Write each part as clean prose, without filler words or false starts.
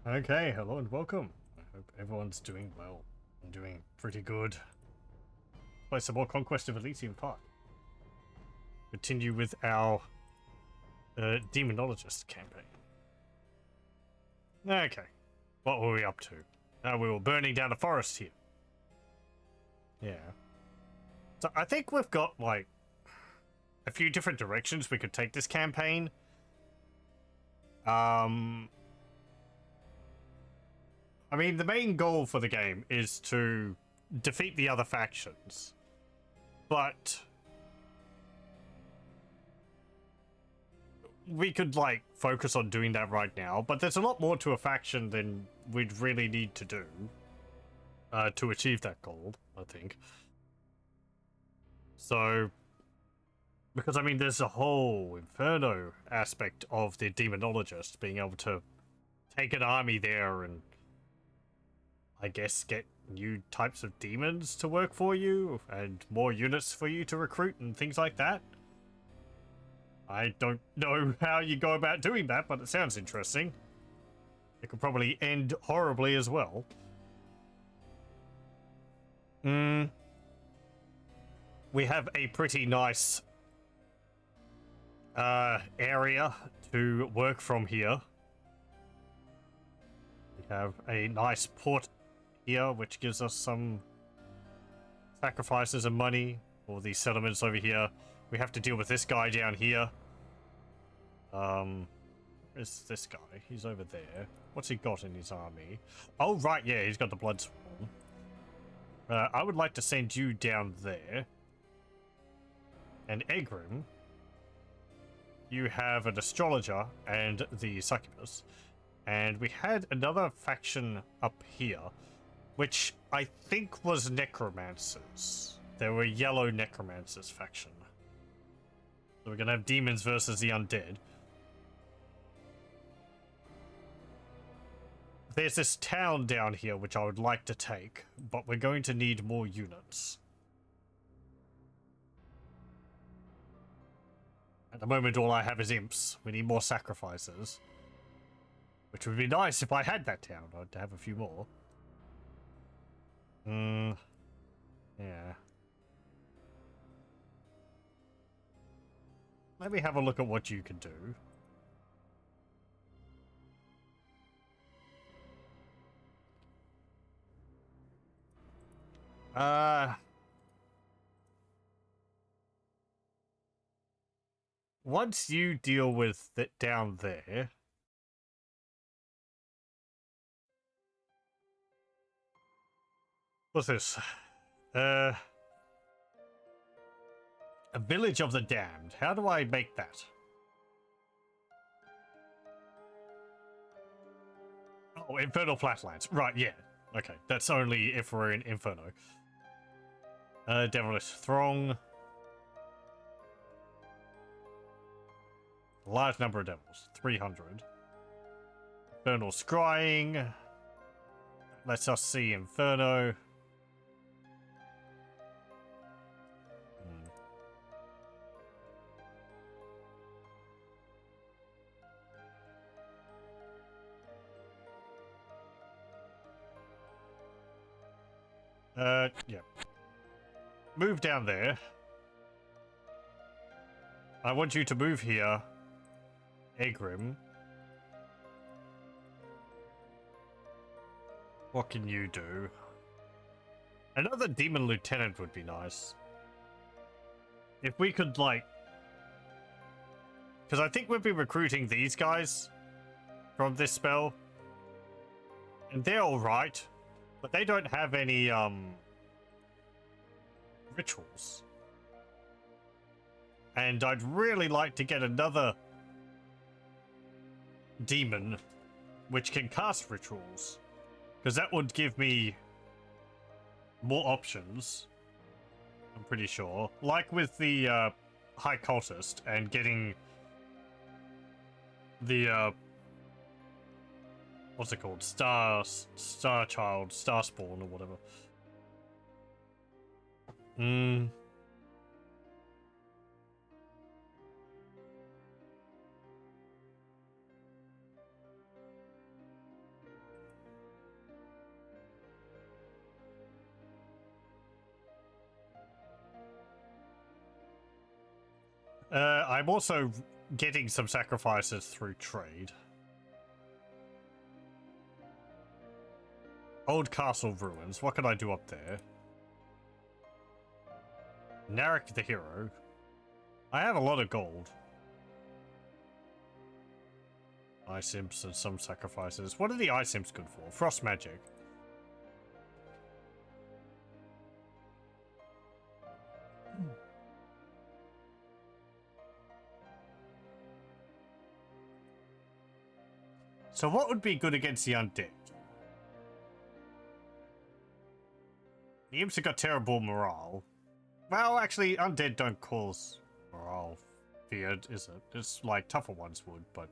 Okay, hello and welcome. I hope everyone's doing well. I'm doing pretty good. Play some more Conquest of Elysium Part. Continue with our Demonologist campaign. Okay, what were we up to? We were burning down a forest here. Yeah. So I think we've got, like, a few different directions we could take this campaign. I mean, the main goal for the game is to defeat the other factions. But we could, like, focus on doing that right now. But there's a lot more to a faction than we'd really need to do to achieve that goal, I think. So, because, I mean, there's a whole Inferno aspect of the Demonologist, being able to take an army there and, I guess, get new types of demons to work for you, and more units for you to recruit, and things like that. I don't know how you go about doing that, but it sounds interesting. It could probably end horribly as well. We have a pretty nice area to work from here. We have a nice port here, which gives us some sacrifices and money for these settlements over here. We have to deal with this guy down here. Where's this guy? He's over there. What's he got in his army? Oh, right, yeah, he's got the blood swarm. I would like to send you down there. And Egrimm, you have an astrologer and the succubus. And we had another faction up here, which I think was necromancers. There were yellow necromancers faction. So we're gonna have demons versus the undead. There's this town down here which I would like to take, but we're going to need more units. At the moment, all I have is imps. We need more sacrifices. Which would be nice if I had that town. I'd have a few more. Yeah. Let me have a look at what you can do. Once you deal with it down there... What's this? A village of the damned. How do I make that? Oh, Infernal Flatlands. Right, yeah. Okay, that's only if we're in Inferno. Devilish Throng. Large number of devils. 300. Infernal Scrying. Lets us see Inferno. Yeah. Move down there. I want you to move here. Egrimm. What can you do? Another demon lieutenant would be nice. If we could, like... Because I think we've been recruiting these guys from this spell. And they're alright. But they don't have any, rituals. And I'd really like to get another demon which can cast rituals. Because that would give me more options. I'm pretty sure. Like with the, High Cultist and getting the, what's it called? Star Child, Star Spawn, or whatever. I'm also getting some sacrifices through trade. Old castle ruins. What can I do up there? Narek the hero. I have a lot of gold. Ice imps and some sacrifices. What are the ice imps good for? Frost magic. So what would be good against the undead? The imps have got terrible morale. Well, actually, undead don't cause morale feared, is it? It's like tougher ones would, but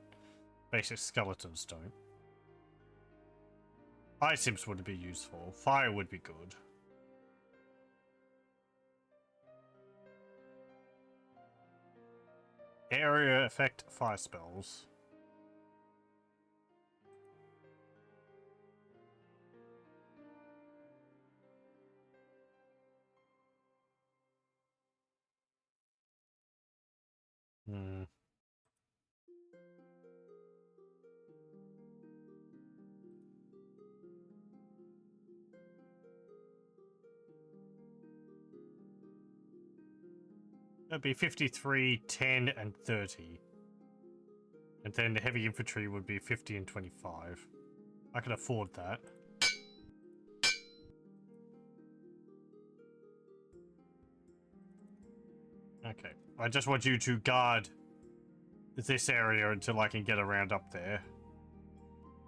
basic skeletons don't. Ice imps would be useful. Fire would be good. Area effect fire spells. Hmm. That'd be 53, 10, and 30. And then the heavy infantry would be 50 and 25. I can afford that. Okay. I just want you to guard this area until I can get around up there.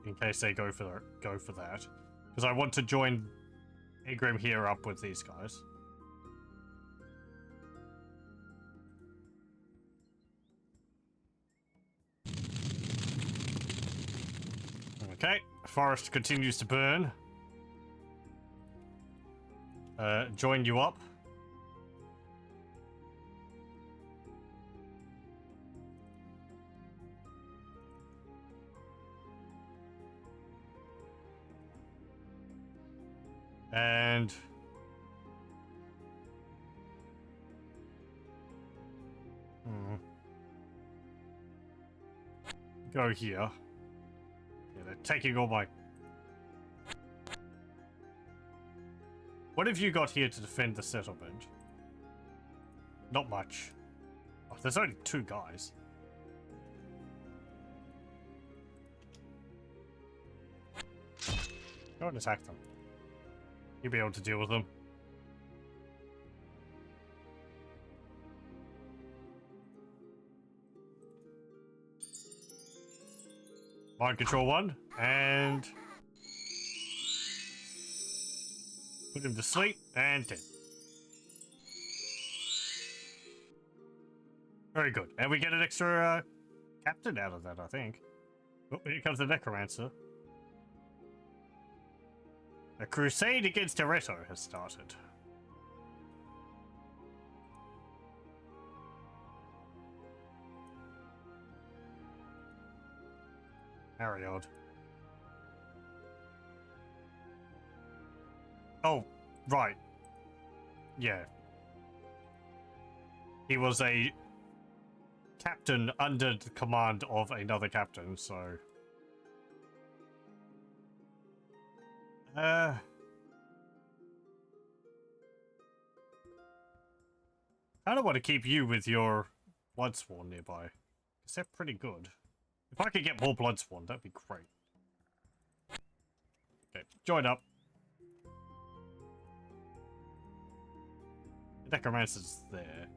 In case they go for that. Because I want to join Egrimm here up with these guys. Okay, forest continues to burn. Join you up. And go here. Yeah, they're taking all my... What have you got here to defend the settlement? Not much. Oh, there's only 2 guys. Go and attack them. You'll be able to deal with them. Mind control 1, and put him to sleep, and dead. Very good. And we get an extra captain out of that, I think. Oh, here comes the necromancer. A crusade against Eretto has started. Very odd. Oh, right. Yeah. He was a captain under the command of another captain, so... I don't want to keep you with your Bloodsworn nearby. Because they're pretty good. If I could get more Bloodsworn, that'd be great. Okay, join up. The Necromancer's there.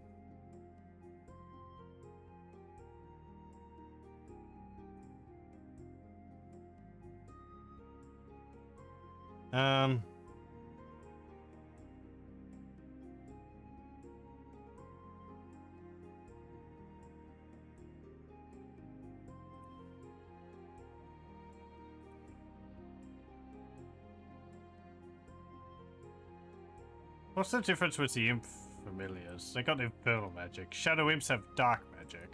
What's the difference with the imp familiars? They got infernal magic. Shadow imps have dark magic.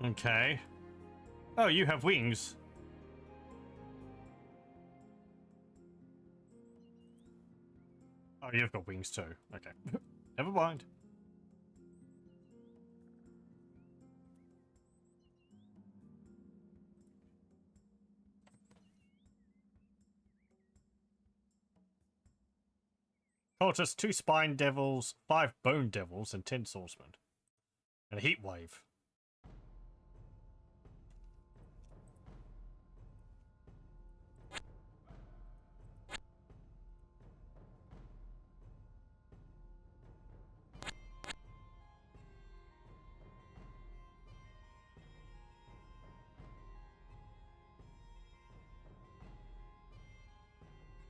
Okay. Oh, you have wings. Oh, you've got wings too. Okay. Never mind. Cultist, 2 spine devils, 5 bone devils, and 10 swordsmen. And a heat wave.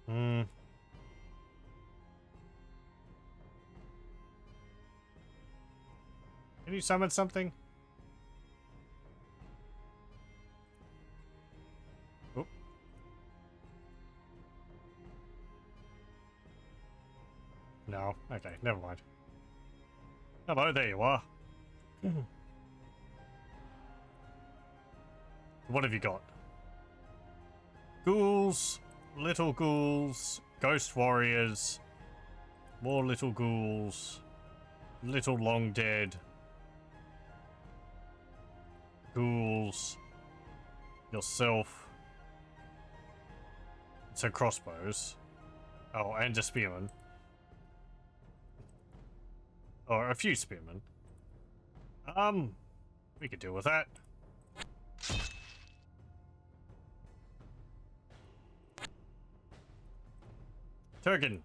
Hmm. Can you summon something? Oh. No. Okay, never mind. Hello, there you are. What have you got? Ghouls, little ghouls, ghost warriors, more little ghouls, little long dead, ghouls, yourself. So crossbows. Oh, and a spearman. Or a few spearmen. We could deal with that. Turgan.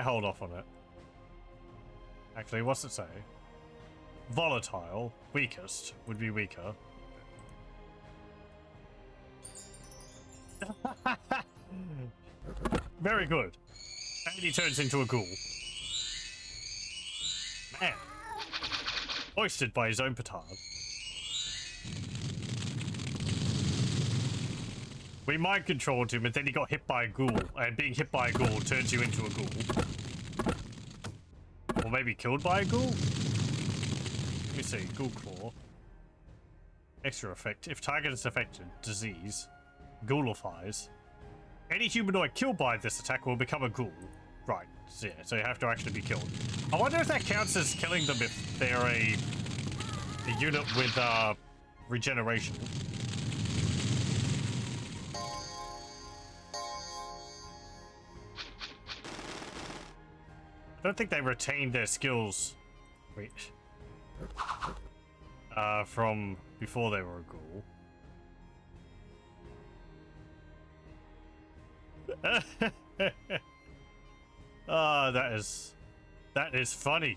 Hold off on it. Actually, what's it say? Volatile, weakest, would be weaker. Very good. And he turns into a ghoul. Man. Hoisted by his own petard. We mind controlled him and then he got hit by a ghoul. And being hit by a ghoul turns you into a ghoul. Or maybe killed by a ghoul? Let me see. Ghoul claw. Extra effect. If target is affected, disease. Ghoulifies. Any humanoid killed by this attack will become a ghoul. Right. So, yeah, so you have to actually be killed. I wonder if that counts as killing them if they're a unit with regeneration. I don't think they retained their skills. Wait. From before they were a ghoul. Ah, that is funny.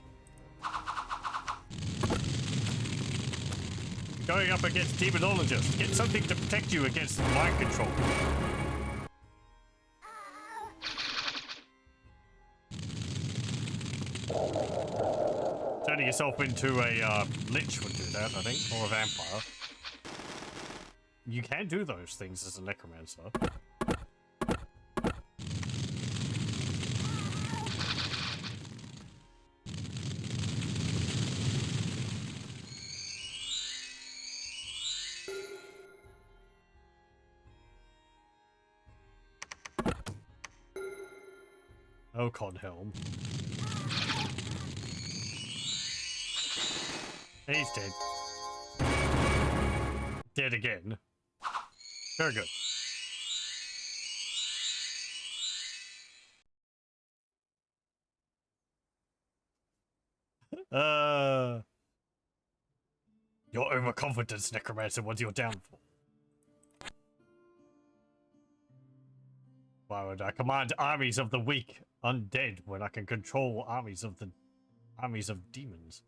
Going up against Demonologist. Get something to protect you against mind control. Turning yourself into a lich would do that, I think, or a vampire. You can do those things as a necromancer. Oh, Conhelm. He's dead. Dead again. Very good. Your overconfidence, Necromancer, was your downfall. Why would I command armies of the weak undead when I can control armies of demons?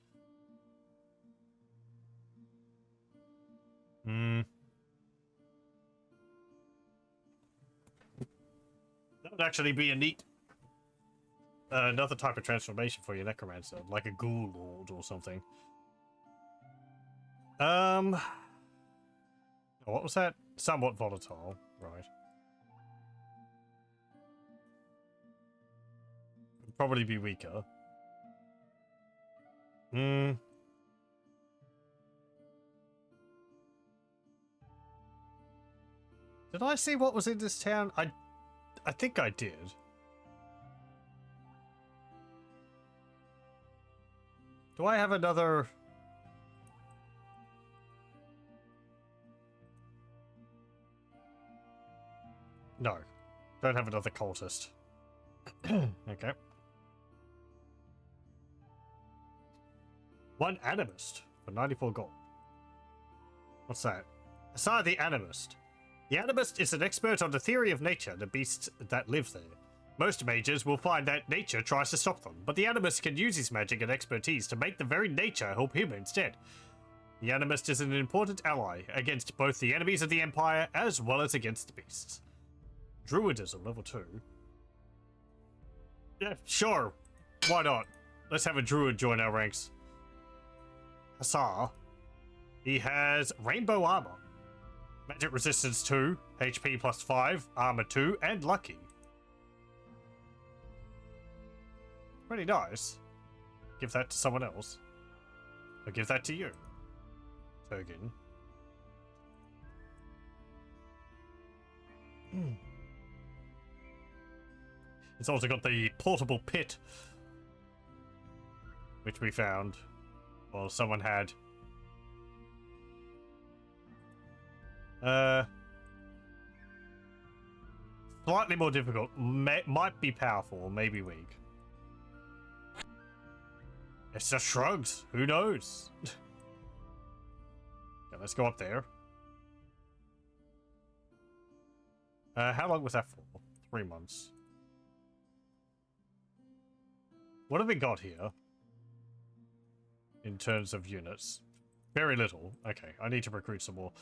That would actually be a neat another type of transformation for your Necromancer, like a Ghoul Lord or something. What was that? Somewhat volatile, right? Would probably be weaker. Hmm. Did I see what was in this town? I think I did. Do I have another... No. Don't have another cultist. Okay. One animist for 94 gold. What's that? Aside the animist. The animist is an expert on the theory of nature and the beasts that live there. Most mages will find that nature tries to stop them, but the animist can use his magic and expertise to make the very nature help him instead. The animist is an important ally against both the enemies of the Empire as well as against the beasts. Druidism, level 2. Yeah, sure. Why not? Let's have a druid join our ranks. Hussar. He has rainbow armor. Magic resistance 2, HP plus 5, armor 2, and lucky. Pretty nice. Give that to someone else. Or give that to you. Turgin. It's also got the portable pit, which we found. Well, someone had. Slightly more difficult. Might be powerful, maybe weak. It's just shrugs. Who knows? Okay, let's go up there. How long was that for? 3 months. What have we got here? In terms of units. Very little. Okay, I need to recruit some more.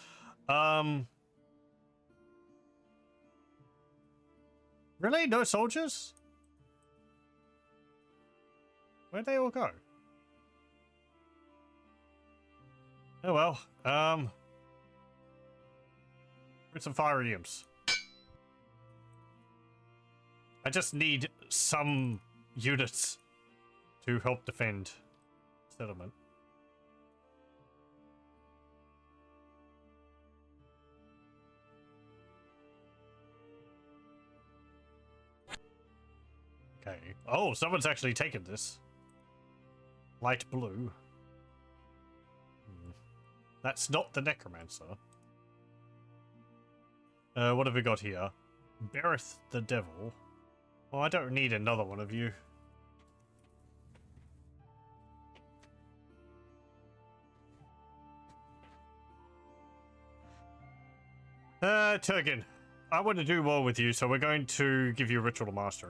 Really? No soldiers? Where'd they all go? Oh well. With some fire idioms. I just need some units to help defend settlement. Okay. Oh, someone's actually taken this. Light blue. That's not the necromancer. What have we got here? Berith the devil. Well, I don't need another one of you. Turgin, I want to do well with you, so we're going to give you a ritual mastery.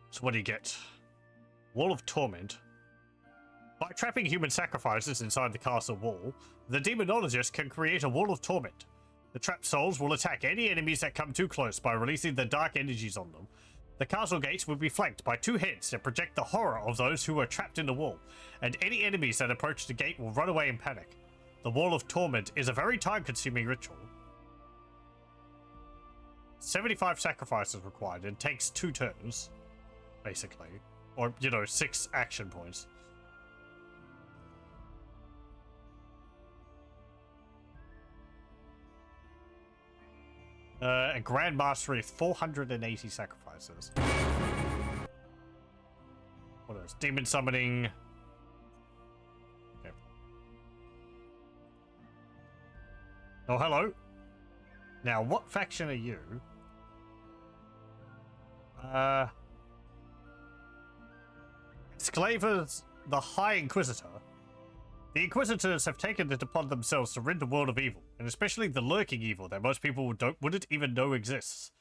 So what do you get? Wall of Torment. By trapping human sacrifices inside the castle wall, the Demonologist can create a Wall of Torment. The trapped souls will attack any enemies that come too close by releasing the dark energies on them. The castle gates will be flanked by 2 heads that project the horror of those who are trapped in the wall, and any enemies that approach the gate will run away in panic. The Wall of Torment is a very time-consuming ritual. 75 sacrifices required and takes 2 turns, basically. Or, you know, 6 action points. A Grand Mastery of 480 sacrifices. What else? Demon Summoning. Okay. Oh, hello. Now, what faction are you? Sklavers, the High Inquisitor. The Inquisitors have taken it upon themselves to rid the world of evil, and especially the lurking evil that most people wouldn't even know exists.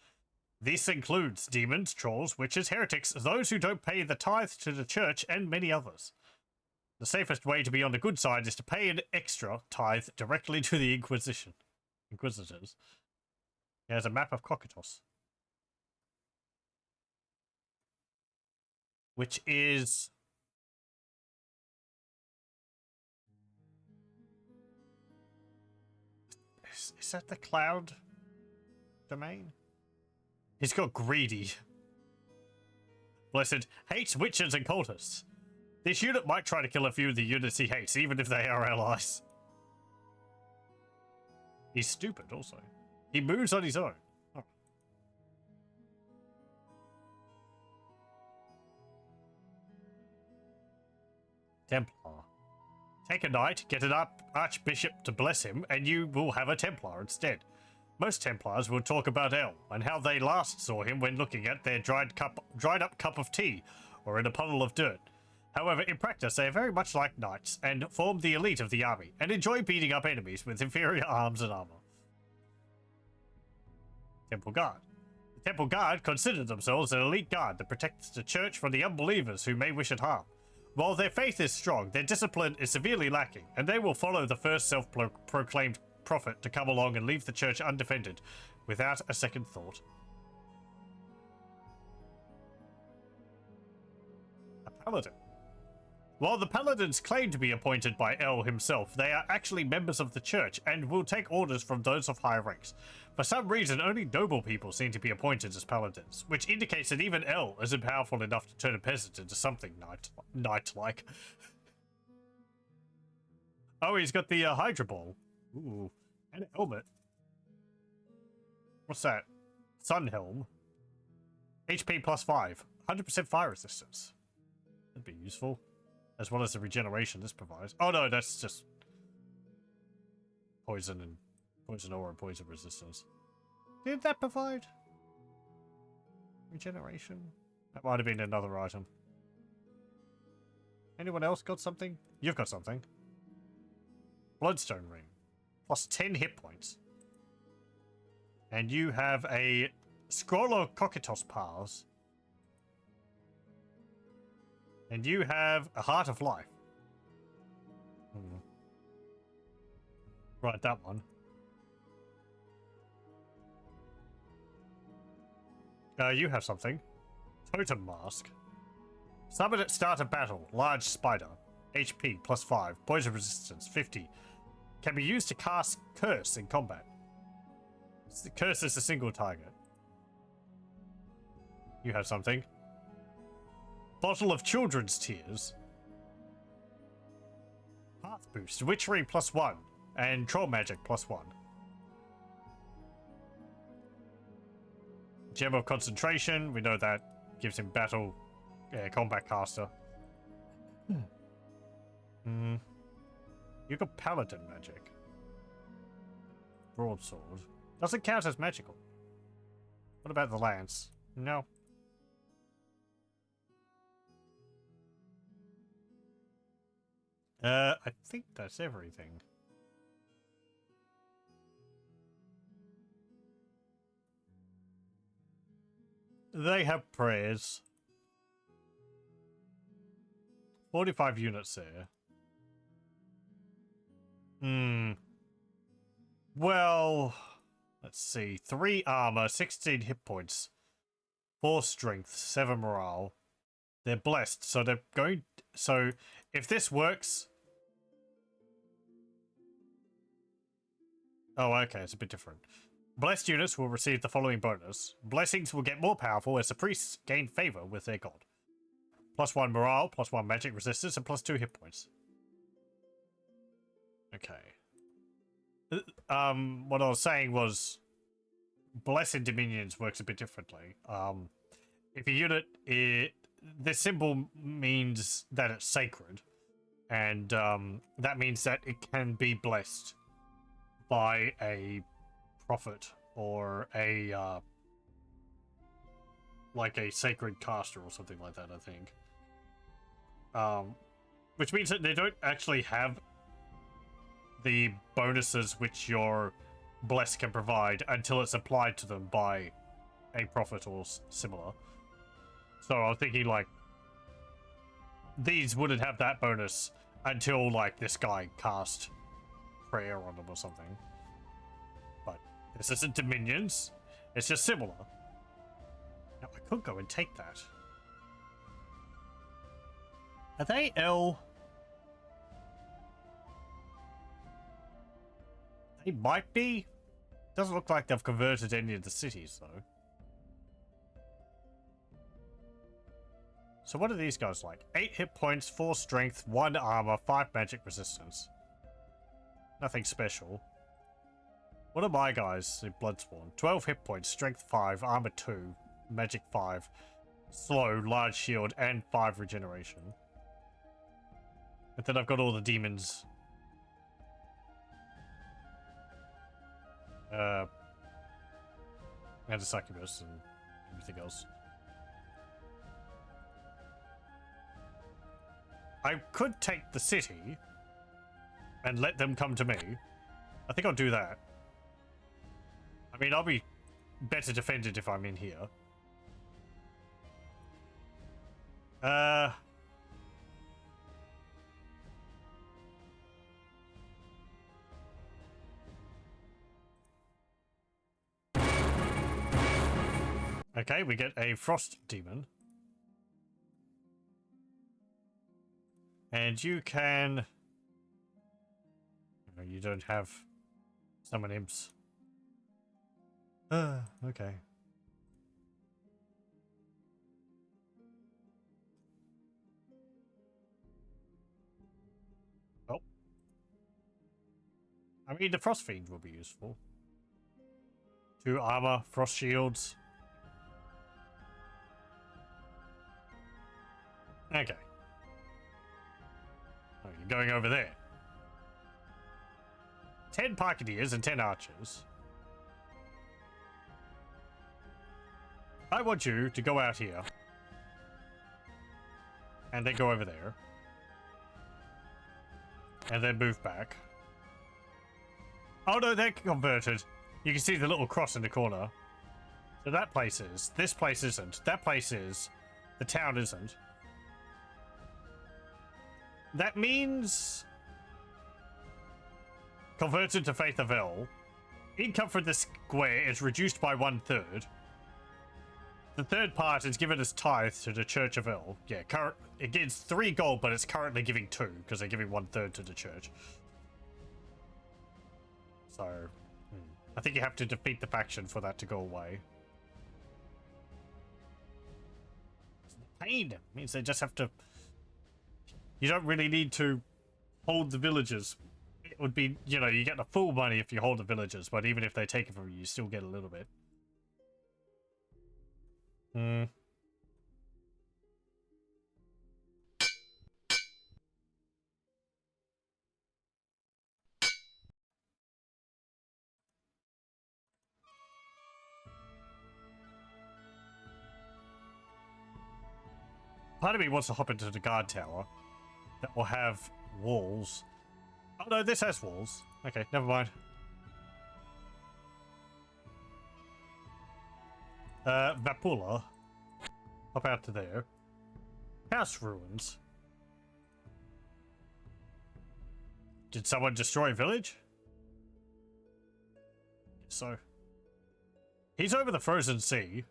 This includes demons, trolls, witches, heretics, those who don't pay the tithe to the church, and many others. The safest way to be on the good side is to pay an extra tithe directly to the Inquisitors. Here's a map of Cocytus. Which is... Is that the cloud domain? He's got greedy. Blessed hates witches and cultists. This unit might try to kill a few of the units he hates, even if they are allies. He's stupid, also. He moves on his own. Oh. Templar. Take a knight, get an archbishop to bless him, and you will have a Templar instead. Most Templars will talk about El, and how they last saw him when looking at their dried up cup of tea, or in a puddle of dirt. However, in practice, they are very much like knights, and form the elite of the army, and enjoy beating up enemies with inferior arms and armor. Temple Guard. The Temple Guard consider themselves an elite guard that protects the church from the unbelievers who may wish it harm. While their faith is strong, their discipline is severely lacking, and they will follow the first self-proclaimed prophet to come along and leave the church undefended, without a second thought. A paladin. While the paladins claim to be appointed by El himself, they are actually members of the church and will take orders from those of higher ranks. For some reason, only noble people seem to be appointed as paladins, which indicates that even El isn't powerful enough to turn a peasant into something knight-like. Oh, he's got the Hydra Ball. Ooh, and a helmet. What's that? Sun Helm. HP plus 5. 100% fire resistance. That'd be useful. As well as the regeneration this provides. Oh no, that's just poison and poison aura and poison resistance. Did that provide regeneration? That might have been another item. Anyone else got something? You've got something. Bloodstone ring. Plus 10 hit points. And you have a Scroller Cocytus Pars. And you have a Heart of Life. Right, that one. You have something. Totem Mask. Summon at start of battle. Large Spider. HP plus 5. Poison resistance 50. Can be used to cast Curse in combat. Curse is a single target. You have something. Bottle of Children's Tears. Hearth Boost. Witchery plus 1. And Troll Magic plus 1. Gem of Concentration. We know that gives him battle... combat caster. You got Paladin Magic. Broadsword. Doesn't count as magical. What about the Lance? No. I think that's everything. They have prayers. 45 units there. Well, let's see. 3 armor, 16 hit points, 4 strength, 7 morale. They're blessed, so they're going... So, if this works... Oh, okay, it's a bit different. Blessed units will receive the following bonus. Blessings will get more powerful as the priests gain favor with their god. Plus 1 morale, plus 1 magic resistance, and plus 2 hit points. Okay. What I was saying was... Blessed Dominions works a bit differently. If a unit... This symbol means that it's sacred. And that means that it can be blessed by a prophet or a like a sacred caster or something like that, I think. Which means that they don't actually have the bonuses which your bless can provide until it's applied to them by a prophet or similar. So I was thinking, like, these wouldn't have that bonus until, like, this guy cast prayer on them or something. But this isn't Dominions. It's just similar. Now, I could go and take that. Are they L? They might be. Doesn't look like they've converted any of the cities, though. So what are these guys like? 8 hit points, 4 strength, 1 armor, 5 magic resistance. Nothing special. What are my guys in Bloodspawn? 12 hit points, strength 5, armor 2, magic 5, slow, large shield, and 5 regeneration. And then I've got all the demons. And a succubus and everything else. I could take the city and let them come to me. I think I'll do that. I mean, I'll be better defended if I'm in here. Okay, we get a frost demon. And you can... No, you don't have summon imps. Okay. Oh. I mean, the Frost Fiend will be useful. 2 armor, frost shields. Okay. Oh, you're going over there. 10 Piketeers and 10 archers. I want you to go out here. And then go over there. And then move back. Oh no, they're converted. You can see the little cross in the corner. So that place is. This place isn't. That place is. The town isn't. That means... Converted to Faith of El. Income for this square is reduced by 1/3. The third part is given as tithe to the Church of El. Yeah, it gives 3 gold, but it's currently giving 2, because they're giving 1/3 to the church. So, I think you have to defeat the faction for that to go away. Pain means they just have to... You don't really need to hold the villages. It would be, you know, you get the full money if you hold the villages, but even if they take it from you, you still get a little bit. Part of me wants to hop into the guard tower that will have walls. Oh no, this has walls. Okay, never mind. Vapula. Hop out to there. House ruins. Did someone destroy a village? So. He's over the frozen sea.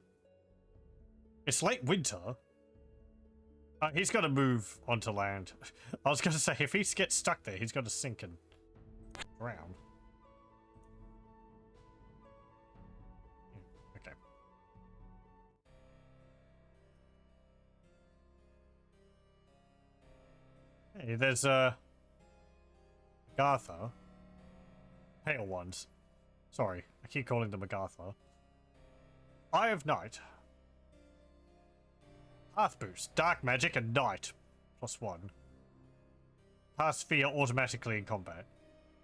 It's late winter. He's got to move onto land. I was going to say, if he gets stuck there, he's got to sink and drown. Okay. Hey, there's Agartha. Pale ones. Sorry, I keep calling them Agartha. Eye of Night. Path boost, dark magic and night. +1. Pass fear automatically in combat.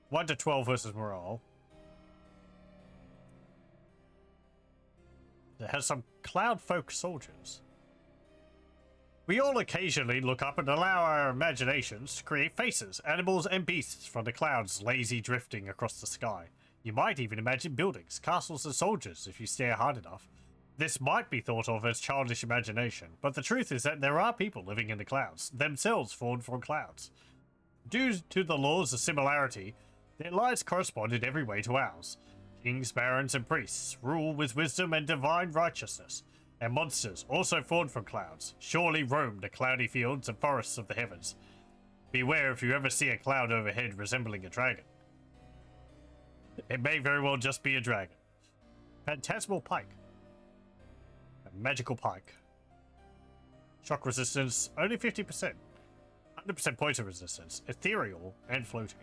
1 to 12 versus morale. It has some cloud folk soldiers. We all occasionally look up and allow our imaginations to create faces, animals and beasts from the clouds lazy drifting across the sky. You might even imagine buildings, castles and soldiers if you stare hard enough. This might be thought of as childish imagination, but the truth is that there are people living in the clouds, themselves formed from clouds. Due to the laws of similarity, their lives correspond in every way to ours. Kings, barons, and priests rule with wisdom and divine righteousness, and monsters, also formed from clouds, surely roam the cloudy fields and forests of the heavens. Beware if you ever see a cloud overhead resembling a dragon. It may very well just be a dragon. Phantasmal pike. Magical pike. Shock resistance, only 50%. 100% poison resistance, ethereal, and floating.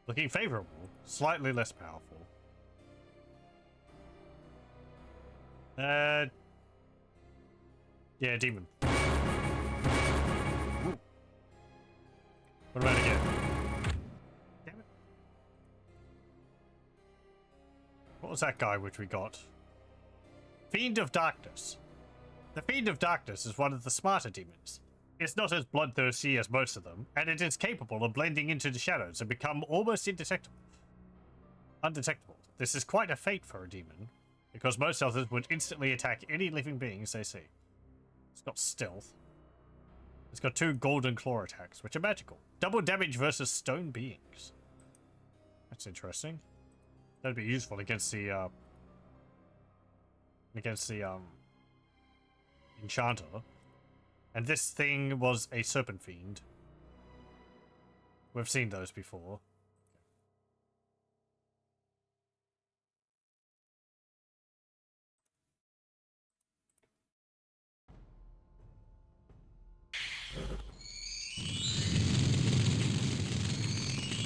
Looking favorable, slightly less powerful. Yeah, demon. Ooh. What about again? Damn it. What was that guy which we got? Fiend of Darkness. The Fiend of Darkness is one of the smarter demons. It's not as bloodthirsty as most of them, and it is capable of blending into the shadows and become almost undetectable. This is quite a fate for a demon, because most others would instantly attack any living beings they see. It's got stealth. It's got 2 golden claw attacks, which are magical. Double damage versus stone beings. That's interesting. That'd be useful against the enchanter. And this thing was a serpent fiend. We've seen those before.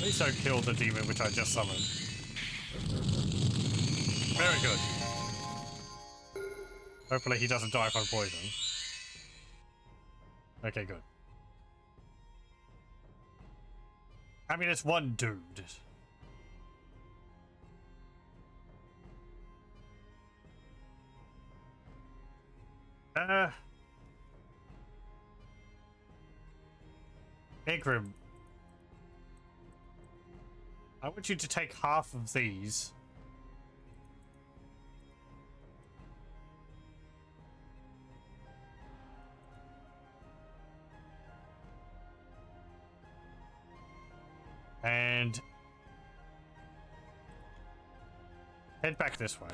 Please don't kill the demon which I just summoned. Very good. Hopefully he doesn't die from poison. Okay, good. I mean, it's one dude. Egrimm. I want you to take half of these. And head back this way.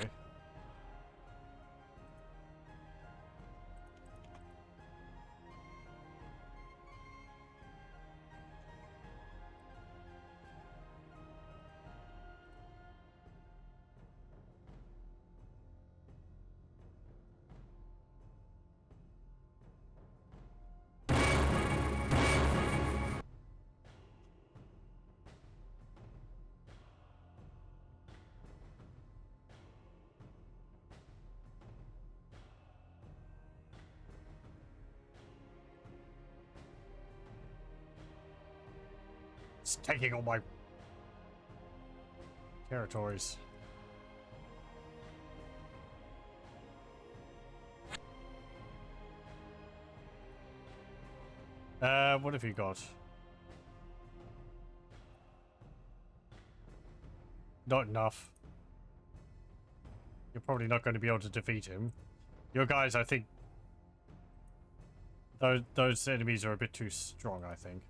It's taking all my territories. What have you got? Not enough. You're probably not going to be able to defeat him. Your guys, I think... Those enemies are a bit too strong, I think.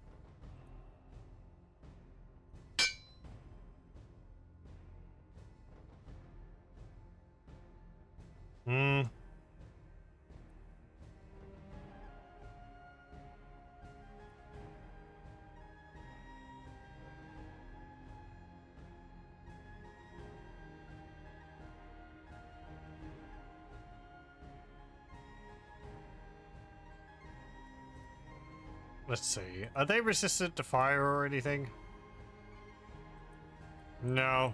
Let's see. Are they resistant to fire or anything? No.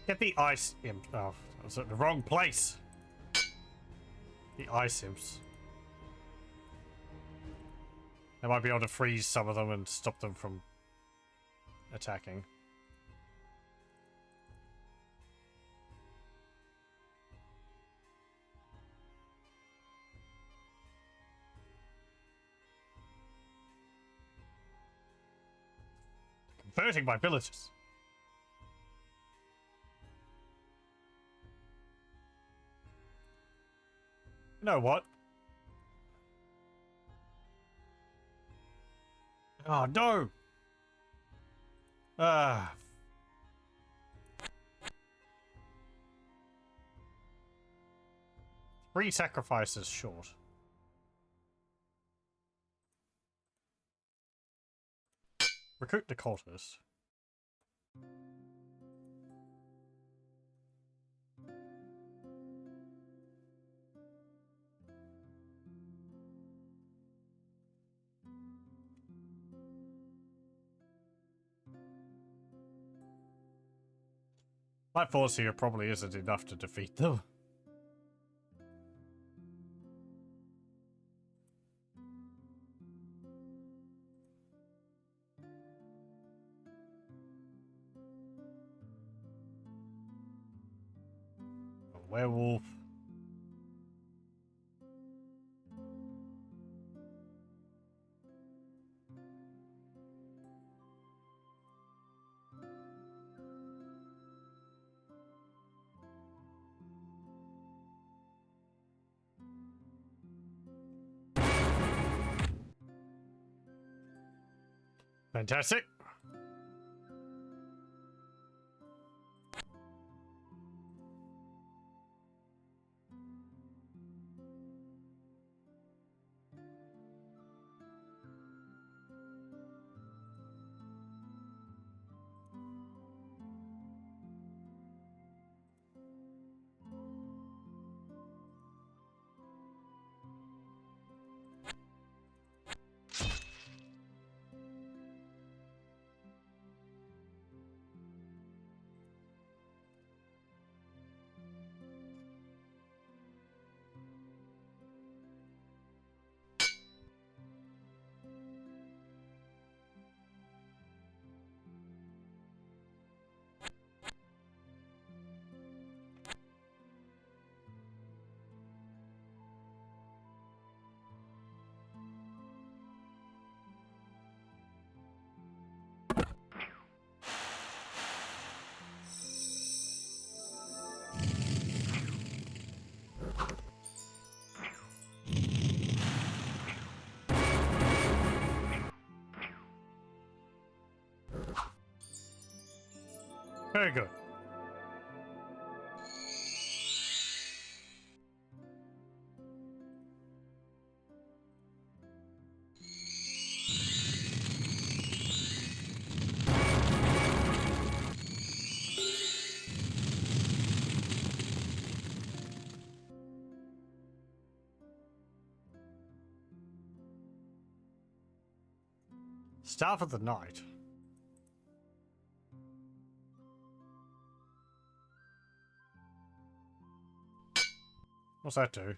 Get the ice imp. Oh, I was at the wrong place. The ice imps. I might be able to freeze some of them and stop them from attacking. Converting my villagers. You know what? Oh, no! Ah. 3 sacrifices short. Recruit the cultist. My force here probably isn't enough to defeat them. A werewolf. Fantastic. Very good. Staff of the Night. What's that do?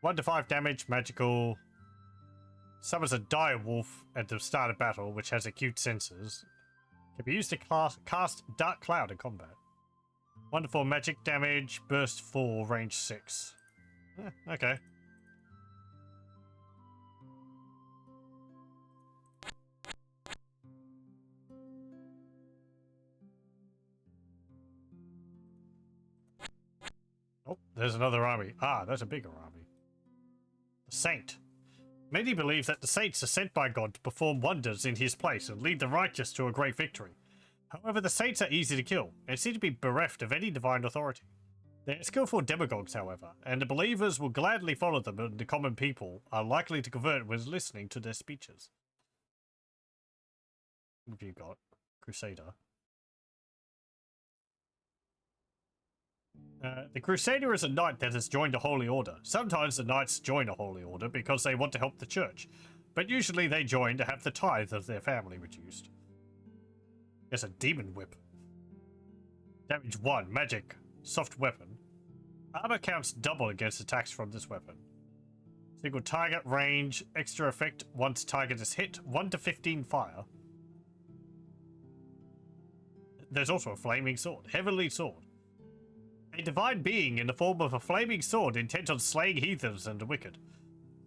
1 to 5 damage, magical. Summons a dire wolf at the start of battle, which has acute senses. Can be used to cast Dark Cloud in combat. 1 to 4 magic damage, burst 4, range 6. Okay. Oh, there's another army. Ah, that's a bigger army. The Saint. Many believe that the saints are sent by God to perform wonders in his place and lead the righteous to a great victory. However, the saints are easy to kill and seem to be bereft of any divine authority. They are skillful demagogues, however, and the believers will gladly follow them, and the common people are likely to convert when listening to their speeches. What have you got? Crusader. The Crusader is a knight that has joined a holy order. Sometimes the knights join a holy order because they want to help the church, but usually they join to have the tithe of their family reduced. There's a demon whip. Damage 1, magic, soft weapon. Armor counts double against attacks from this weapon. Single target range, extra effect once target is hit, 1 to 15 fire. There's also a flaming sword, heavenly sword. A divine being in the form of a flaming sword intent on slaying heathens and the wicked.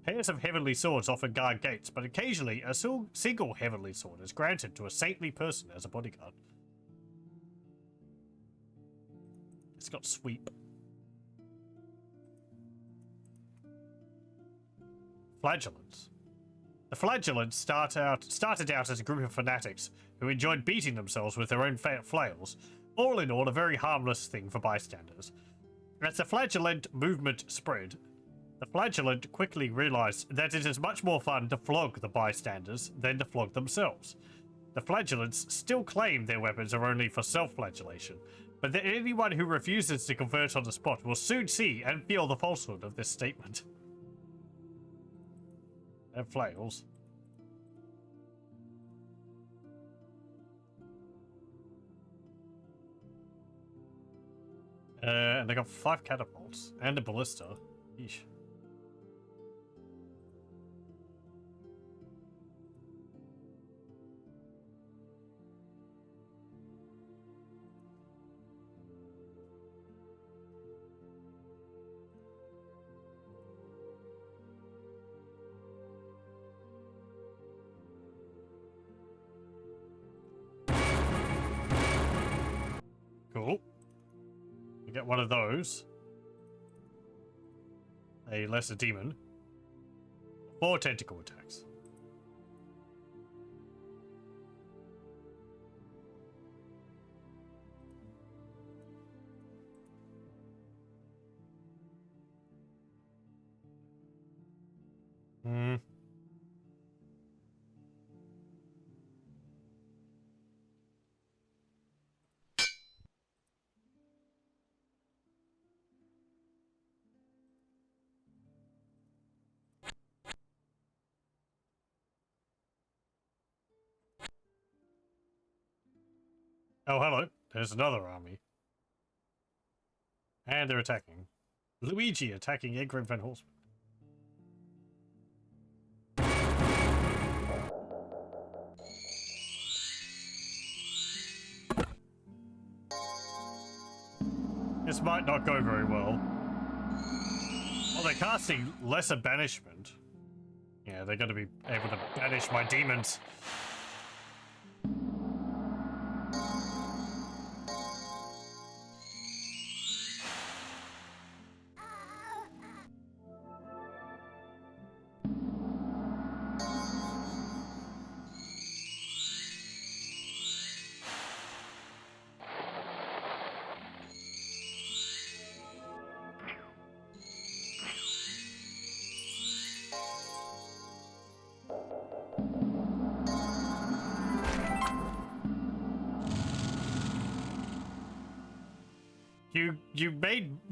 Pairs of heavenly swords often guard gates, but occasionally a single heavenly sword is granted to a saintly person as a bodyguard. It's got sweep. Flagellants. The Flagellants started out as a group of fanatics who enjoyed beating themselves with their own flails, all in all a very harmless thing for bystanders. As the Flagellant movement spread, the Flagellant quickly realized that it is much more fun to flog the bystanders than to flog themselves. The Flagellants still claim their weapons are only for self-flagellation, but that anyone who refuses to convert on the spot will soon see and feel the falsehood of this statement. And flails. And they got 5 catapults and a ballista. Yeesh. Cool. You get one of those. A lesser demon. 4 tentacle attacks. Oh, hello. There's another army. And they're attacking. Luigi attacking Egrimm Van Horstmann. This might not go very well. Well, they're casting Lesser Banishment. Yeah, they're going to be able to banish my demons.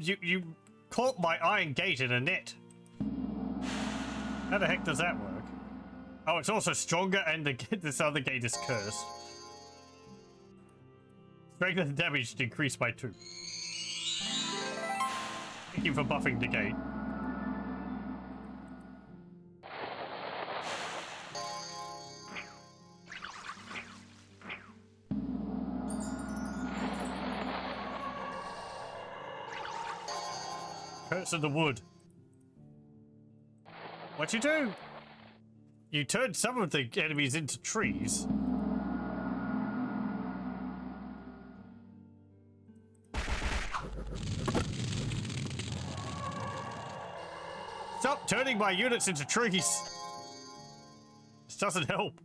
You caught my iron gate in a net. How the heck does that work? Oh, it's also stronger and this other gate is cursed. Strength and damage decreased by 2. Thank you for buffing the gate. Curse of the wood. What'd you do? You turned some of the enemies into trees. Stop turning my units into trees. This doesn't help.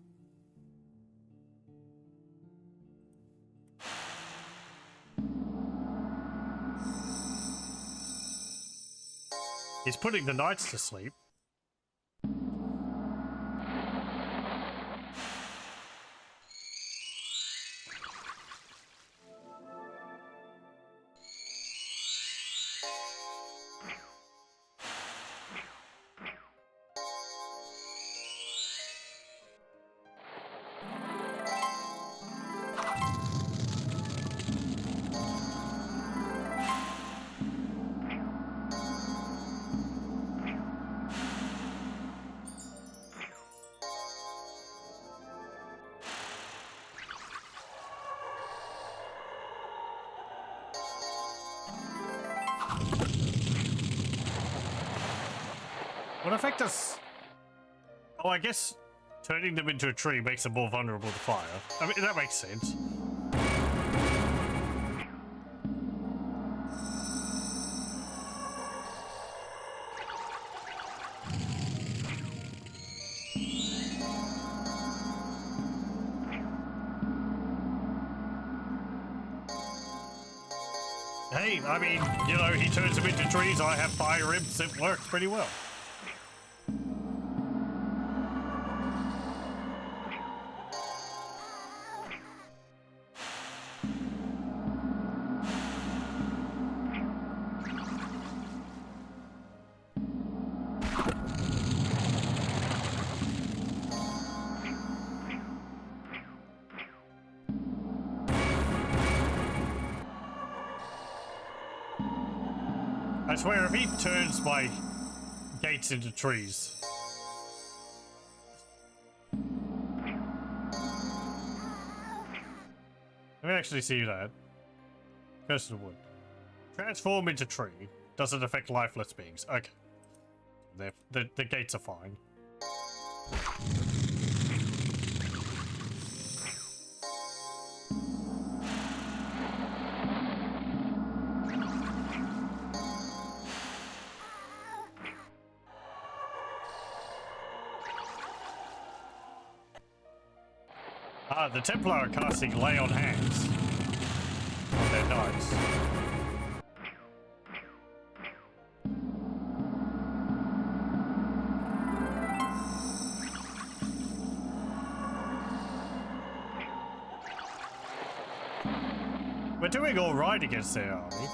He's putting the knights to sleep. What effect does... Oh, I guess turning them into a tree makes them more vulnerable to fire. I mean, that makes sense. Hey, I mean, you know, he turns them into trees. I have fire imps. It works pretty well. I swear, if he turns my gates into trees. Let me actually see that. Curse of wood. Transform into tree. Doesn't affect lifeless beings. Okay. The gates are fine. Ah, the Templar are casting Lay on Hands on their knights. We're doing all right against their army.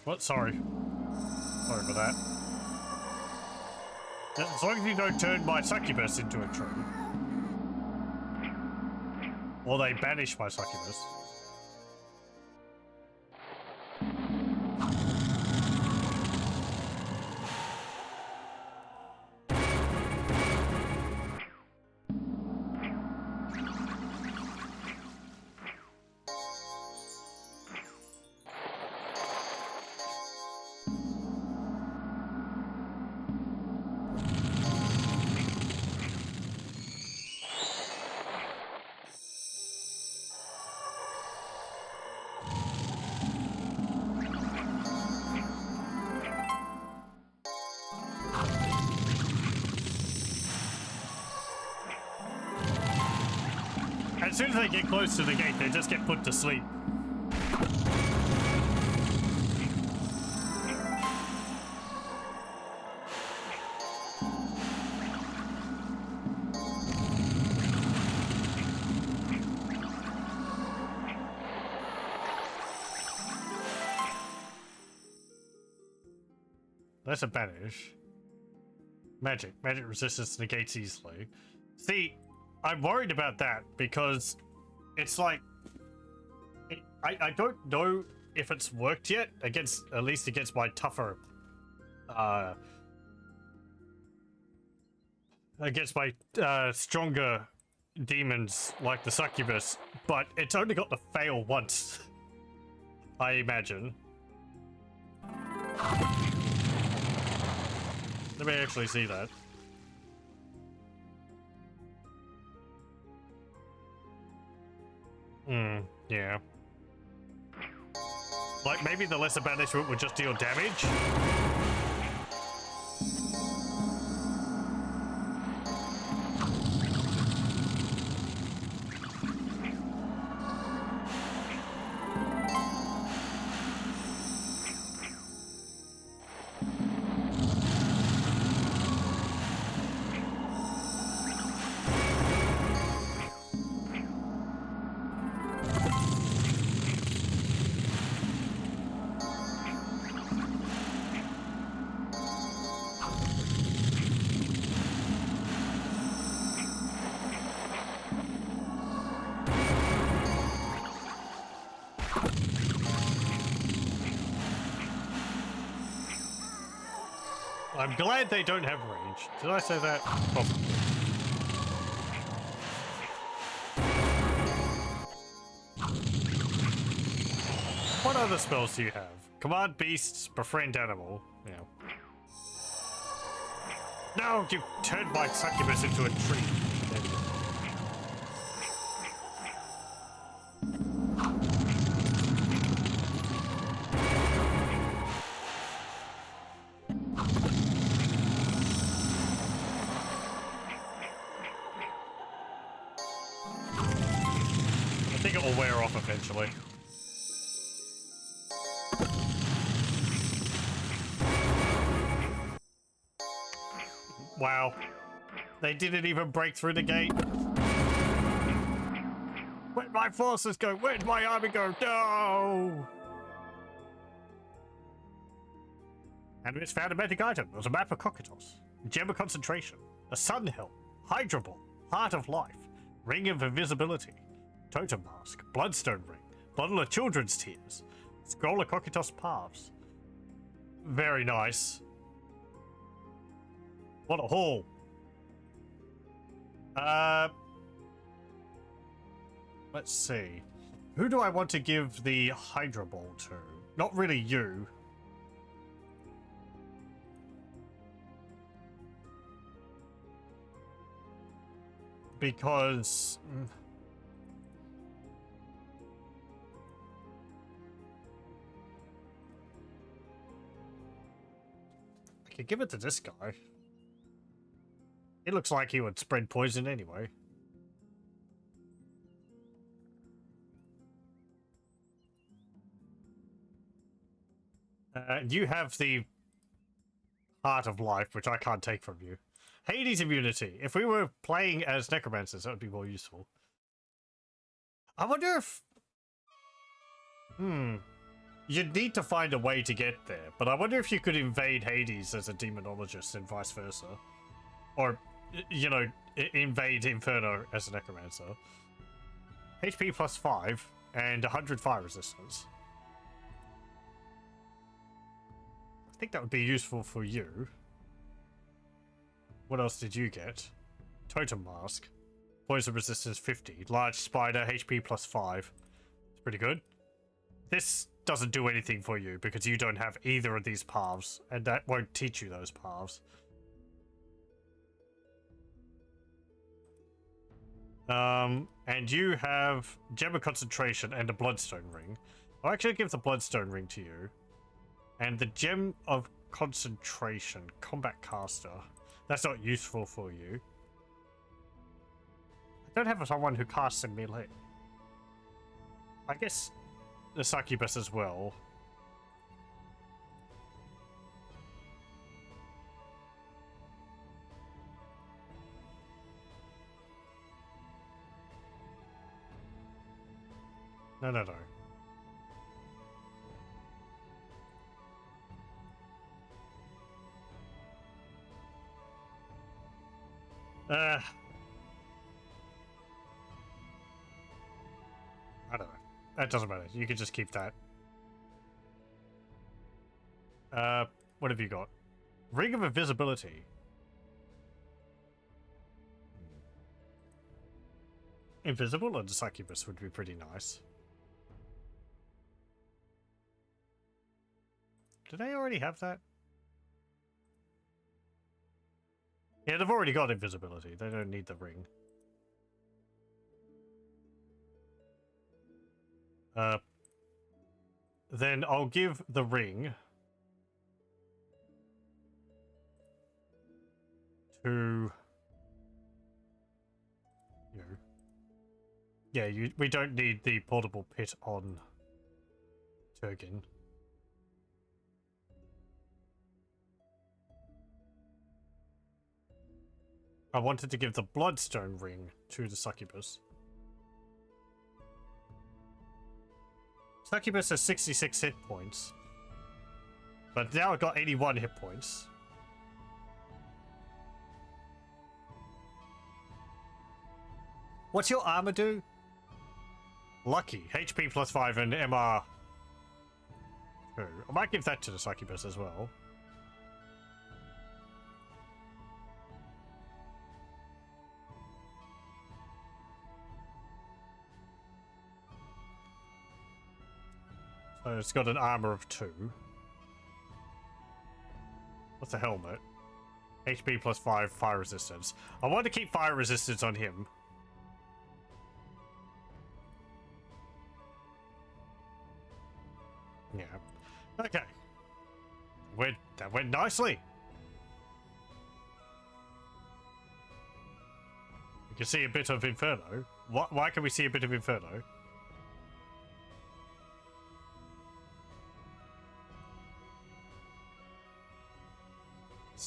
What? Sorry. Sorry for that. As long as you don't turn my succubus into a tree. Or they banish my succubus. As soon as they get close to the gate, they just get put to sleep. That's a banish. Magic. Magic resistance negates easily. See, I'm worried about that because it's like I don't know if it's worked yet against, at least against my tougher against my stronger demons like the succubus, but it's only got to fail once. I imagine. Let me actually see that. Yeah. Like, maybe the lesser banishment would just deal damage? I'm glad they don't have range. Did I say that? Possibly. What other spells do you have? Command beasts, befriend animal. Yeah. No, you turned my succubus into a tree. There we go. will wear off eventually. Wow. They didn't even break through the gate. Where'd my forces go? Where'd my army go? No! And it's found a magic item. There's a map of Cocytus, gem of concentration, a sun helm, Hydra ball, heart of life, ring of invisibility, totem mask, bloodstone ring, bottle of children's tears, scroll of Cocytus paths. Very nice. What a haul. Let's see. Who do I want to give the Hydra ball to? Not really you. Because... I could give it to this guy. He looks like he would spread poison anyway. You have the Heart of Life, which I can't take from you. Hades immunity. If we were playing as necromancers, that would be more useful. I wonder if... You'd need to find a way to get there, but I wonder if you could invade Hades as a demonologist and vice versa. Or, you know, invade Inferno as a necromancer. HP plus 5 and 100 fire resistance. I think that would be useful for you. What else did you get? Totem mask. Poison resistance 50. Large spider, HP plus 5. It's pretty good. This doesn't do anything for you because you don't have either of these paths, and that won't teach you those paths. And you have Gem of Concentration and a Bloodstone Ring. I'll actually give the Bloodstone Ring to you. And the Gem of Concentration, Combat Caster. That's not useful for you. I don't have someone who casts in melee. I guess the Succubus as well. No. I don't know. That doesn't matter. You can just keep that. What have you got? Ring of Invisibility. Invisible and Succubus would be pretty nice. Did they already have that? Yeah, they've already got invisibility. They don't need the ring. Then I'll give the ring to you. Yeah, we don't need the portable pit on Turgin. I wanted to give the Bloodstone Ring to the Succubus. Succubus has 66 hit points. But now I've got 81 hit points. What's your armor do? Lucky. HP plus 5 and MR 2. I might give that to the Succubus as well. So it's got an armor of 2. What's a helmet? HP plus 5, fire resistance. I want to keep fire resistance on him. Yeah. Okay. That went nicely. We can see a bit of Inferno. Why can we see a bit of Inferno?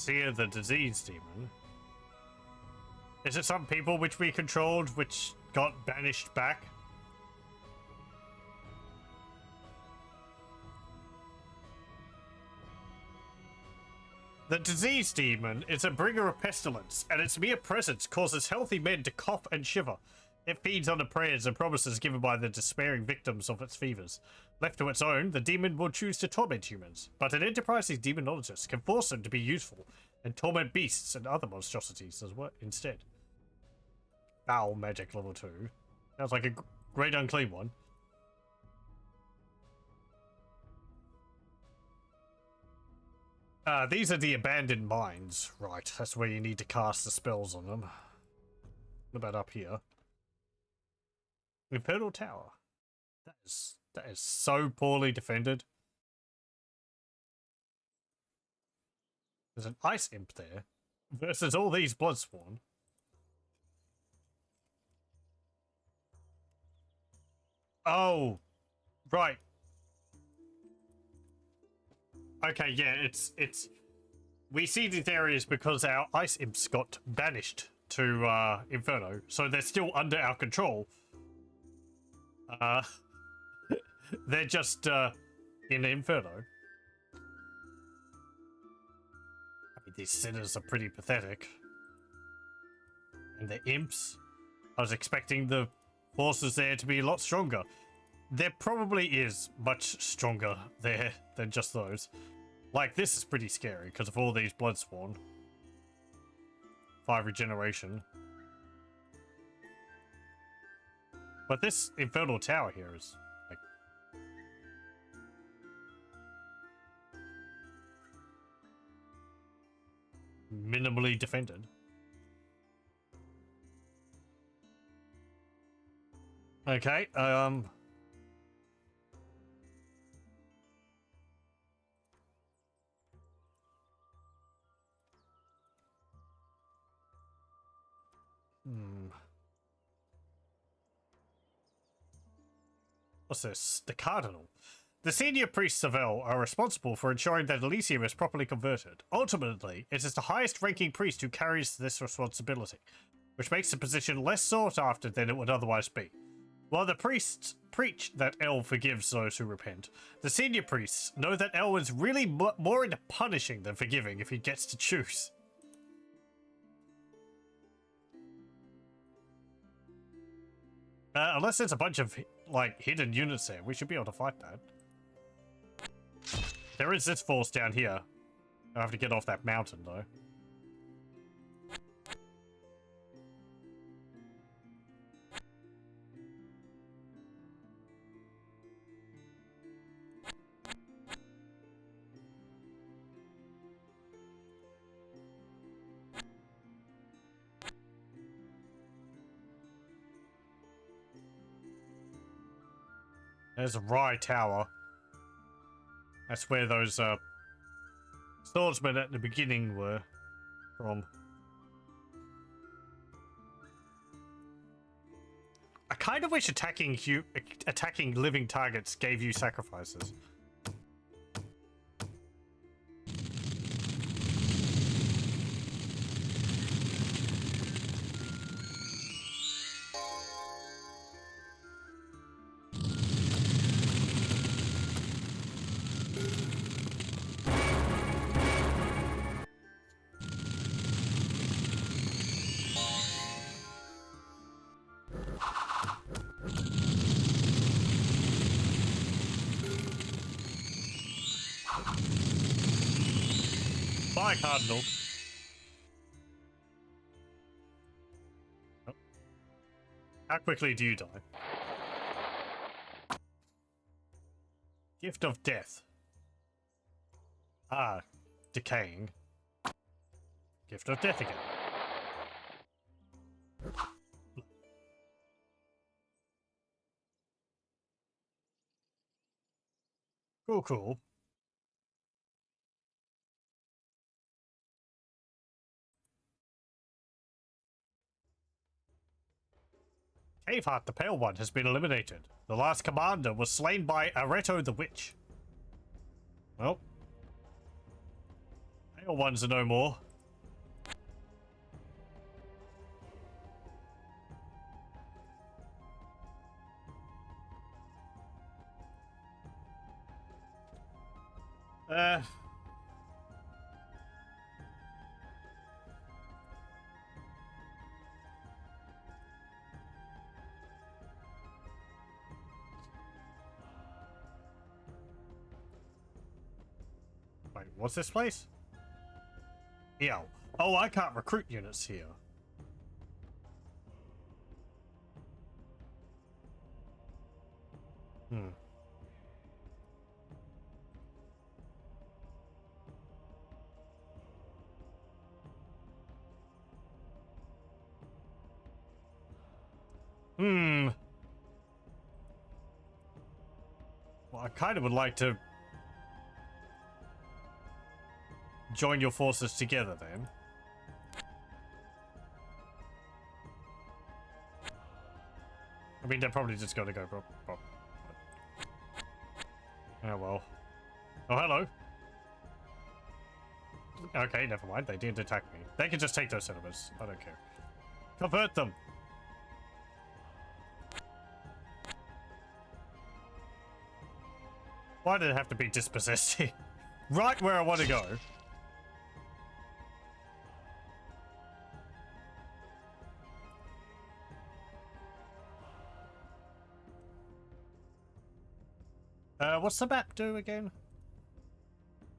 Seer the disease demon. Is it some people which we controlled which got banished back? The disease demon is a bringer of pestilence, and its mere presence causes healthy men to cough and shiver. It feeds on the prayers and promises given by the despairing victims of its fevers. Left to its own, the demon will choose to torment humans, but an enterprising demonologist can force them to be useful and torment beasts and other monstrosities as well instead. Foul magic level 2. Sounds like a great unclean one. These are the abandoned mines. Right, that's where you need to cast the spells on them. What about up here? Infernal Tower. That is so poorly defended. There's an ice imp there versus all these bloodsworn. Oh, right. Okay, yeah, it's we see these areas because our ice imps got banished to Inferno, so they're still under our control. They're just in Inferno. I mean, these sinners are pretty pathetic. And the imps, I was expecting the forces there to be a lot stronger. There probably is much stronger there than just those. Like, this is pretty scary because of all these bloodsworn. 5 regeneration. But this Infernal Tower here is, like... minimally defended. Okay, What's this? The Cardinal. The senior priests of El are responsible for ensuring that Elysium is properly converted. Ultimately, it is the highest ranking priest who carries this responsibility, which makes the position less sought after than it would otherwise be. While the priests preach that El forgives those who repent, the senior priests know that El is really more into punishing than forgiving if he gets to choose. Unless there's a bunch of, like, hidden units there, we should be able to fight that. There is this force down here. I have to get off that mountain, though. There's a Rye Tower. That's where those swordsmen at the beginning were from. I kind of wish attacking living targets gave you sacrifices. Bye, Cardinal. Oh. How quickly do you die? Gift of Death. Ah, decaying. Gift of Death again. Cool, cool. Caveheart the Pale One has been eliminated. The last commander was slain by Areto the Witch. Well. Pale ones are no more. Wait, what's this place? Yeah. Oh, I can't recruit units here. Hmm. Hmm. Well, I kind of would like to join your forces together then. I mean, they're probably just gonna go. Oh well. Oh, hello. Okay, never mind. They didn't attack me. They can just take those settlements. I don't care. Convert them. Why did it have to be dispossessed? Right where I want to go. What's the map do again?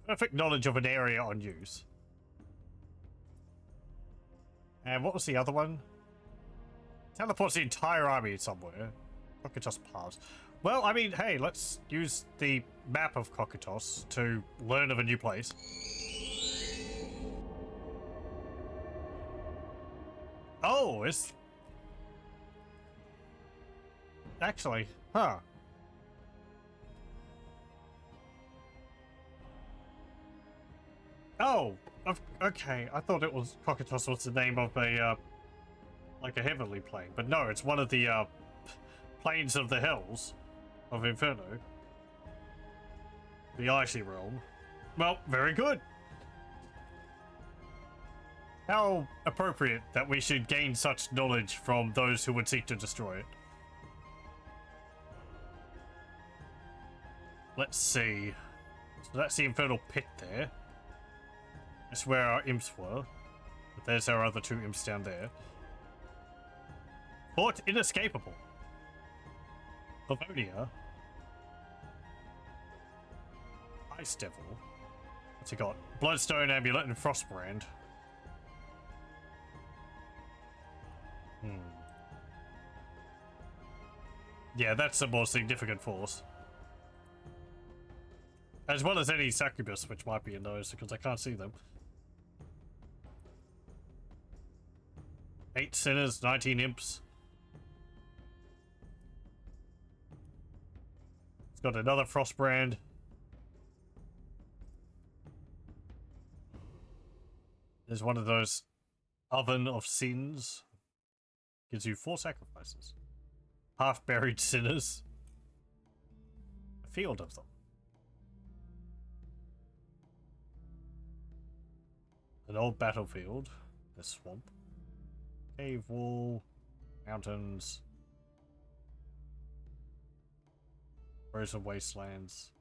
Perfect knowledge of an area on use. And what was the other one? Teleports the entire army somewhere. Cocytus Pass. Well, I mean, hey, let's use the map of Cocytus to learn of a new place. Oh, it's... Actually, huh. Oh, okay. I thought it was Cocytus was the name of a, like a heavenly plane. But no, it's one of the, planes of the hells of Inferno. The icy realm. Well, very good. How appropriate that we should gain such knowledge from those who would seek to destroy it. Let's see. So that's the infernal pit there. That's where our imps were. But there's our other two imps down there. Fort Inescapable. Pavonia. Ice Devil. What's he got? Bloodstone Amulet and Frostbrand. Yeah, that's a more significant force. As well as any succubus, which might be in those, because I can't see them. 8 sinners, 19 imps. It's got another Frostbrand. There's one of those Oven of Sins. Gives you 4 sacrifices. Half-buried sinners. A field of them. An old battlefield. A swamp. Cave wall. Mountains. Frozen wastelands.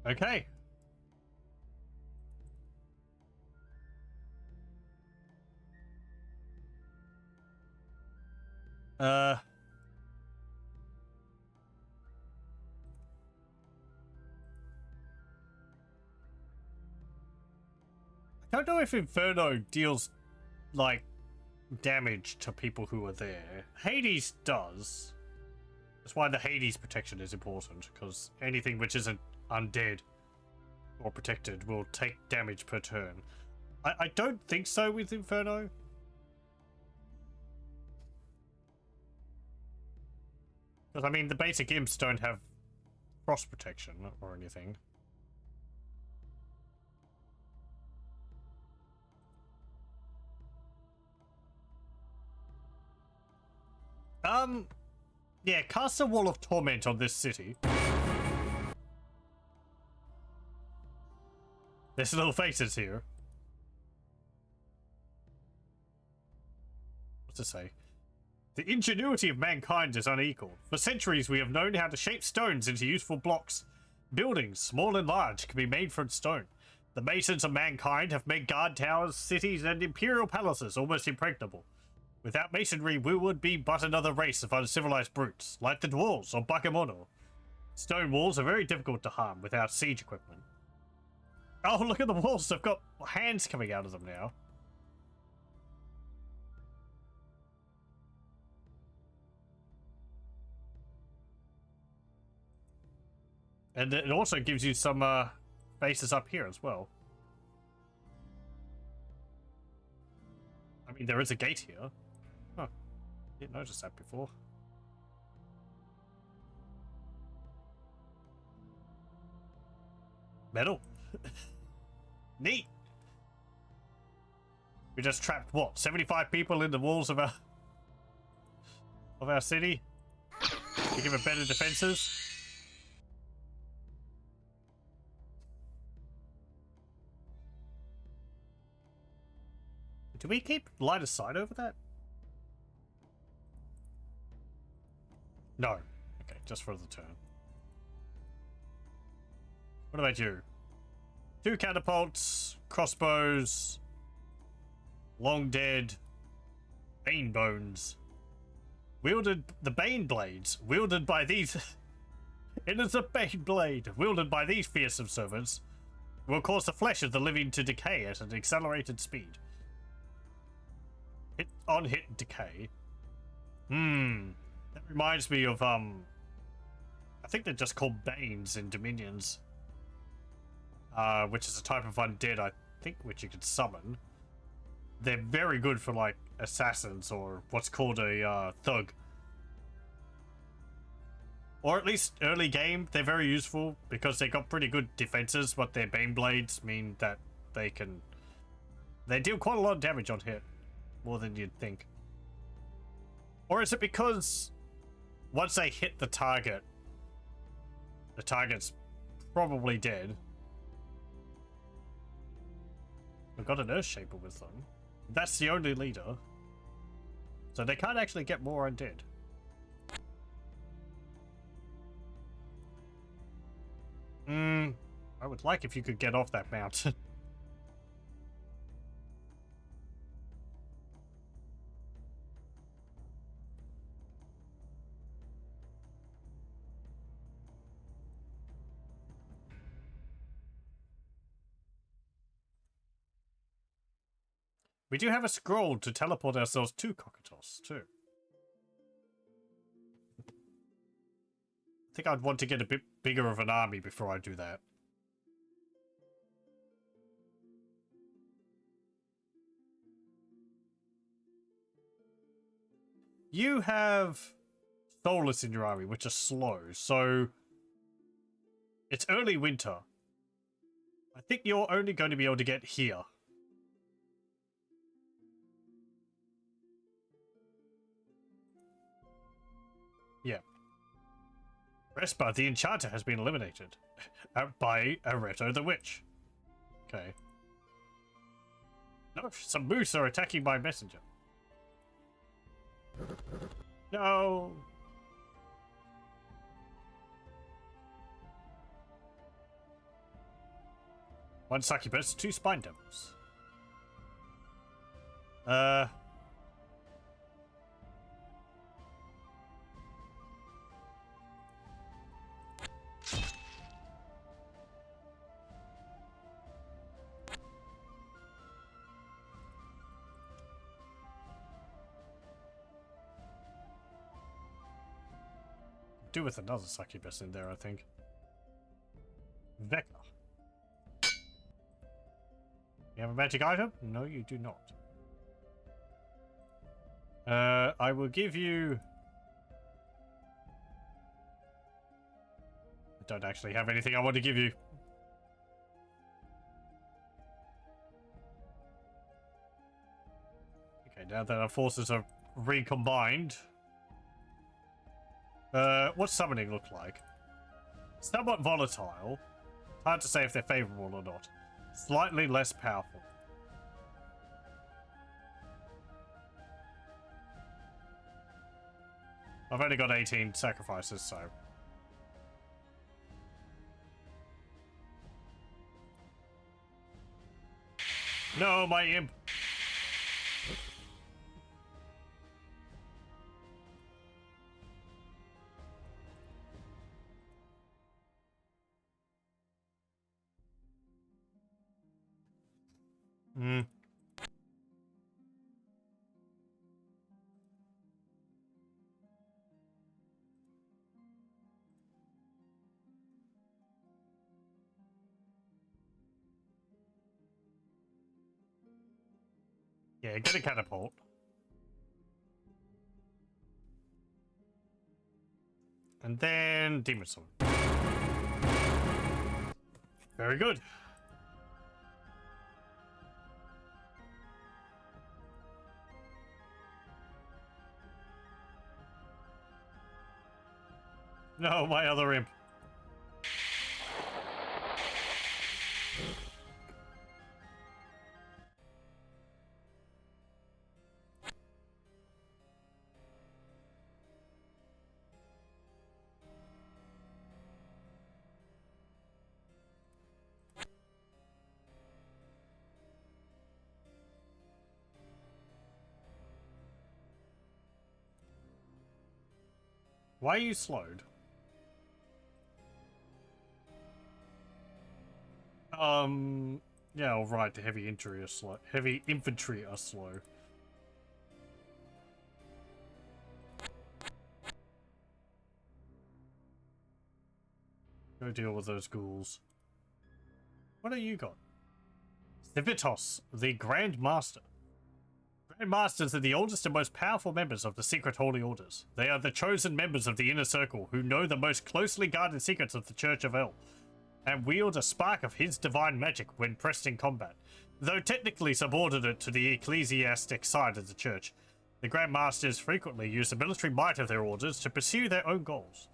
Okay. I don't know if Inferno deals, like, damage to people who are there. Hades does. That's why the Hades protection is important, because anything which isn't undead or protected will take damage per turn. I don't think so with Inferno. Because, I mean, the basic imps don't have frost protection or anything. Yeah, cast a wall of torment on this city. There's little faces here. What's it say? The ingenuity of mankind is unequaled. For centuries we have known how to shape stones into useful blocks. Buildings, small and large, can be made from stone. The masons of mankind have made guard towers, cities, and imperial palaces almost impregnable. Without masonry, we would be but another race of uncivilized brutes, like the dwarves or Bakemono. Stone walls are very difficult to harm without siege equipment. Oh, look at the walls! They've got hands coming out of them now. And it also gives you some faces up here as well. I mean, there is a gate here. Huh. Didn't notice that before. Metal. Neat. We just trapped what? 75 people in the walls of our city? To give it better defenses? Do we keep line of sight over that? No. Okay, just for the turn. What about you? 2 catapults, crossbows, long dead, bane bones. Wielded the bane blades, wielded by these. It is a bane blade, wielded by these fearsome servants, will cause the flesh of the living to decay at an accelerated speed. Hit decay. That reminds me of I think they're just called Banes in Dominions. Which is a type of undead, I think, which you could summon. They're very good for, like, assassins or what's called a thug. Or at least early game, they're very useful because they got pretty good defenses, but their Bane Blades mean that they deal quite a lot of damage on hit. More than you'd think. Or is it because once they hit the target's probably dead. We've got an Earth Shaper with them. That's the only leader. So they can't actually get more undead. I would like if you could get off that mountain. We do have a scroll to teleport ourselves to Cocytus, too. I think I'd want to get a bit bigger of an army before I do that. You have Soulless in your army, which are slow, so it's early winter. I think you're only going to be able to get here. Yeah. Respa, the enchanter, has been eliminated by Areto the Witch. Okay. No, some moose are attacking my messenger. No. One succubus, 2 spine devils. Do with another succubus in there, I think. Veka. You have a magic item? No, you do not. I will give you... I don't actually have anything I want to give you. Okay, now that our forces are recombined... What's summoning look like? Somewhat volatile. Hard to say if they're favorable or not. Slightly less powerful. I've only got 18 sacrifices, so... No, my imp! Hmm. Yeah, get a catapult. And then Demon Sword. Very good. No, my other imp. Why are you slowed? Yeah, alright, the heavy infantry are slow. Heavy infantry are slow. Go deal with those ghouls. What have you got? Civitos, the Grand Master. Grand Masters are the oldest and most powerful members of the secret holy orders. They are the chosen members of the inner circle who know the most closely guarded secrets of the Church of El, and wield a spark of his divine magic when pressed in combat. Though technically subordinate to the ecclesiastic side of the church, the Grand Masters frequently use the military might of their orders to pursue their own goals.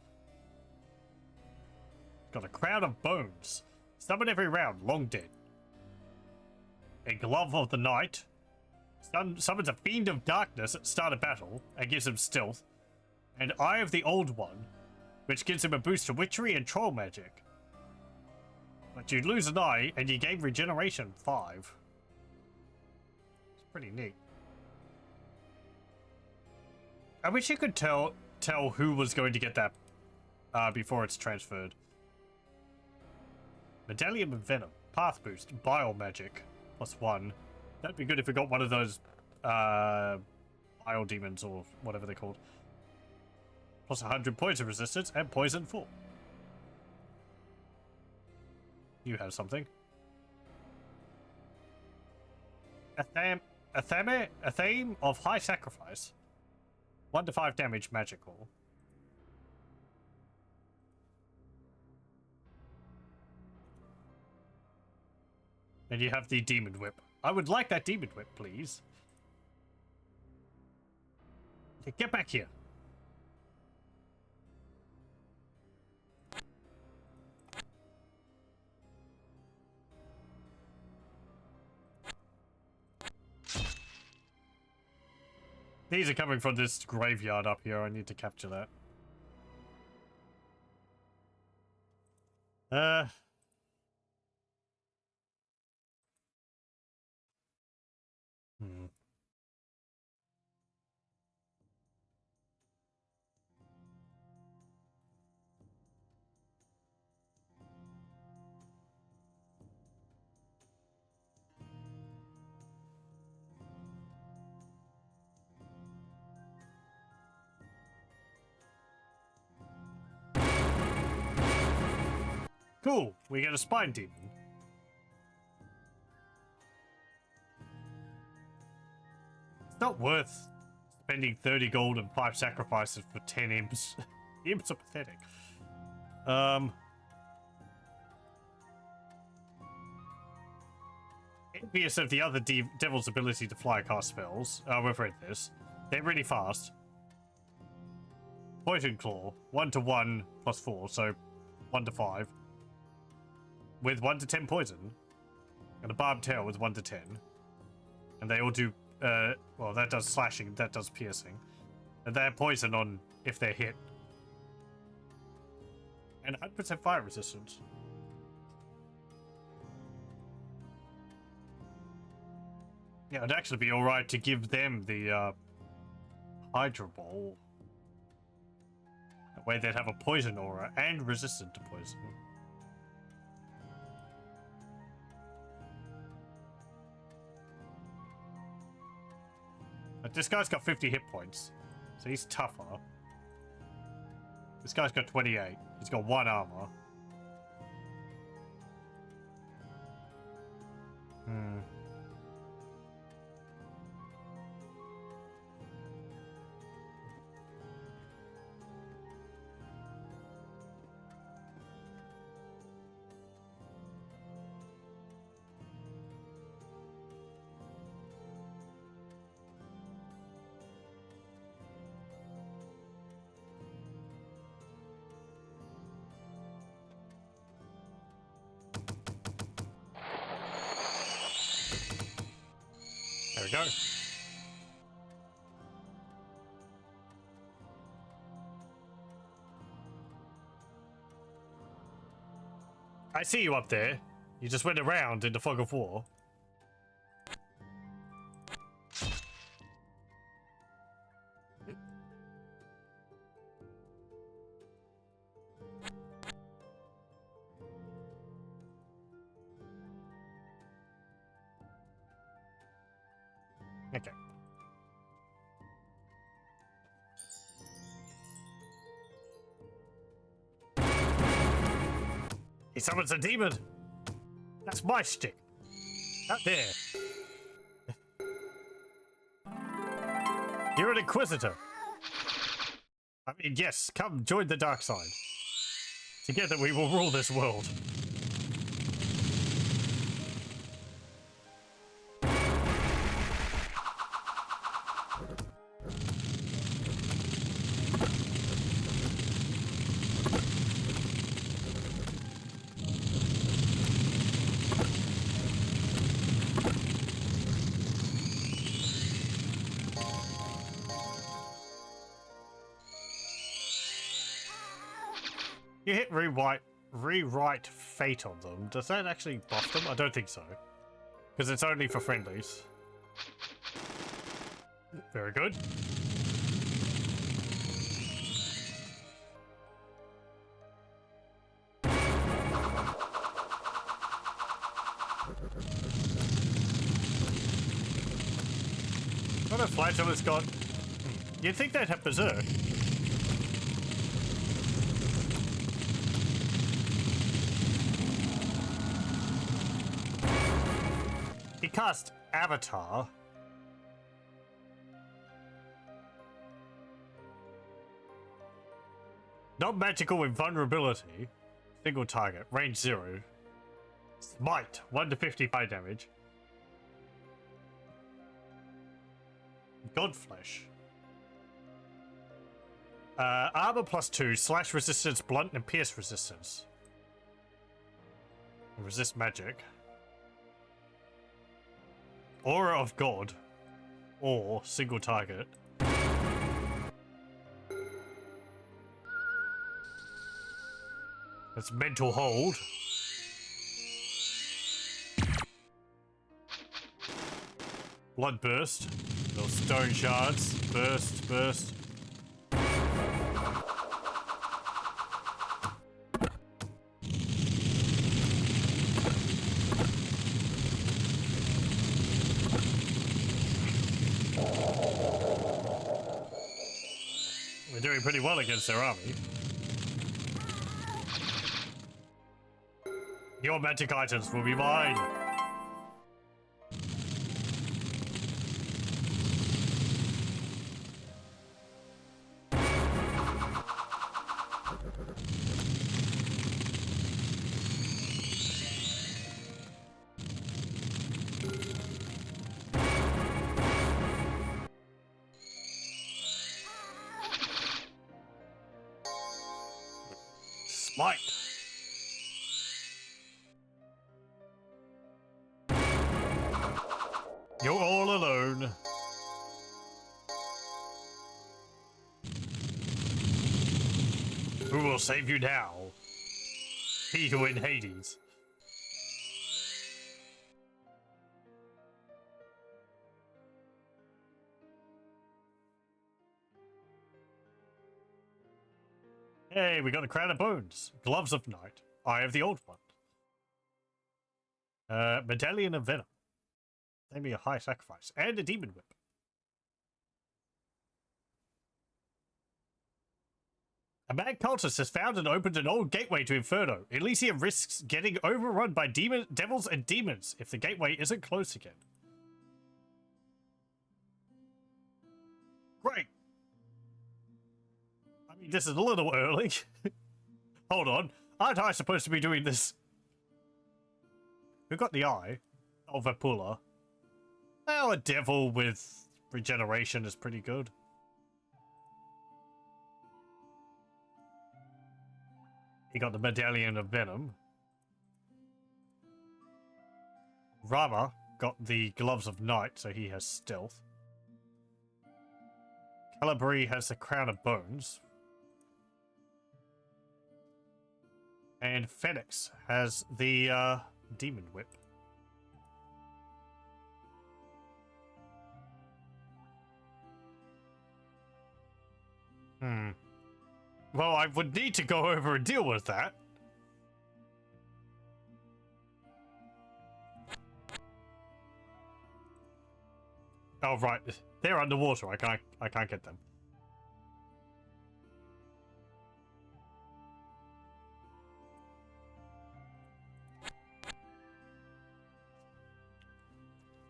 Got a Crown of Bones. Summon every round, long dead. A Glove of the Night. Summons a Fiend of Darkness at start of battle and gives him stealth. And Eye of the Old One, which gives him a boost to witchery and troll magic. But you lose an eye and you gain regeneration 5. It's pretty neat. I wish you could tell who was going to get that before it's transferred. Medallion of Venom, Path Boost, Bile Magic, +1. That'd be good if we got one of those Bile Demons or whatever they're called. Plus 100 points of resistance and Poison 4. You have something. A theme of High Sacrifice. 1 to 5 damage magical. And you have the Demon Whip. I would like that Demon Whip, please. Okay, get back here. These are coming from this graveyard up here. I need to capture that. Cool, we get a Spine Demon. It's not worth spending 30 gold and 5 sacrifices for 10 imps. The imps are pathetic. Envious of the other devil's ability to fly cast spells. We've read this. They're really fast. Poison Claw, 1 to 1 plus 4, so 1 to 5. With 1 to 10 poison. And a Barbed Tail with 1 to 10. And they all do, well, that does slashing, that does piercing. And they're poison on if they're hit. And 100% fire resistance. Yeah, it'd actually be alright to give them the Hydra Ball. That way they'd have a poison aura and resistant to poison. But this guy's got 50 hit points, so he's tougher. This guy's got 28. He's got 1 armor. There we go. I see you up there. You just went around in the fog of war. Okay. He summons a demon. That's my shtick. Out there. You're an inquisitor. I mean, yes, come join the dark side. Together we will rule this world. You hit rewrite fate on them. Does that actually buff them? I don't think so. Because it's only for friendlies. Very good. What a flagellant's got. You'd think they'd have Berserk. He cast Avatar. Non-magical invulnerability. Single target. Range 0. Smite. 1 to 50 fire damage. Godflesh. Armor +2. Slash resistance, blunt, and pierce resistance. Resist magic. Aura of God, or single target. That's mental hold. Blood burst. Little stone shards. Burst, burst. We're doing pretty well against their army. Your magic items will be mine. Light! You're all alone. Who will save you now? He who in Hades. Hey, we got a crown of bones. Gloves of night. Eye of the old one. Medallion of venom. Maybe a high sacrifice. And a demon whip. A mad cultist has found and opened an old gateway to Inferno. Elysium risks getting overrun by devils and demons if the gateway isn't closed again. Great. I mean, this is a little early. Hold on. Aren't I supposed to be doing this? Who got the eye? Oh, Vapula. Well, a devil with regeneration is pretty good. He got the Medallion of Venom. Rama got the Gloves of Night, so he has stealth. Calibri has the Crown of Bones. And Phoenix has the Demon Whip. Well, I would need to go over and deal with that. Oh right, they're underwater. I can't get them.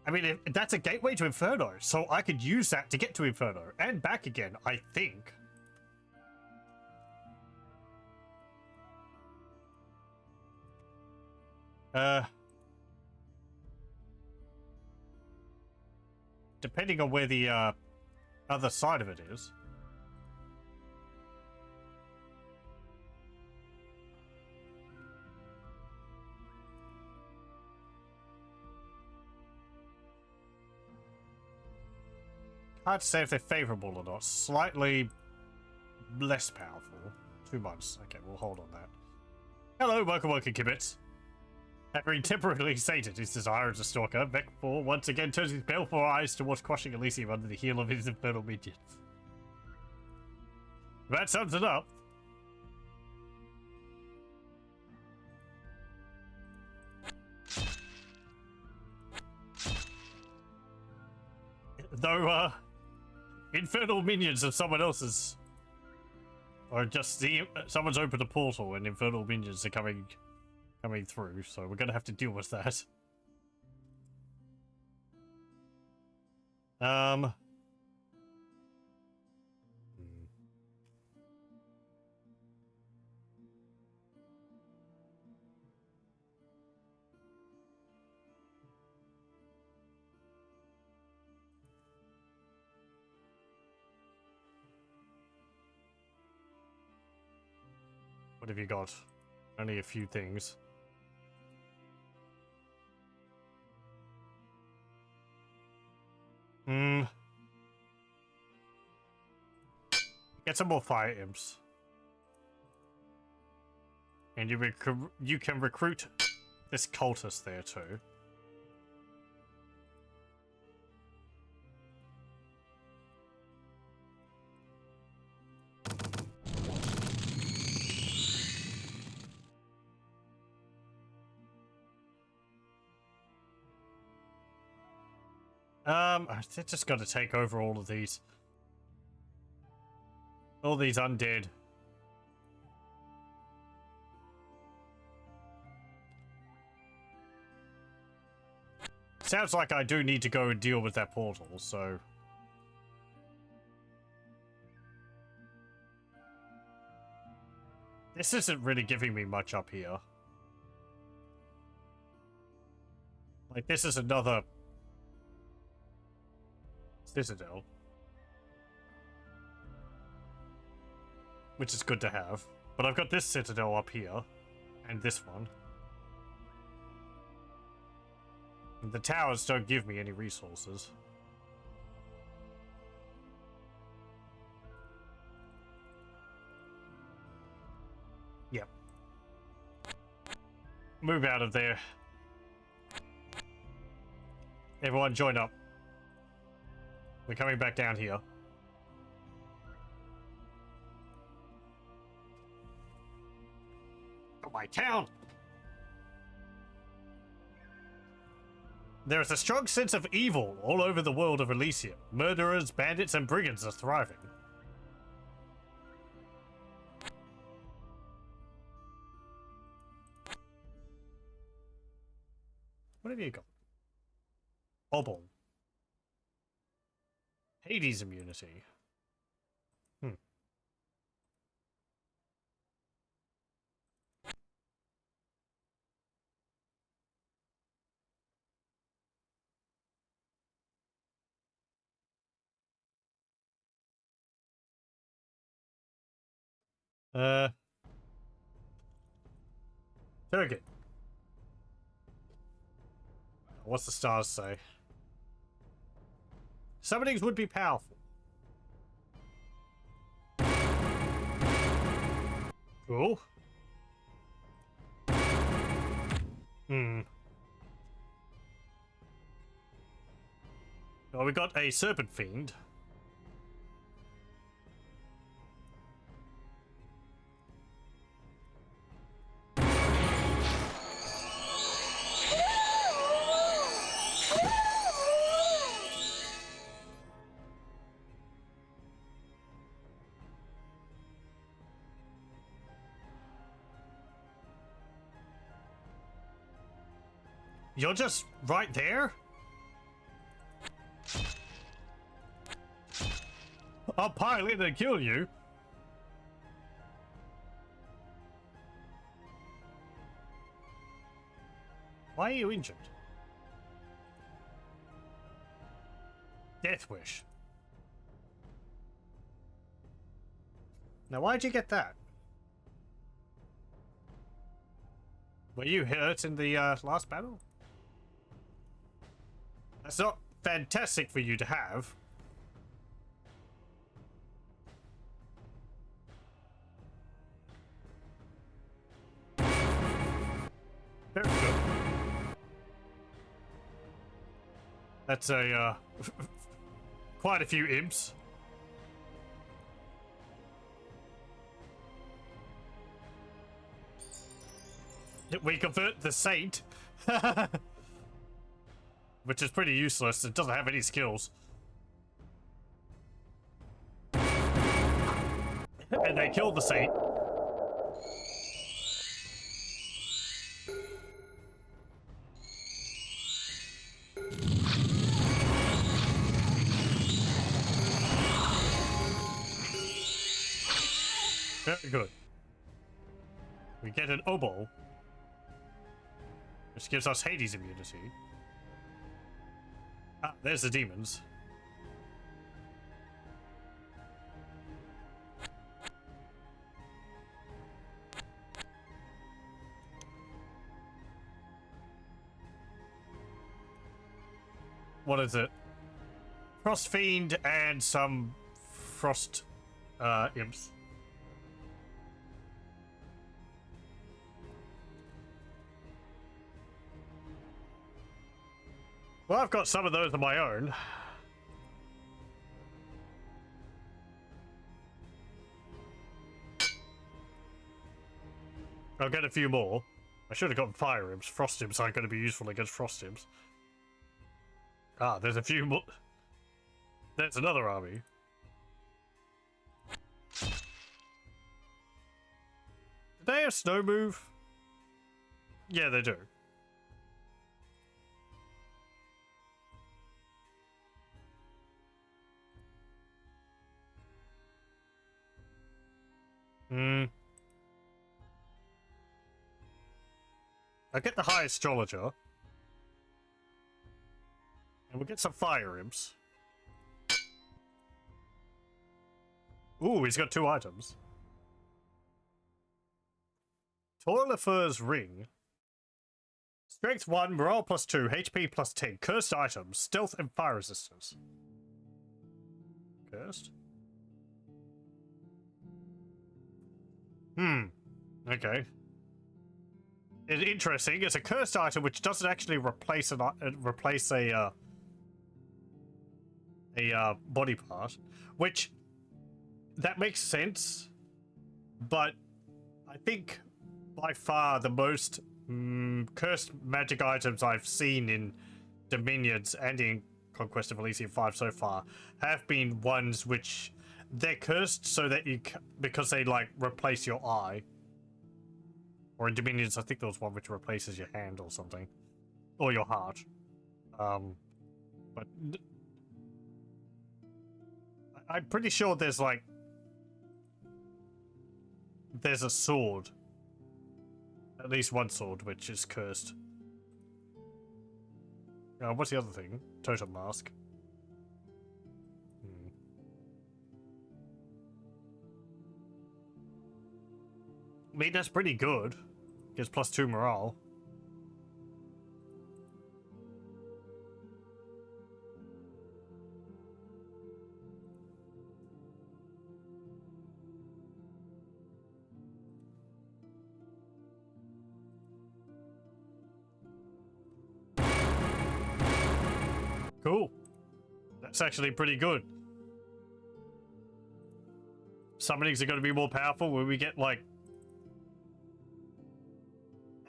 I mean, that's a gateway to Inferno, so I could use that to get to Inferno and back again, I think. Depending on where the other side of it is. Hard to say if they're favorable or not. Slightly less powerful. 2 months. Okay, we'll hold on that. Hello, welcome, Kibbits. Having temporarily sated his desire as a stalker, Vec 4 once again turns his baleful eyes towards crushing Elysium under the heel of his infernal minions. That sums it up. Though, infernal minions of someone else's, or just someone's opened a portal and infernal minions are coming through, so we're gonna have to deal with that. What have you got? Only a few things. Get some more fire imps. And you can recruit this cultist there too. They're just got to take over all of these. All these undead. Sounds like I do need to go and deal with that portal, so... This isn't really giving me much up here. Like, this is another... Citadel. Which is good to have. But I've got this citadel up here. And this one. And the towers don't give me any resources. Yep. Move out of there. Everyone join up. We're coming back down here. Oh, my town! There is a strong sense of evil all over the world of Elysium. Murderers, bandits, and brigands are thriving. What have you got? Obol. Hades immunity. Turget. What's the stars say? Summonings would be powerful. Cool. Well, we got a serpent fiend. You're just right there? I'll pile in and kill you. Why are you injured? Death wish. Now, why'd you get that? Were you hurt in the last battle? That's not fantastic for you to have. Very good. That's a, quite a few imps. We convert the saint. Which is pretty useless. It doesn't have any skills. And they killed the saint. Very good. We get an Obol, which gives us Hades immunity. Ah, there's the demons. What is it? Frost Fiend and some Frost imps. Well, I've got some of those of my own. I'll get a few more. I should have gotten fire imps. Frost imps aren't going to be useful against frost imps. Ah, there's a few more. There's another army. Did they have snow move? Yeah, they do. I'll get the high astrologer. And we'll get some fire imps. Ooh, he's got 2 items. Toilefer's Ring. Strength 1, morale +2, HP +10, cursed items, stealth and fire resistance. Cursed? Okay. It's interesting. It's a cursed item which doesn't actually replace a body part, which that makes sense, but I think by far the most cursed magic items I've seen in Dominions and in Conquest of Elysium 5 so far have been ones which they're cursed so that because they like replace your eye. Or in Dominions, I think there was one which replaces your hand or something. Or your heart. But I'm pretty sure there's like... There's a sword. At least one sword which is cursed. What's the other thing? Totem mask. I mean, that's pretty good. Gives +2 morale. Cool. That's actually pretty good. Summonings are going to be more powerful when we get like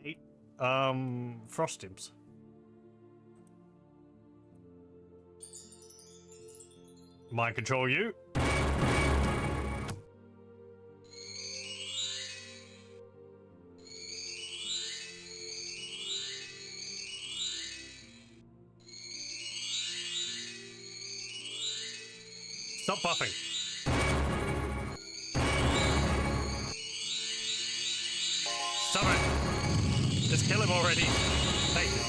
8 frost imps. Mind control you. Stop buffing. Stop it. Just kill him already. Thank you.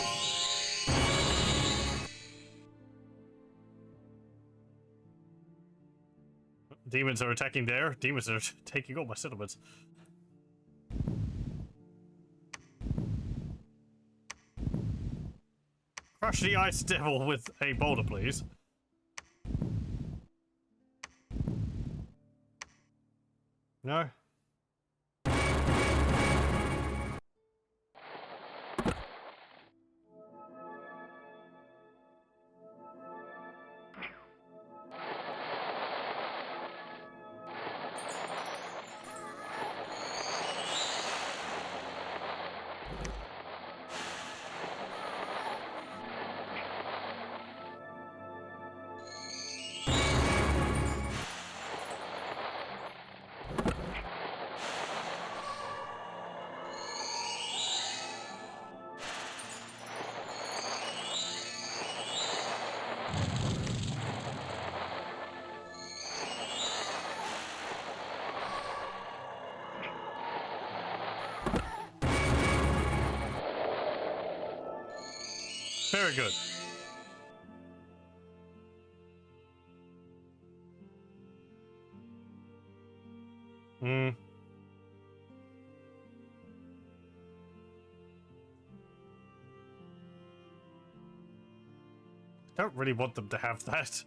Demons are attacking there. Demons are taking all my settlements. Crush the ice devil with a boulder, please. No? Very good. I don't really want them to have that.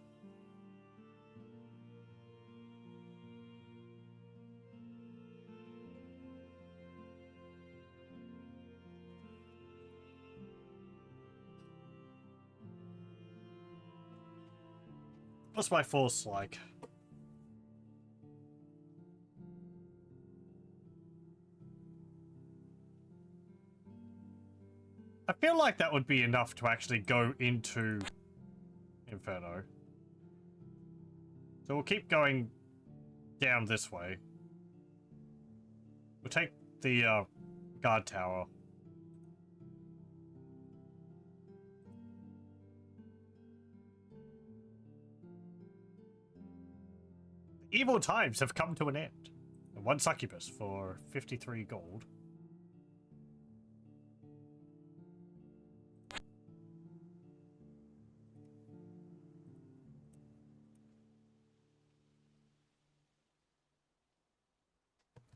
What's my force like? I feel like that would be enough to actually go into Inferno. So we'll keep going down this way. We'll take the guard tower. Evil times have come to an end. One succubus for 53 gold.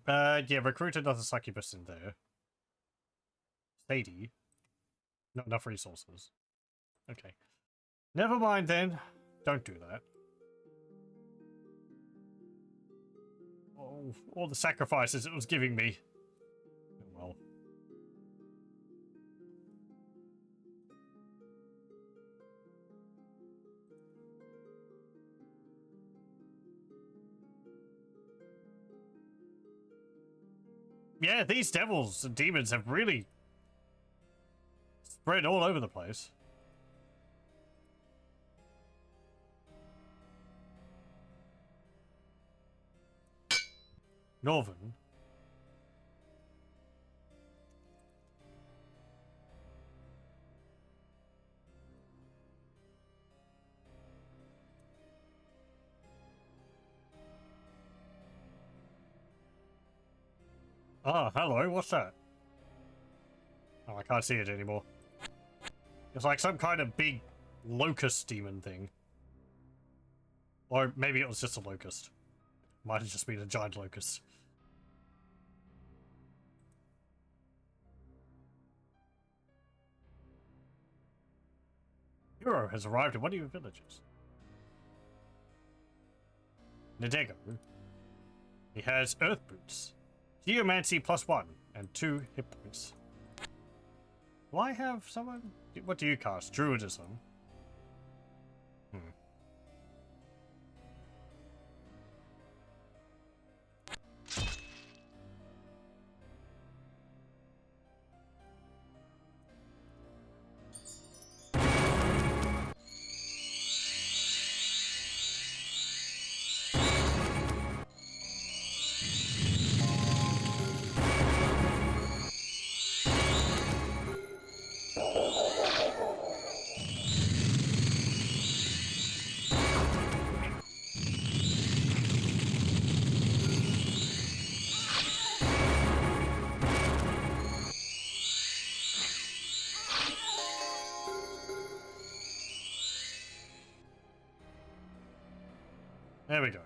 Yeah, recruit another succubus in there. Sadie. Not enough resources. Okay. Never mind then. Don't do that. Oh, all the sacrifices it was giving me. Oh well. Yeah, these devils and demons have really spread all over the place. Northern. Ah, hello, what's that? Oh, I can't see it anymore. It's like some kind of big locust demon thing. Or maybe it was just a locust. Might have just been a giant locust. Hero has arrived at one of your villages. Nadego. He has earth boots. Geomancy +1 and 2 hit points. Do I have someone? What do you cast? Druidism. There we go.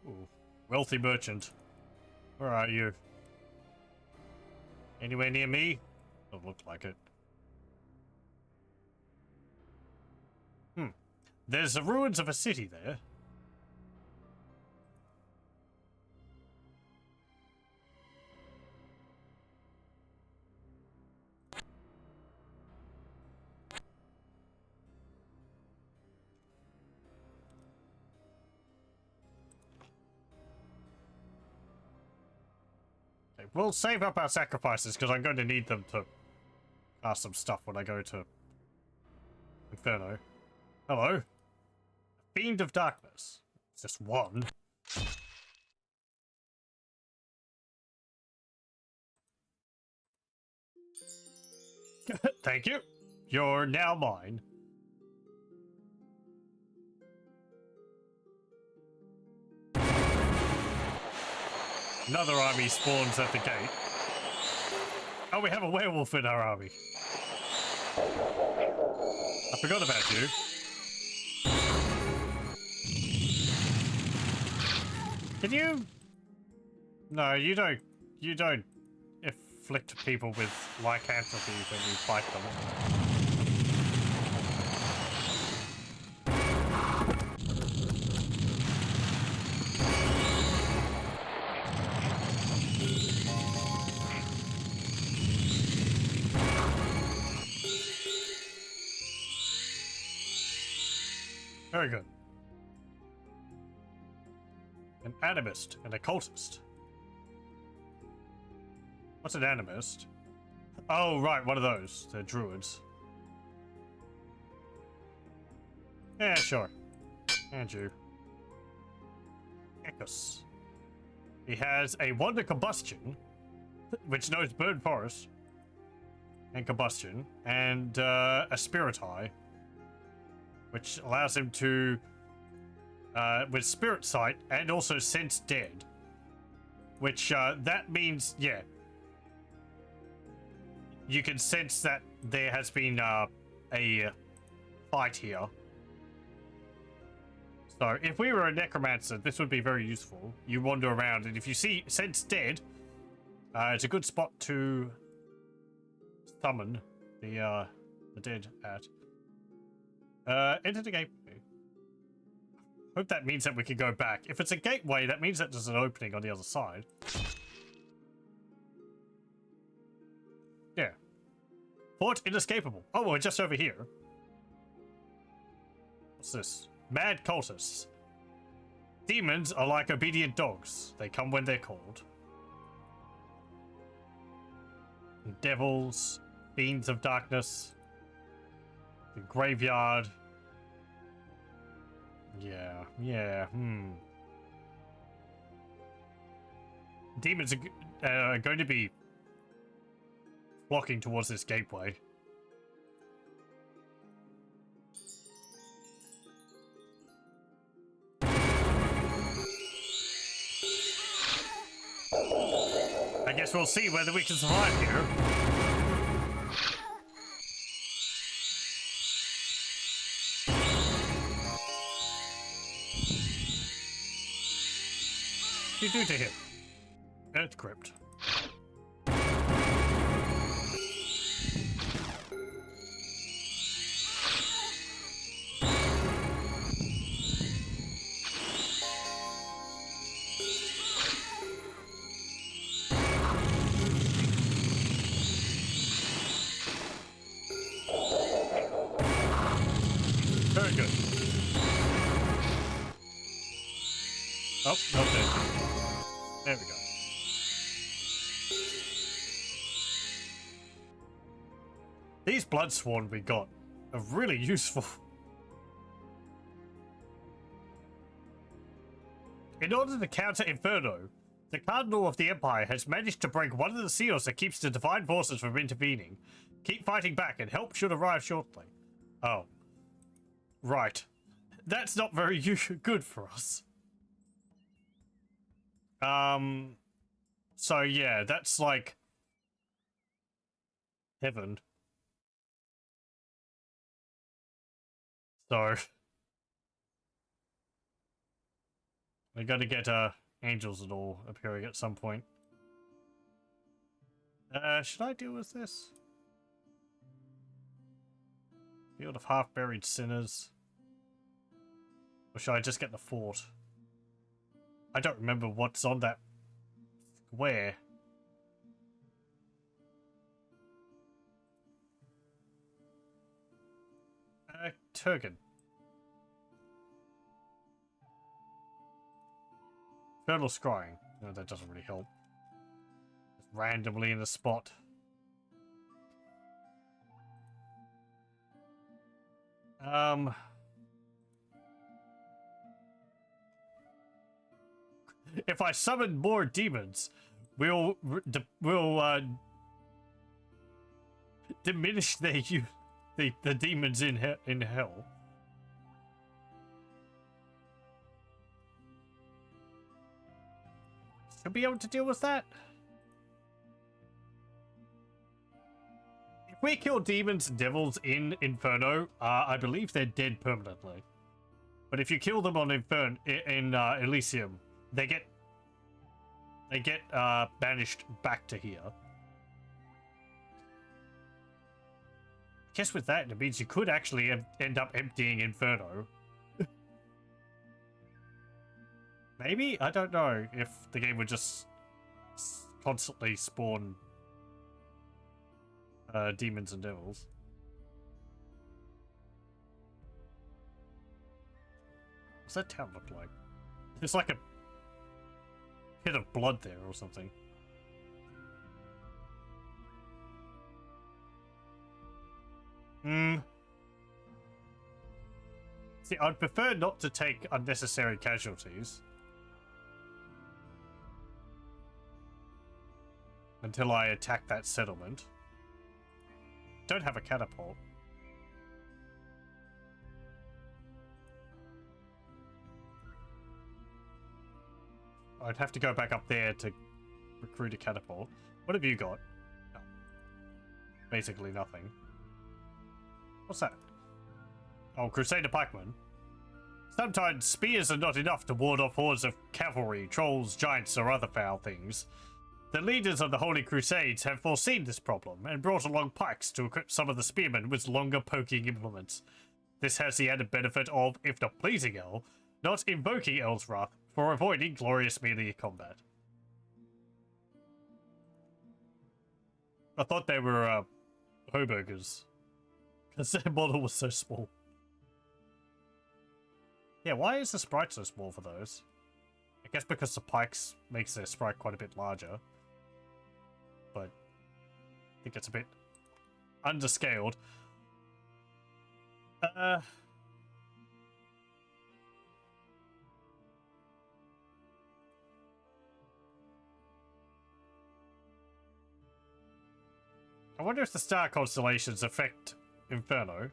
Ooh, wealthy merchant. Where are you? Anywhere near me? Don't look like it. There's the ruins of a city there. Okay, we'll save up our sacrifices because I'm going to need them to cast some stuff when I go to Inferno. Hello. Fiend of Darkness. It's just one. Thank you. You're now mine. Another army spawns at the gate. Oh, we have a werewolf in our army. I forgot about you. Can you? No, you don't. You don't afflict people with lycanthropy when you fight them. Very good. An animist and a cultist. What's an animist? Oh, right, one of those. They're druids. Yeah, sure. And you. Ekos. He has a Wonder Combustion, which knows Burn Forest and Combustion, and a Spirit Eye, which allows him to, with Spirit Sight, and also Sense Dead. Which, that means, yeah, you can sense that there has been a fight here. So, if we were a necromancer, this would be very useful. You wander around, and if you see Sense Dead, It's a good spot to summon the dead at. Enter the gateway. Hope that means that we can go back. If it's a gateway, that means that there's an opening on the other side. Yeah. Fort inescapable. Oh, we're just over here. What's this? Mad cultists. Demons are like obedient dogs. They come when they're called. Devils, fiends of darkness, the graveyard. Yeah, Demons are going to be flocking towards this gateway. I guess we'll see whether we can survive here. What do you do to him? Earth crypt. Very good. Oh, not dead. There we go. These Bloodsworn we got are really useful. In order to counter Inferno, the Cardinal of the Empire has managed to break one of the seals that keeps the Divine Forces from intervening. Keep fighting back and help should arrive shortly. Oh. Right. That's not very good for us. So yeah, that's like heaven. So we gotta get angels and all appearing at some point. Should I deal with this? Field of half-buried sinners. Or should I just get the fort? I don't remember what's on that square. Turgan. Fertile scrying. No, that doesn't really help. Just randomly in a spot. If I summon more demons, we'll diminish the demons in hell. Should be able to deal with that. If we kill demons and devils in Inferno, I believe they're dead permanently. But if you kill them on Elysium, they get banished back to here. I guess with that, it means you could actually end up emptying Inferno. Maybe? I don't know if the game would just constantly spawn demons and devils. What's that town look like? It's like a pit of blood there or something. See, I'd prefer not to take unnecessary casualties until I attack that settlement. Don't have a catapult. I'd have to go back up there to recruit a catapult. What have you got? Oh. Basically nothing. What's that? Oh, Crusader Pikeman. Sometimes spears are not enough to ward off hordes of cavalry, trolls, giants, or other foul things. The leaders of the Holy Crusades have foreseen this problem and brought along pikes to equip some of the spearmen with longer poking implements. This has the added benefit of, if not pleasing El, not invoking El's wrath for avoiding glorious melee combat. I thought they were Hoburgers, because their model was so small. Yeah, why is the sprite so small for those? I guess because the pikes makes their sprite quite a bit larger. But I think it's a bit underscaled. I wonder if the star constellations affect Inferno.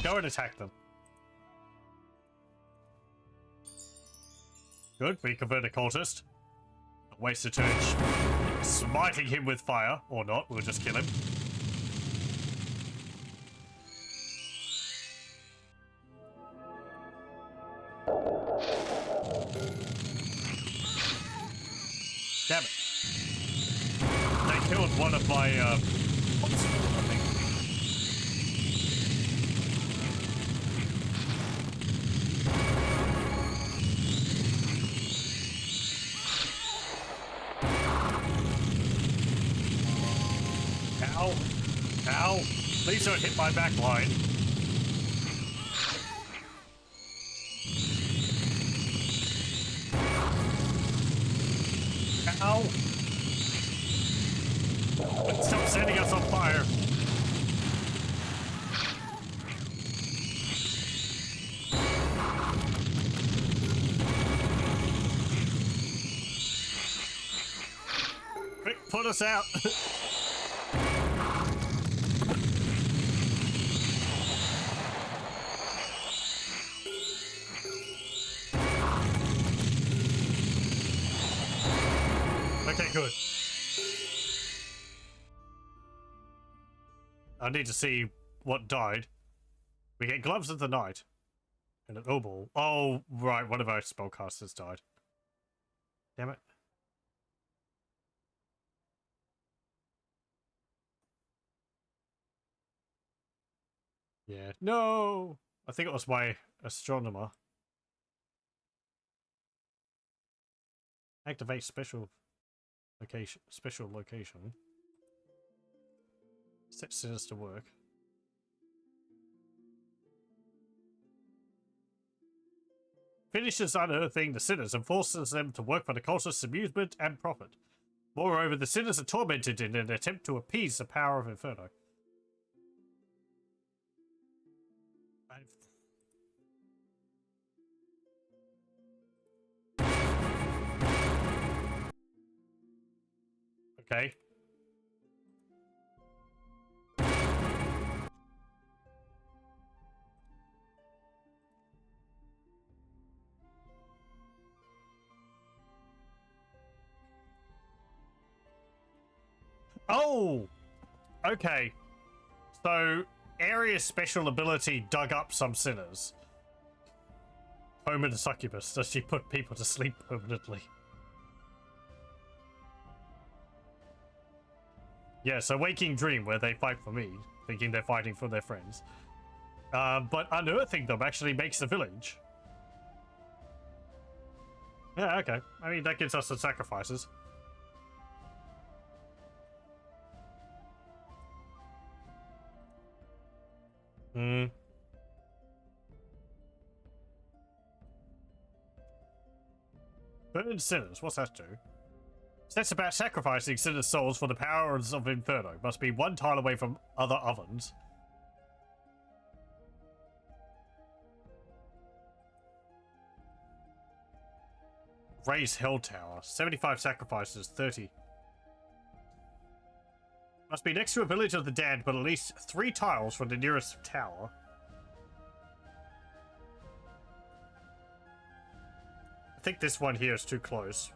Go and attack them. Good, we convert a cultist. Waste a turn smiting him with fire, or not, we'll just kill him. Damn it. They killed one of my, I think. Ow. Ow. Please don't hit my back line. Ow. Stop setting us on fire. Quick, put us out. Okay, good. I need to see what died. We get Gloves of the Night. And an Obol. Oh, right, one of our spellcasters died. Damn it. Yeah. No! I think it was my astronomer. Activate special location. Set sinners to work. Finishes unearthing the sinners and forces them to work for the cultist's amusement and profit. Moreover, the sinners are tormented in an attempt to appease the power of Inferno. Okay. Oh! Okay. So, Area's special ability dug up some sinners. Home in a succubus. Does she put people to sleep permanently? Yeah, so Waking Dream, where they fight for me, thinking they're fighting for their friends. But unearthing them actually makes the village. Yeah, okay. I mean, that gives us the sacrifices. Hmm. Burn sinners, what's that do? That's about sacrificing sinners' souls for the powers of Inferno. Must be one tile away from other ovens. Raise Hell Tower. 75 sacrifices, 30. Must be next to a village of the damned, but at least 3 tiles from the nearest tower. I think this one here is too close.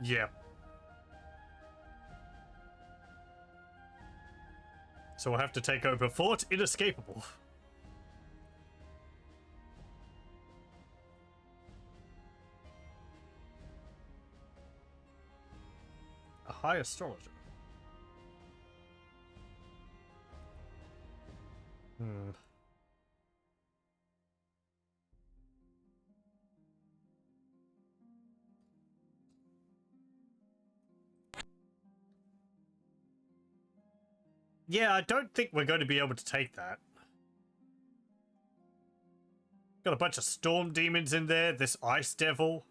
Yeah. So we'll have to take over Fort Inescapable. A high astrologer. Yeah, I don't think we're going to be able to take that. Got a bunch of storm demons in there, this ice devil.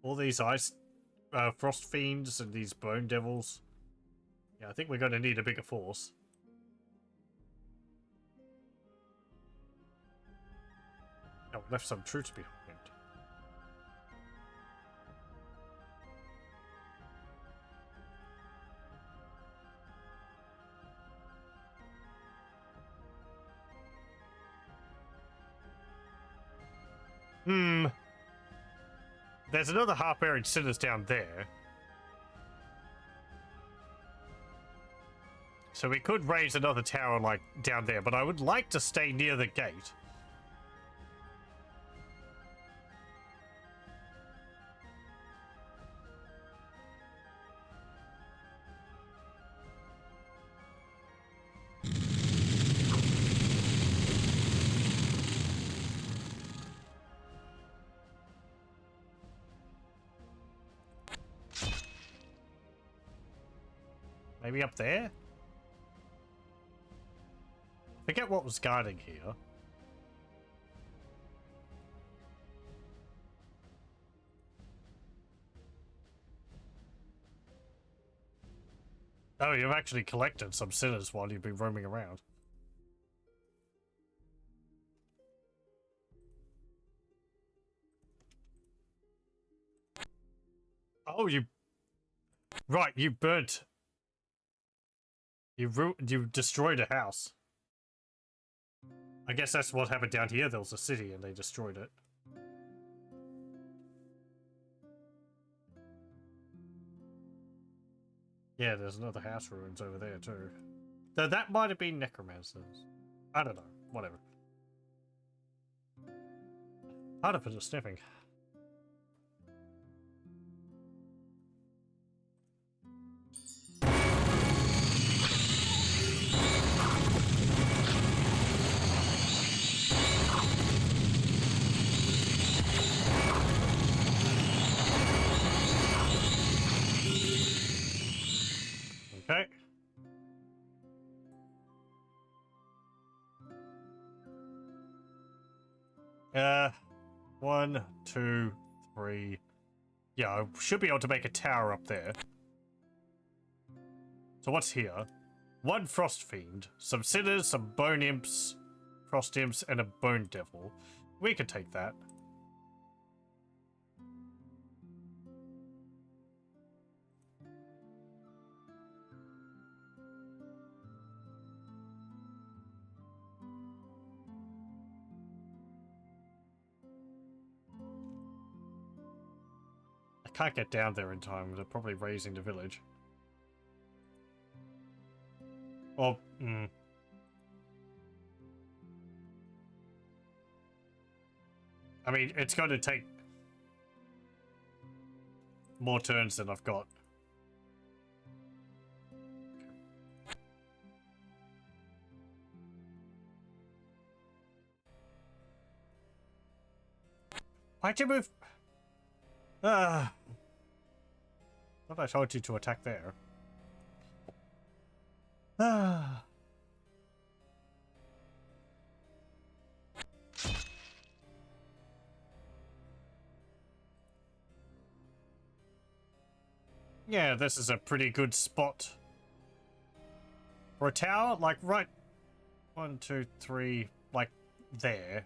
All these ice frost fiends and these bone devils. Yeah, I think we're going to need a bigger force. Oh, we left some troops behind. There's another half-buried sinners down there. So we could raise another tower, like, down there, but I would like to stay near the gate. Maybe up there? Forget what was guarding here. Oh, you've actually collected some sinners while you've been roaming around. Oh, you... Right, you burnt... You destroyed a house. I guess that's what happened down here. There was a city and they destroyed it. Yeah, there's another house ruins over there too. Though that might have been necromancers. I don't know. Whatever. Harder for the sniffing. Okay. One, two, three. Yeah, I should be able to make a tower up there. So what's here? One frost fiend, some sinners, some bone imps, frost imps, and a bone devil. We could take that. I can't get down there in time. They're probably raising the village. Well, I mean, it's going to take more turns than I've got. Why'd you move? Thought I told you to attack there. Yeah, this is a pretty good spot for a tower. Like, right. 1, 2, 3, like, there.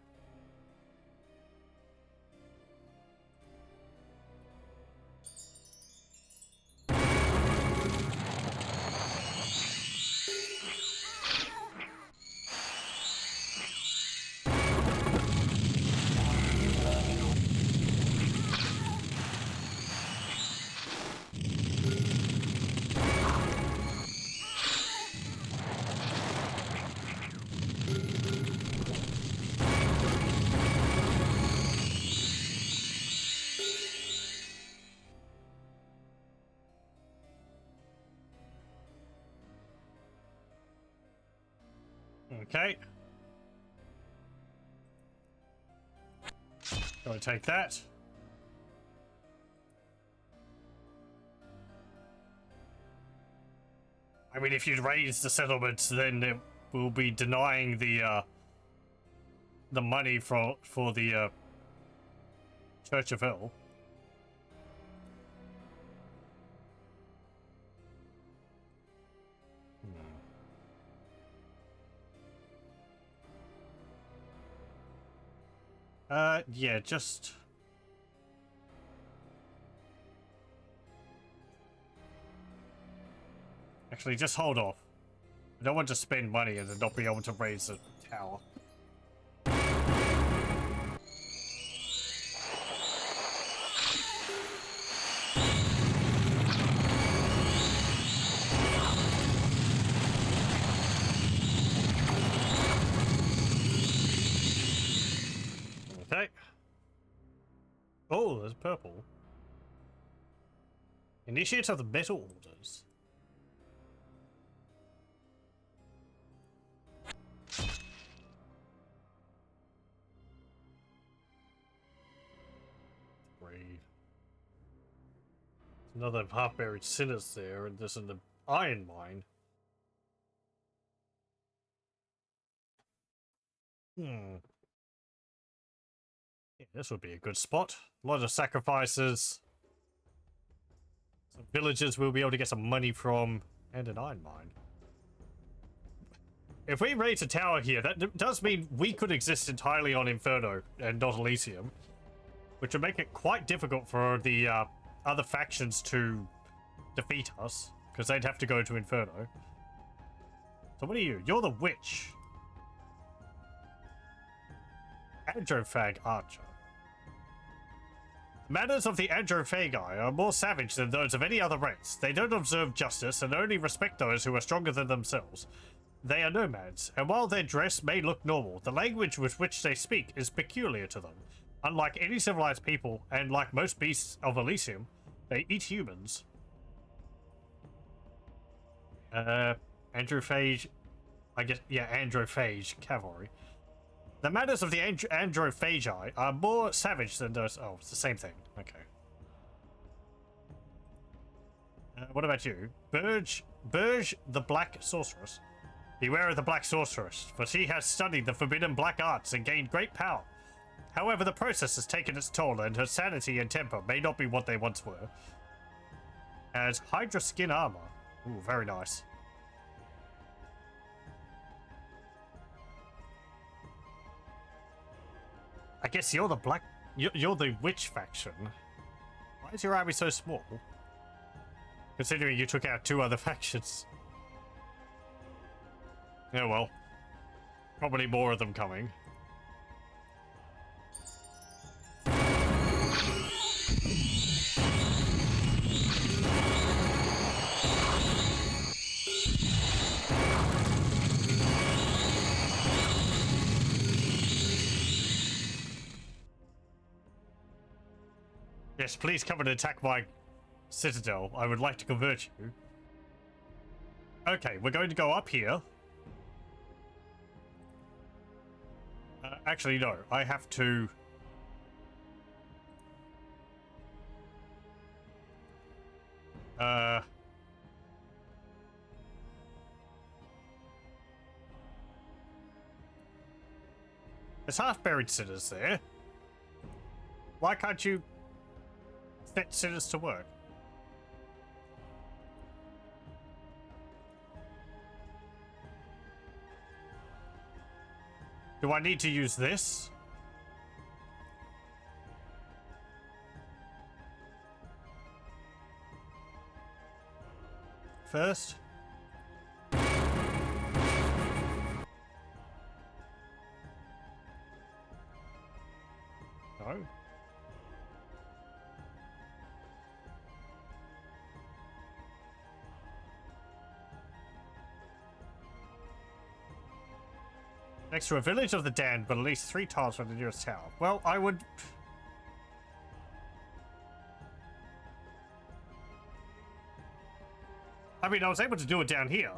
Okay. Gotta take that. I mean, if you'd raise the settlements, then it will be denying the money for the Church of Hell. Yeah, just... Actually, just hold off. I don't want to spend money and then not be able to raise a tower. Okay. Oh, there's purple. Initiate of the Metal Orders. Three. Another half-buried sinners there, and there's an iron mine. Hmm. Yeah, this would be a good spot. A lot of sacrifices. Some villagers will be able to get some money from, and an iron mine. If we raise a tower here, that does mean we could exist entirely on Inferno and not Elysium, which would make it quite difficult for the other factions to defeat us, because they'd have to go to Inferno. So what are you? You're the witch. Androphag Archer. Manners of the Androphagi are more savage than those of any other race. They don't observe justice and only respect those who are stronger than themselves. They are nomads, and while their dress may look normal, the language with which they speak is peculiar to them. Unlike any civilized people, and like most beasts of Elysium, they eat humans. Androphage... I guess, yeah, Androphage Cavalry. The manners of the Androphagi are more savage than those... Oh, it's the same thing. Okay. What about you? Burge the Black Sorceress. Beware of the Black Sorceress, for she has studied the forbidden black arts and gained great power. However, the process has taken its toll, and her sanity and temper may not be what they once were. As Hydra skin armor. Ooh, very nice. I guess you're the black... You're the witch faction. Why is your army so small? Considering you took out 2 other factions. Yeah, well. Probably more of them coming. Yes, please come and attack my citadel. I would like to convert you. Okay, we're going to go up here. Actually, no. I have to... There's half-buried sinners there. Why can't you set sinners to work? Do I need to use this? First? No. Next to a village of the damned, but at least 3 tiles from the nearest tower. Well, I would... I mean, I was able to do it down here.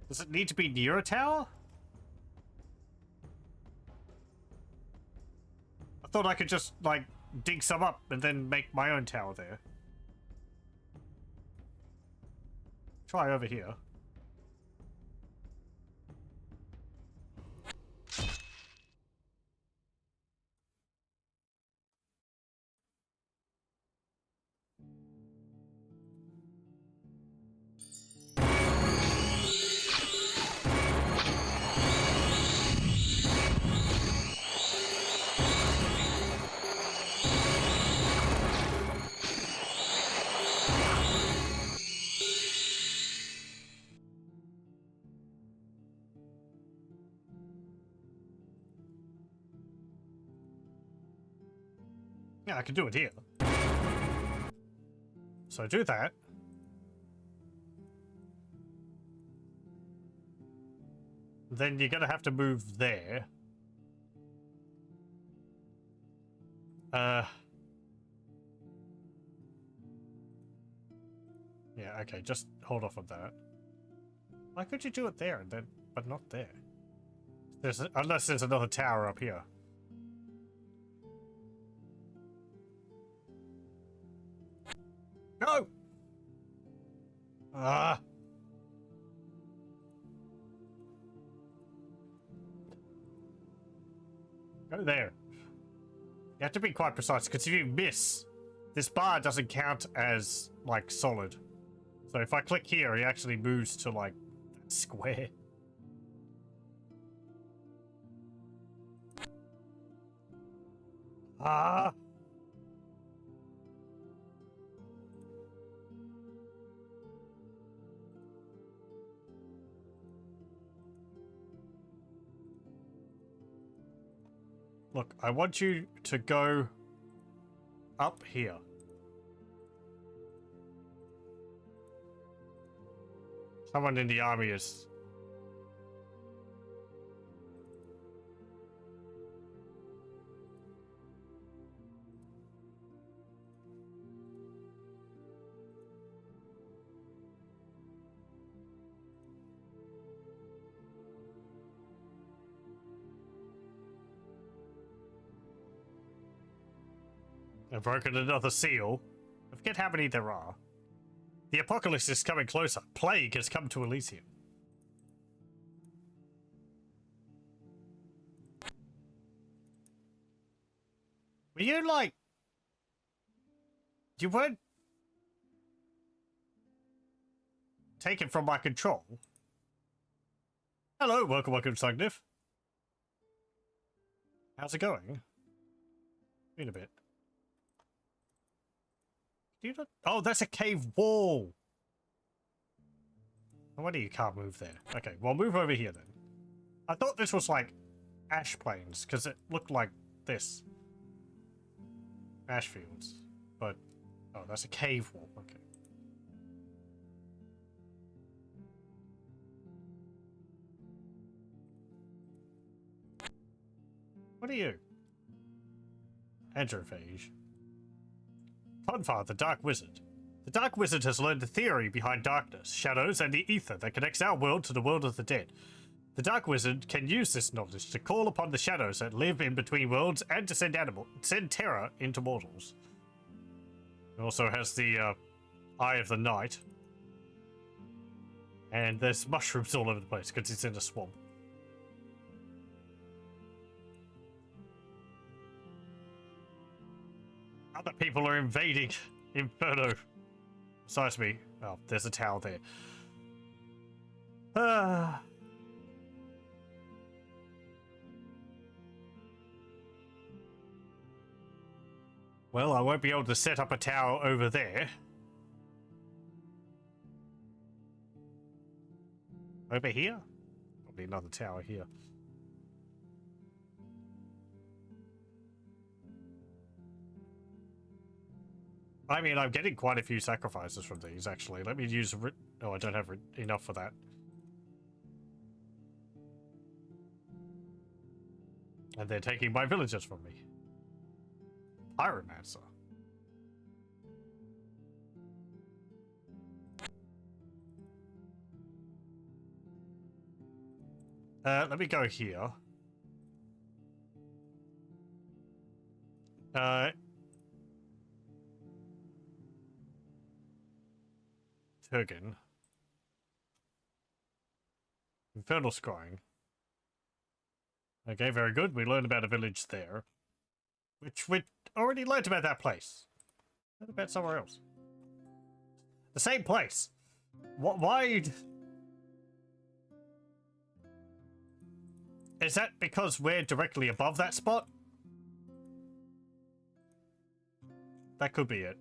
Does it need to be near a tower? I thought I could just, like, dig some up and then make my own tower there. Try over here. Yeah, I can do it here. So do that. Then you're gonna have to move there. Yeah, okay, just hold off on that. Why could you do it there and then, but not there? Unless there's another tower up here. No! Ah! Go there. You have to be quite precise, because if you miss, this bar doesn't count as, like, solid. So if I click here, he actually moves to, like, that square. Ah! Look, I want you to go up here. Someone in the army is... I've broken another seal. I forget how many there are. The apocalypse is coming closer. Plague has come to Elysium. Were you like... You weren't... taken from my control? Hello, welcome Sugniff. How's it going? Been a bit. Do you not... Oh, that's a cave wall. No wonder you can't move there. Okay, well, move over here then. I thought this was like ash plains because it looked like this. Ash fields. But, oh, that's a cave wall. Okay. What are you? Androphage. Funfar, the Dark Wizard. The Dark Wizard has learned the theory behind darkness, shadows, and the ether that connects our world to the world of the dead. The Dark Wizard can use this knowledge to call upon the shadows that live in between worlds and to send terror into mortals. It also has the Eye of the Night. And there's mushrooms all over the place because it's in a swamp. Other people are invading Inferno. Besides me. Oh, there's a tower there. Well, I won't be able to set up a tower over there. Over here? Probably another tower here. I mean, I'm getting quite a few sacrifices from these, actually. Let me use... Oh, I don't have enough for that. And they're taking my villagers from me. Pyromancer. Let me go here. Turgan. Infernal Scrying. Okay, very good. We learned about a village there. Which we already learned about that place. What about somewhere else? The same place. Why? Is that because we're directly above that spot? That could be it.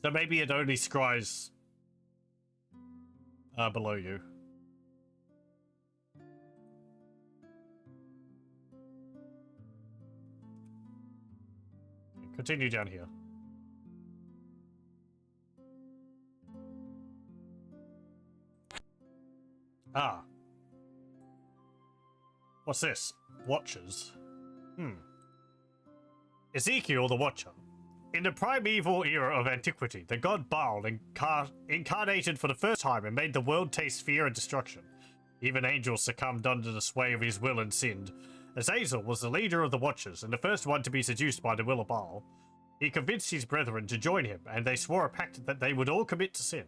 So maybe it only scries below you. Continue down here. Ah. What's this? Watchers. Ezekiel the Watcher. In the primeval era of antiquity, the god Baal incarnated for the first time and made the world taste fear and destruction. Even angels succumbed under the sway of his will and sinned. Azazel was the leader of the Watchers and the first one to be seduced by the will of Baal. He convinced his brethren to join him, and they swore a pact that they would all commit to sin.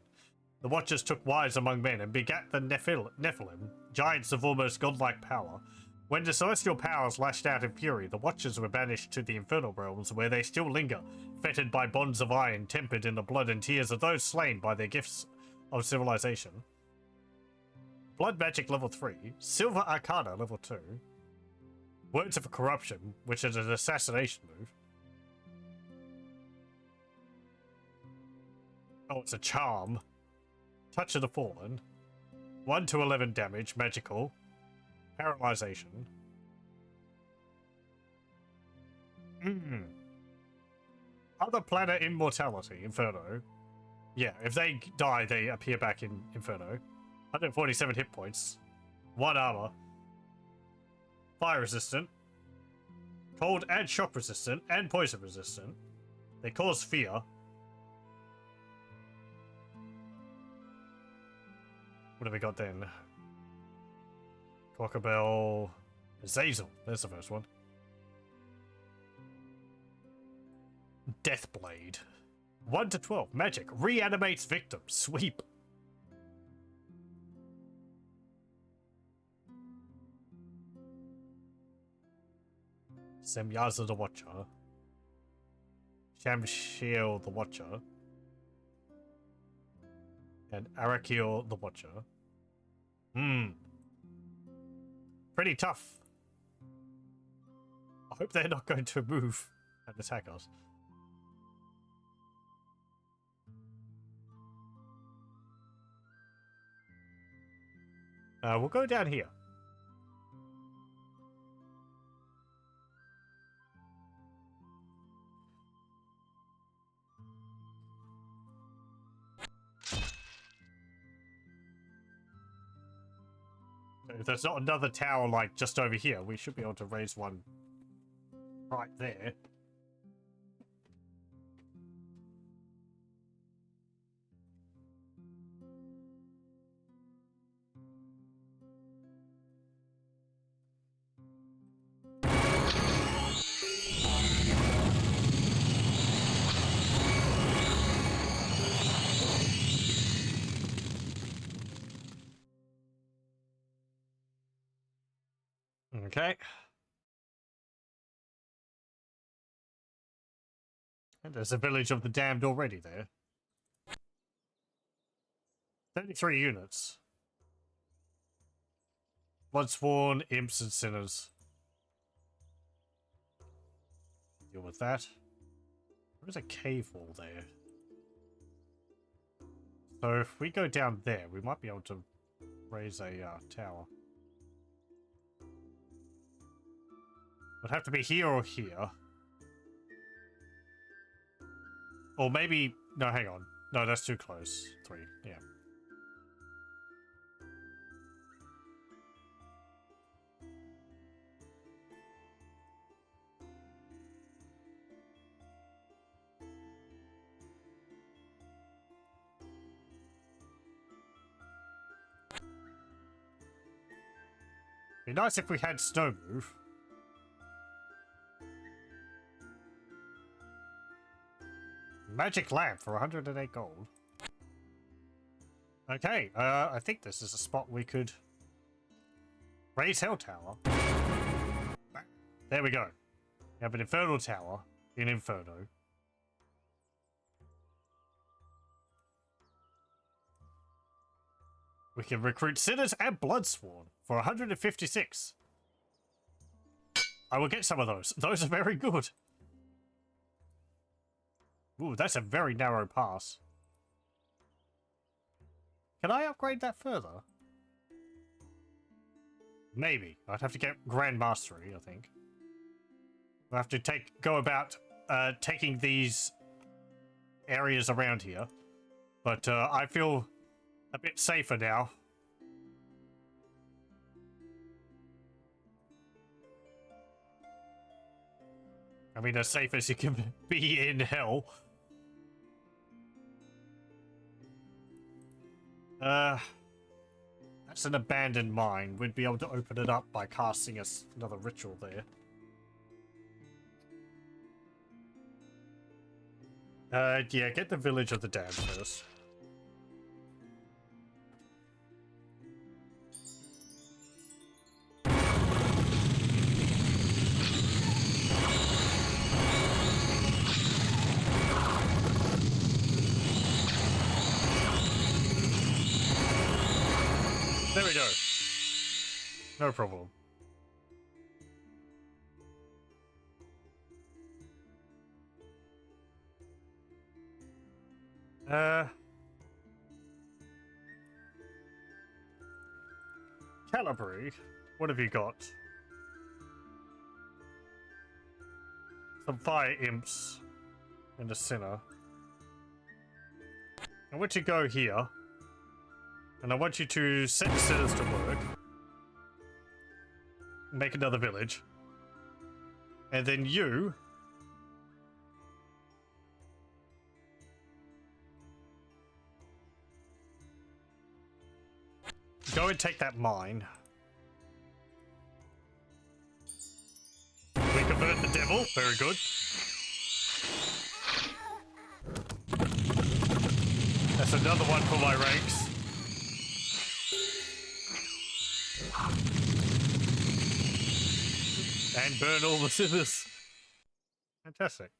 The Watchers took wives among men and begat the Nephilim, giants of almost godlike power. When the celestial powers lashed out in fury, the Watchers were banished to the infernal realms, where they still linger, fettered by bonds of iron tempered in the blood and tears of those slain by their gifts of civilization. Blood Magic level 3, Silver Arcana level 2, Words of Corruption, which is an assassination move. Oh, it's a charm. Touch of the Fallen. 1 to 11 damage, magical. Paralyzation. Other planet immortality, Inferno. Yeah, if they die, they appear back in Inferno. 147 hit points. 1 armor. Fire resistant. Cold and shock resistant, and poison resistant. They cause fear. What have we got then? Clockabell. Azazel. There's the first one. Deathblade. 1 to 12. Magic. Reanimates victim. Sweep. Semyaza the Watcher. Shamshir the Watcher. And Arakiel the Watcher. Pretty tough. I hope they're not going to move and attack us. We'll go down here. If there's not another tower like just over here, we should be able to raise one right there. Okay. And there's a village of the damned already there. 33 units. Bloodsworn, imps, and sinners. Deal with that. There's a cave wall there. So if we go down there, we might be able to raise a tower. Would have to be here or here. Or maybe... No, hang on. No, that's too close. 3, yeah. Be nice if we had snow move. Magic lamp for 108 gold. Okay, I think this is a spot we could raise Hell Tower. There we go. We have an Infernal Tower in Inferno. We can recruit Sinners and Bloodsworn for 156. I will get some of those. Those are very good. Ooh, that's a very narrow pass. Can I upgrade that further? Maybe. I'd have to get Grand Mastery, I think. We'll have to go about taking these areas around here. But I feel a bit safer now. I mean, as safe as you can be in hell. That's an abandoned mine. We'd be able to open it up by casting another ritual there. Yeah, get the Village of the Damned first. There we go. No problem. Calibri, what have you got? Some fire imps and a sinner. I want you to go here. And I want you to set sinners to work. Make another village. And then you... go and take that mine. We convert the devil. Very good. That's another one for my ranks. And burn all the sinners. Fantastic.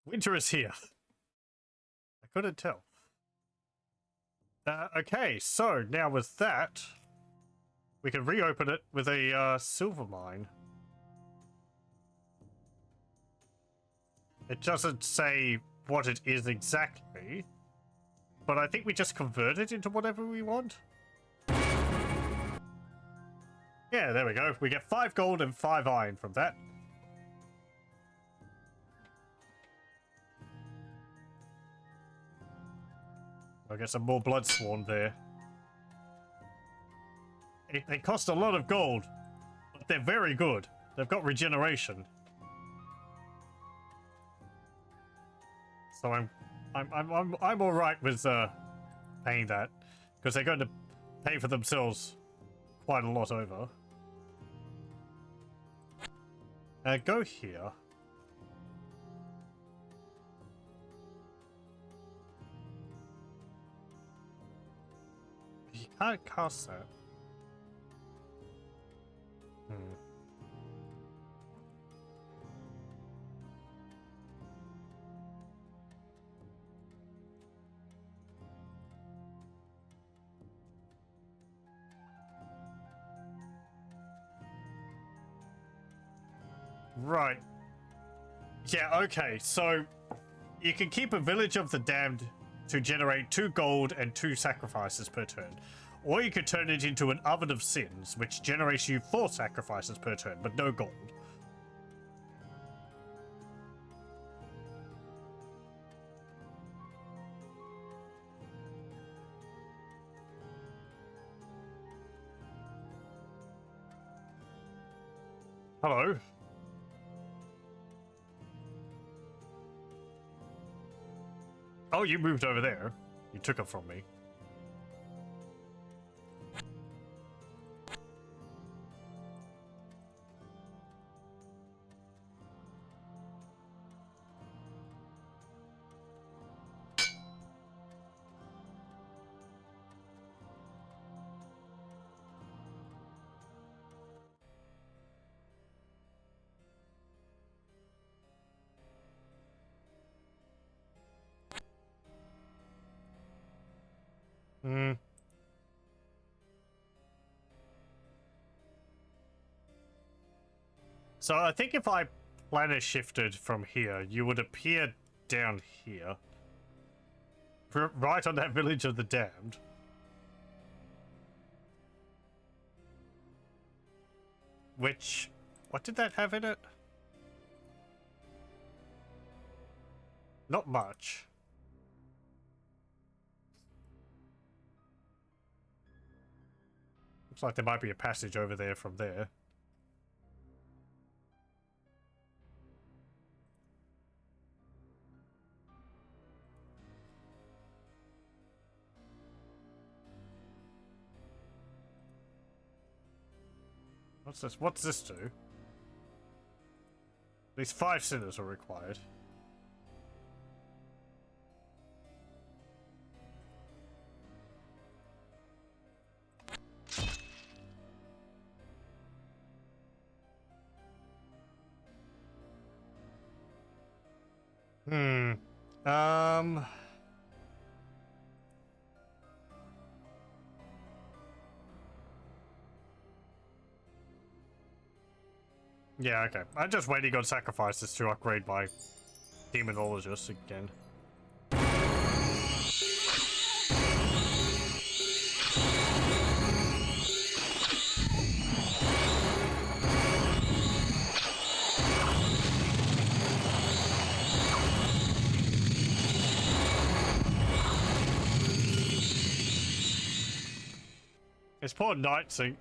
Winter is here. I couldn't tell. Okay, so now with that, we can reopen it with a silver mine. It doesn't say what it is exactly, but I think we just convert it into whatever we want. Yeah, there we go. We get 5 gold and 5 iron from that. I'll get some more Bloodsworn there. They cost a lot of gold, but they're very good. They've got regeneration. So I'm all right with paying that, because they're going to pay for themselves quite a lot over. Go here. You can't cast that. Right. Yeah, okay, so you can keep a Village of the Damned to generate 2 gold and 2 sacrifices per turn. Or you could turn it into an Oven of Sins, which generates you 4 sacrifices per turn, but no gold. Hello? Oh, you moved over there. You took it from me. Hmm. So I think if I planet shifted from here, you would appear down here. Right on that village of the damned. Which... what did that have in it? Not much. Looks like there might be a passage over there from there. What's this? What's this do? At least 5 sinners are required. Hmm. Yeah, okay. I'm just waiting on sacrifices to upgrade my Demonologist again. These poor knights and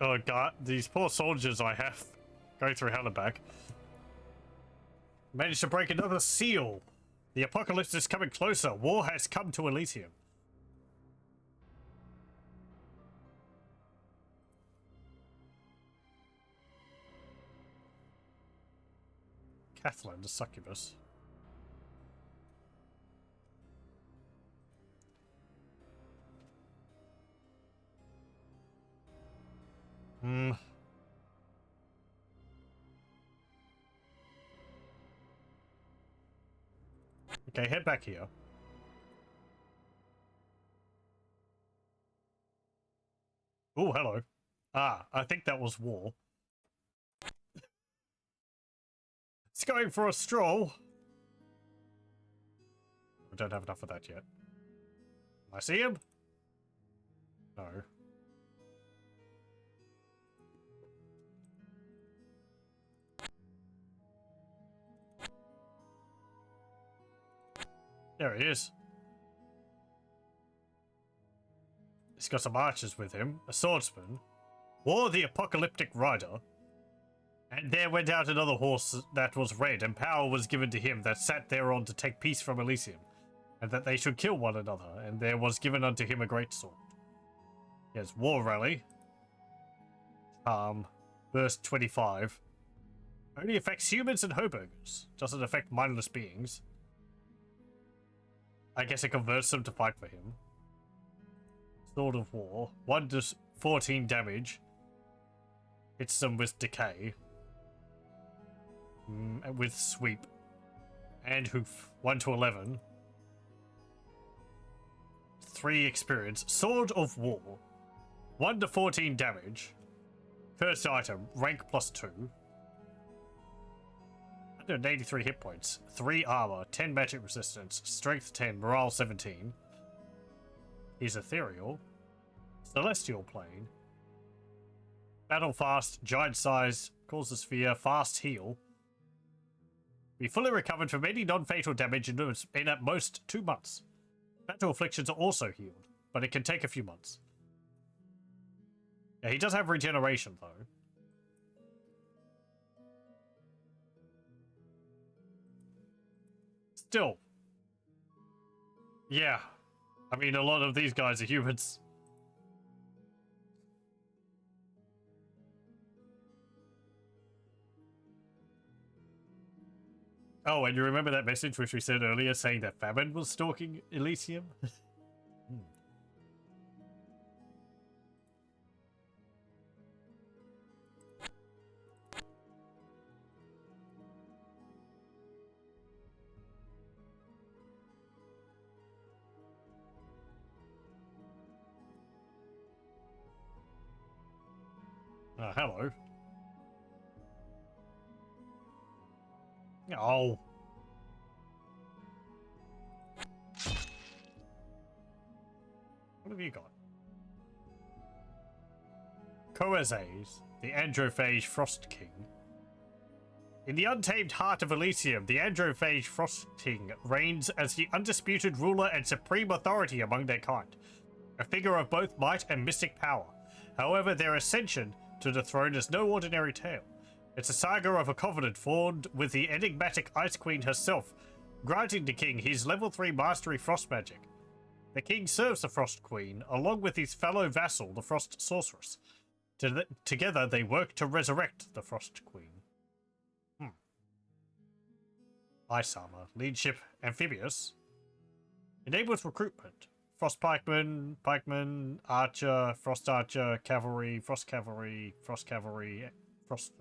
these poor soldiers I have going through hell and back. Managed to break another seal. The apocalypse is coming closer. War has come to Elysium. Kathleen, the succubus. Hmm. Okay, head back here. Oh, hello. Ah, I think that was war. It's going for a stroll. I don't have enough of that yet. I see him? No. There he is. He's got some archers with him, a swordsman, War the apocalyptic rider, and there went out another horse that was red, and power was given to him that sat thereon to take peace from Elysium, and that they should kill one another, and there was given unto him a great sword. Yes, War Rally. Verse 25. Only affects humans and hoburgers. Doesn't affect mindless beings. I guess it converts them to fight for him. Sword of War. 1 to 14 damage. Hits them with decay. With sweep. And hoof. 1 to 11. 3 experience. Sword of War. 1 to 14 damage. First item. Rank +2. 183 hit points. 3 armor. 10 magic resistance. Strength 10. Morale 17. He's ethereal. Celestial plane. Battle fast. Giant size. Causes fear. Fast heal. Be fully recovered from any non-fatal damage in at most 2 months. Battle afflictions are also healed, but it can take a few months. Yeah, he does have regeneration though. Still. Yeah. I mean, a lot of these guys are humans. Oh, and you remember that message which we said earlier saying that famine was stalking Elysium? Hello. Oh. What have you got? Coazes, the Androphage Frost King. In the untamed heart of Elysium, the Androphage Frost King reigns as the undisputed ruler and supreme authority among their kind, a figure of both might and mystic power. However, their ascension to the throne is no ordinary tale. It's a saga of a covenant formed with the enigmatic Ice Queen herself, granting the king his level 3 mastery frost magic. The king serves the Frost Queen, along with his fellow vassal, the Frost Sorceress. Together, they work to resurrect the Frost Queen. Ice armor, leadership, amphibious. Enables recruitment. Frost pikeman, archer, frost archer, cavalry, frost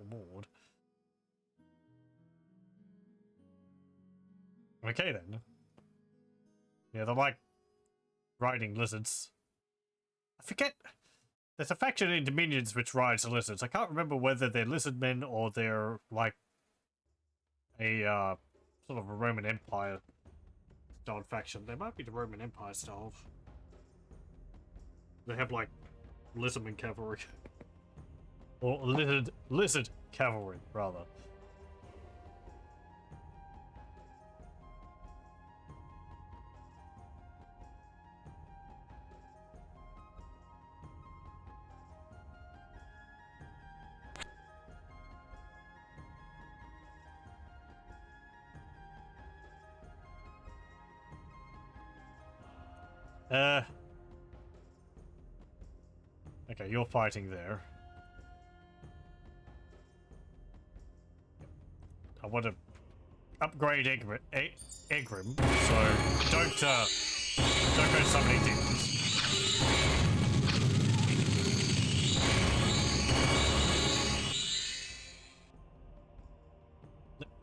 lord. Okay then. Yeah, they're like riding lizards. I forget. There's a faction in Dominions which rides lizards. I can't remember whether they're lizard men or they're like a sort of a Roman Empire style faction. They might be the Roman Empire style. They have like lizardman cavalry. Or lizard cavalry, rather. Okay, you're fighting there. I want to upgrade Egrimm, so don't go summoning demons.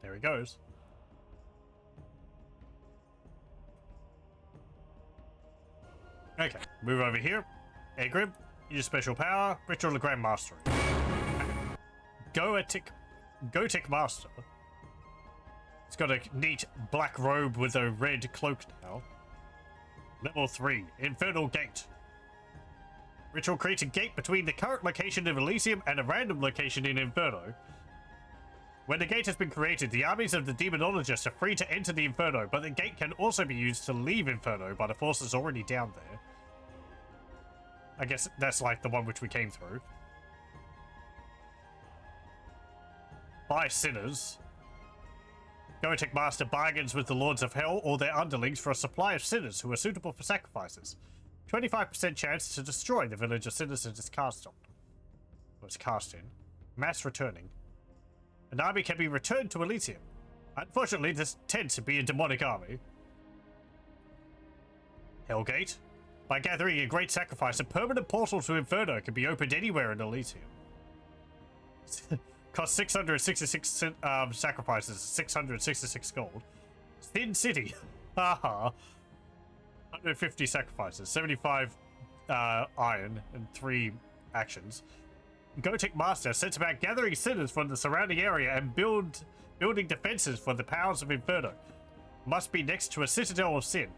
There he goes. Okay, move over here. Egrimm, use special power, Ritual of Grand Mastery. Gotic Master. It's got a neat black robe with a red cloak now. Level 3, Infernal Gate. Ritual creates a gate between the current location of Elysium and a random location in Inferno. When the gate has been created, the armies of the Demonologist are free to enter the Inferno, but the gate can also be used to leave Inferno by the forces already down there. I guess that's like the one which we came through. By sinners. Goetic Master bargains with the Lords of Hell or their underlings for a supply of sinners who are suitable for sacrifices. 25% chance to destroy the village of sinners it is cast on. Or it's cast in. Mass returning. An army can be returned to Elysium. Unfortunately, this tends to be a demonic army. Hellgate. By gathering a great sacrifice, a permanent portal to Inferno can be opened anywhere in Elysium. Cost 666 sacrifices, 666 gold. Thin City. Haha. 150 sacrifices, 75 iron, and 3 actions. Goetic Master sets about gathering sinners from the surrounding area and building defenses for the powers of Inferno. Must be next to a citadel of sin.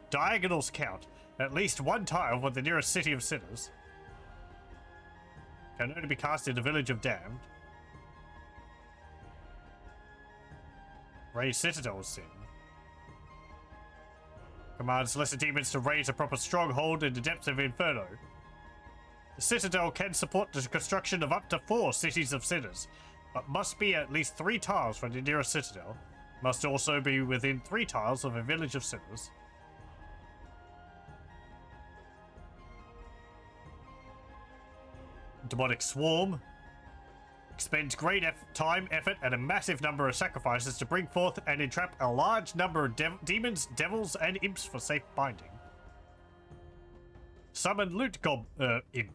Diagonals count. At least one tile for the nearest city of sinners. Can only be cast in the village of damned. Raise citadel of sin. Commands lesser demons to raise a proper stronghold in the depths of Inferno. The citadel can support the construction of up to 4 cities of sinners, but must be at least 3 tiles from the nearest citadel. Must also be within 3 tiles of a village of sinners. Demonic Swarm. Expends great time, effort, and a massive number of sacrifices to bring forth and entrap a large number of demons, devils, and imps for safe binding. Summon Loot Imp.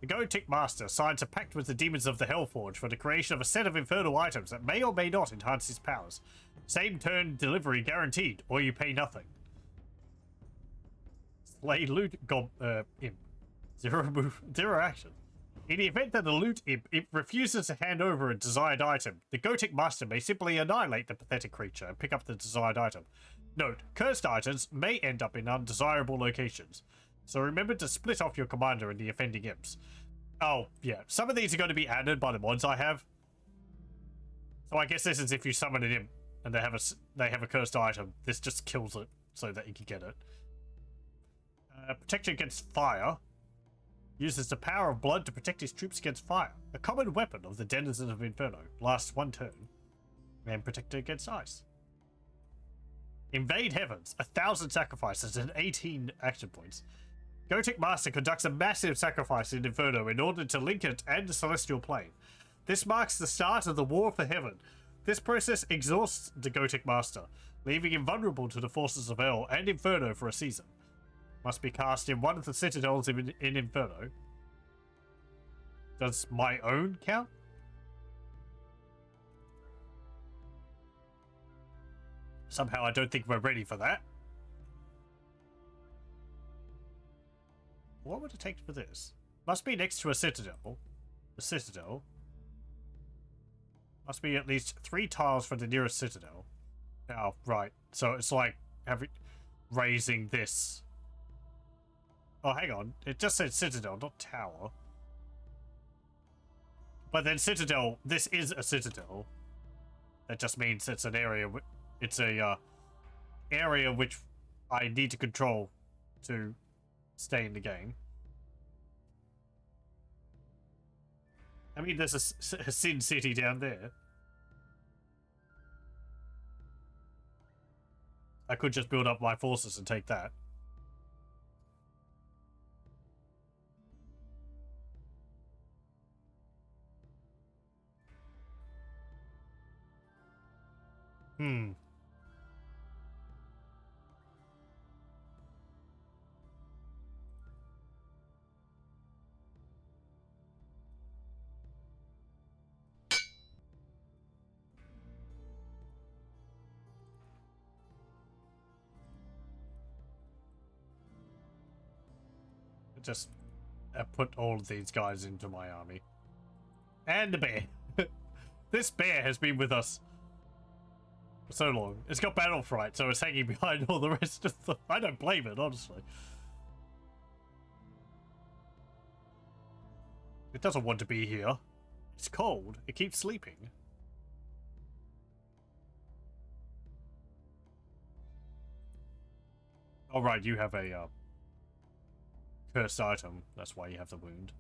The Goetic Master signs a pact with the demons of the Hellforge for the creation of a set of infernal items that may or may not enhance his powers. Same turn delivery guaranteed, or you pay nothing. Slay Loot Imp. 0 move, 0 action. In the event that the loot imp refuses to hand over a desired item, the Gotic Master may simply annihilate the pathetic creature and pick up the desired item. Note, cursed items may end up in undesirable locations, so remember to split off your commander and the offending imps. Oh, yeah, some of these are going to be added by the mods I have. So I guess this is if you summon an imp and they have a cursed item, this just kills it so that you can get it. Protection against fire. Uses the power of blood to protect his troops against fire. A common weapon of the denizens of Inferno. Lasts 1 turn. And protected against ice. Invade Heavens. 1,000 sacrifices and 18 action points. Gotic Master conducts a massive sacrifice in Inferno in order to link it and the Celestial Plane. This marks the start of the War for Heaven. This process exhausts the Gotic Master, leaving him vulnerable to the forces of Hell and Inferno for a season. Must be cast in one of the citadels in Inferno. Does my own count? Somehow I don't think we're ready for that. What would it take for this? Must be next to a citadel. The citadel. Must be at least 3 tiles from the nearest citadel. Oh, right. So it's like raising this. Oh, hang on. It just said citadel, not tower. But then citadel, this is a citadel. That just means it's an area. It's a area which I need to control to stay in the game. I mean, there's a Sin City down there. I could just build up my forces and take that. Hmm. Just put all of these guys into my army. And the bear. This bear has been with us for so long. It's got battle fright, so it's hanging behind all the rest of them. I don't blame it, honestly. It doesn't want to be here. It's cold. It keeps sleeping. Oh, right, you have a cursed item. That's why you have the wound.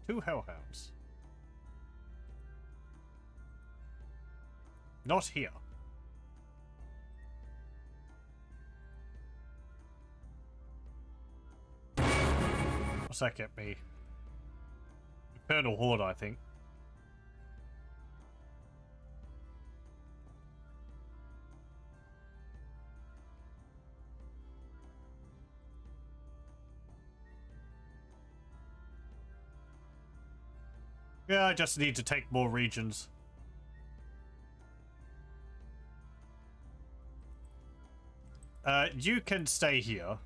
Two hellhounds. Not here. What's that get me? Infernal Horde, I think. Yeah, I just need to take more regions. You can stay here.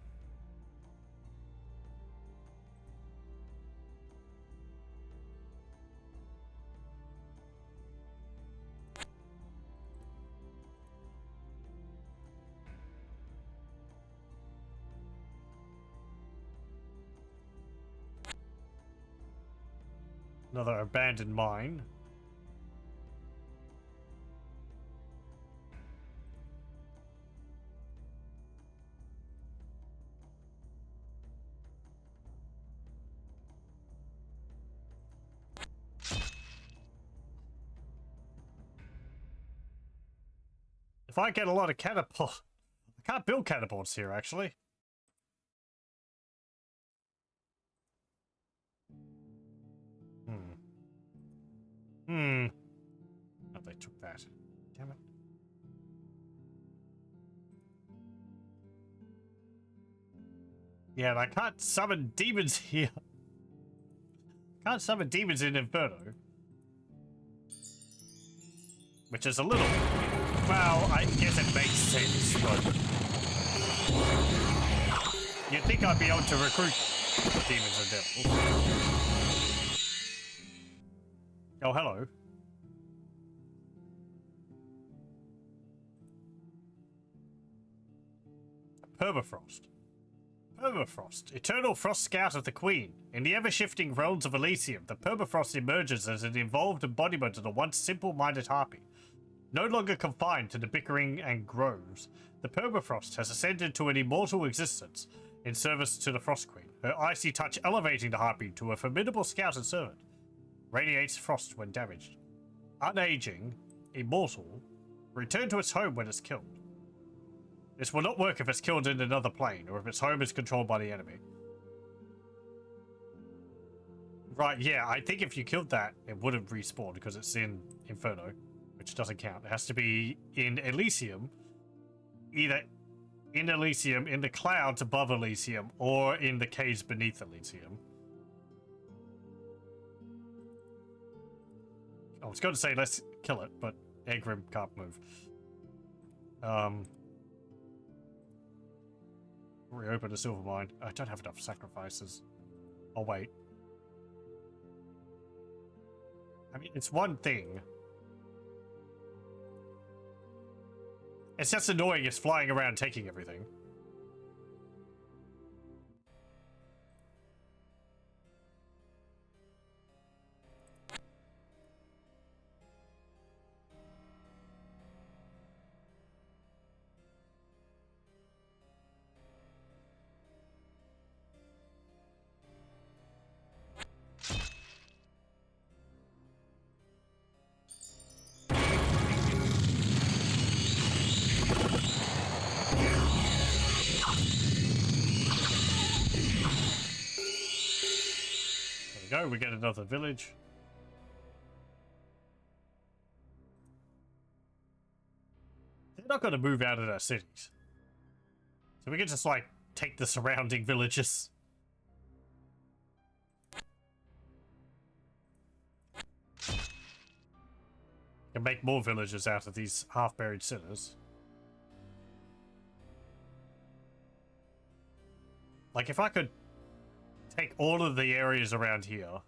Another abandoned mine. If I get a lot of catapult, I can't build catapults here actually. Oh, they took that. Damn it. Yeah, and I can't summon demons here. Can't summon demons in Inferno. Which is a little... Well, I guess it makes sense, but... You'd think I'd be able to recruit demons and devils. Oh, hello. Permafrost. Permafrost, eternal frost scout of the Queen. In the ever-shifting realms of Elysium, the permafrost emerges as an evolved embodiment of the once simple-minded harpy. No longer confined to the bickering and groves, the permafrost has ascended to an immortal existence in service to the Frost Queen, her icy touch elevating the harpy to a formidable scout and servant. Radiates frost when damaged. Unaging, immortal, return to its home when it's killed. This will not work if it's killed in another plane, or if its home is controlled by the enemy. Right, yeah, I think if you killed that, it wouldn't respawn, because it's in Inferno, which doesn't count. It has to be in Elysium, either in Elysium, in the clouds above Elysium, or in the caves beneath Elysium. I was going to say let's kill it, but Egrimm can't move. Reopen the silver mine. I don't have enough sacrifices. I'll wait. I mean, it's one thing. It's just annoying it's flying around taking everything. There we go, we get another village. They're not going to move out of their cities. So we can just, like, take the surrounding villages. And make more villages out of these half-buried sinners. Like, if I could take all of the areas around here.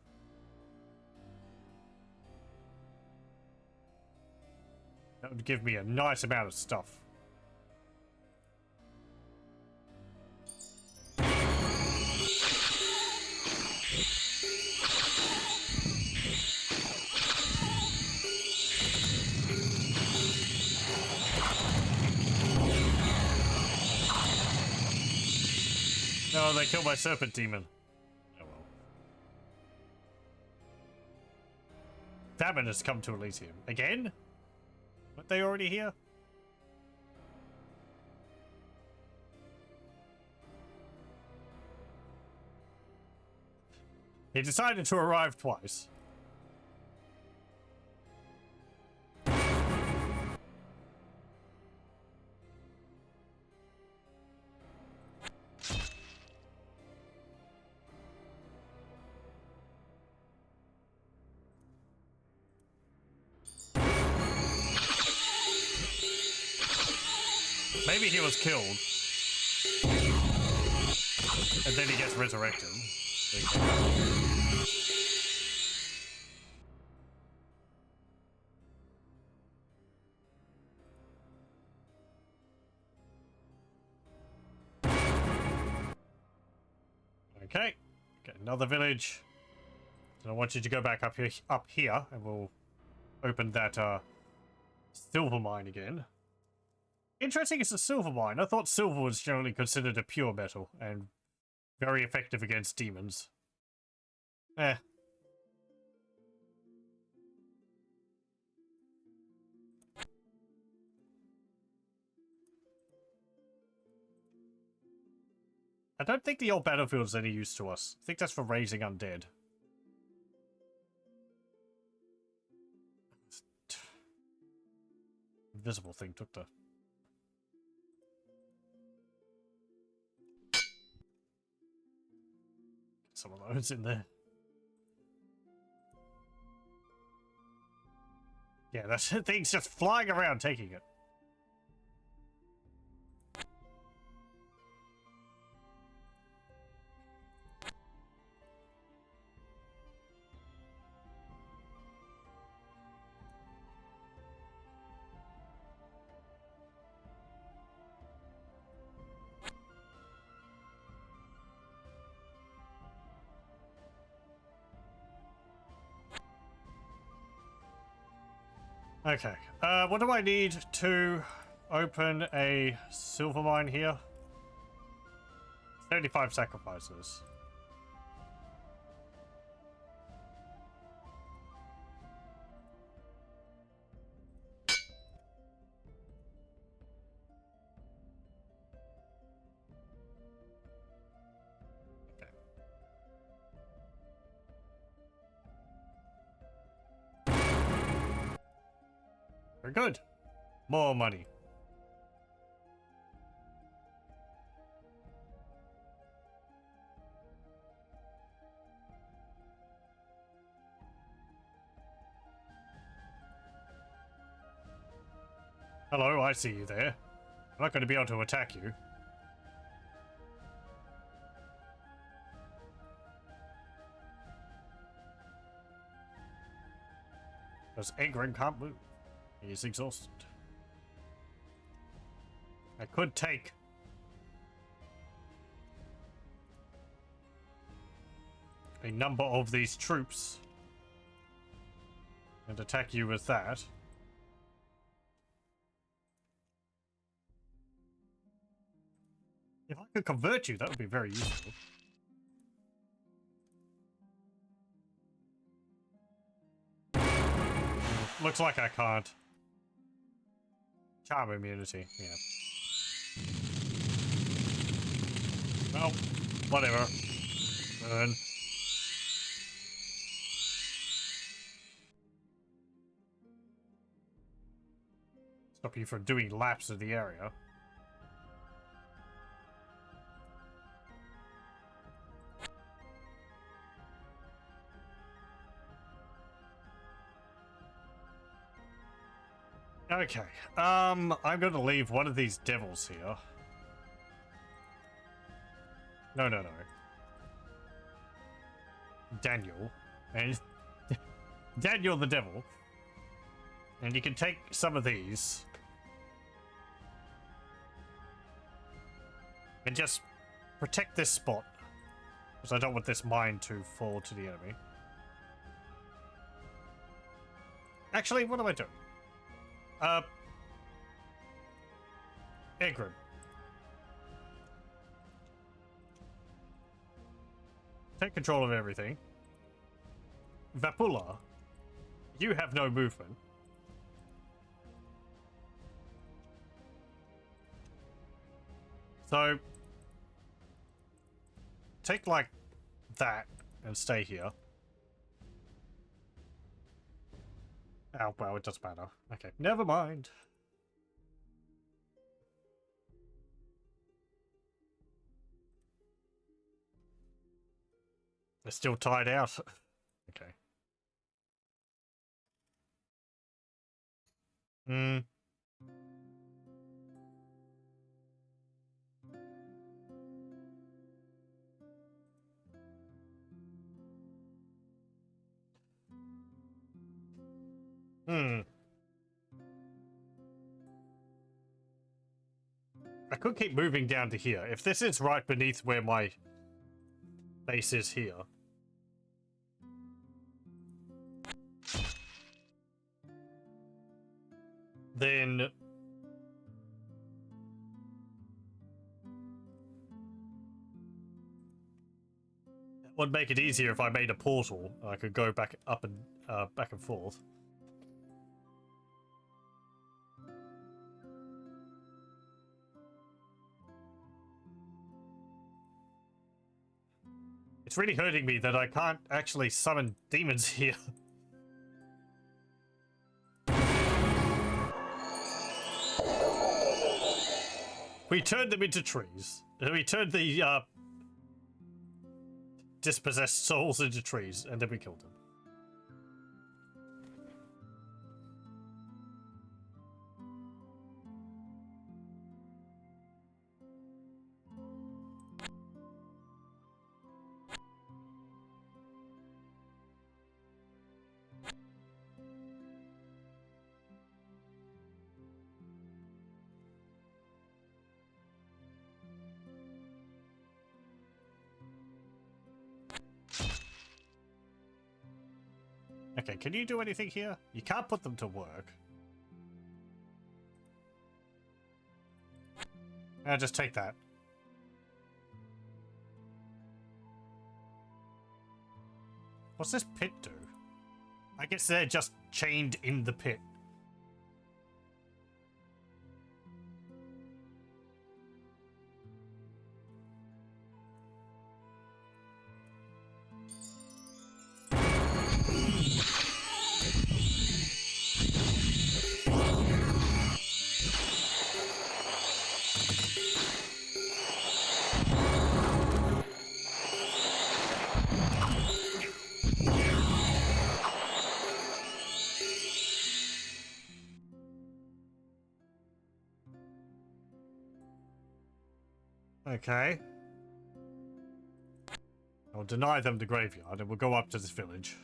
That would give me a nice amount of stuff. No, they killed my serpent demon. Oh well. Famine has come to Elysium. Again? Weren't they already here? He decided to arrive twice. Maybe he was killed. And then he gets resurrected. Okay. Get another village. So I want you to go back up here, and we'll open that silver mine again. Interesting, it's a silver mine. I thought silver was generally considered a pure metal and very effective against demons. Eh. I don't think the old battlefield's any use to us. I think that's for raising undead. Invisible thing took the... Some of those in there. Yeah, that thing's just flying around taking it. Okay, what do I need to open a silver mine here? 35 sacrifices. Very good. More money. Hello, I see you there. I'm not going to be able to attack you. Because Egrimm can't move. He's exhausted. I could take a number of these troops and attack you with that. If I could convert you, that would be very useful. Looks like I can't. Charm immunity, yeah. Well, whatever. Burn. Stop you from doing laps of the area. Okay, I'm going to leave one of these devils here. No. Daniel. And Daniel the devil. And you can take some of these. And just protect this spot. Because I don't want this mine to fall to the enemy. Actually, what am I doing? Egrimm. Take control of everything. Vapula, you have no movement. So, take like that and stay here. Oh, well, it doesn't matter. Okay, never mind. They're still tied out. Okay. I could keep moving down to here. If this is right beneath where my base is here. Then that would make it easier if I made a portal. I could go back up and back and forth. It's really hurting me that I can't actually summon demons here. We turned them into trees. We turned the dispossessed souls into trees, and then we killed them. Okay, can you do anything here? You can't put them to work. Just take that. What's this pit do? I guess they're just chained in the pit. Okay. I'll deny them the graveyard and we'll go up to this village.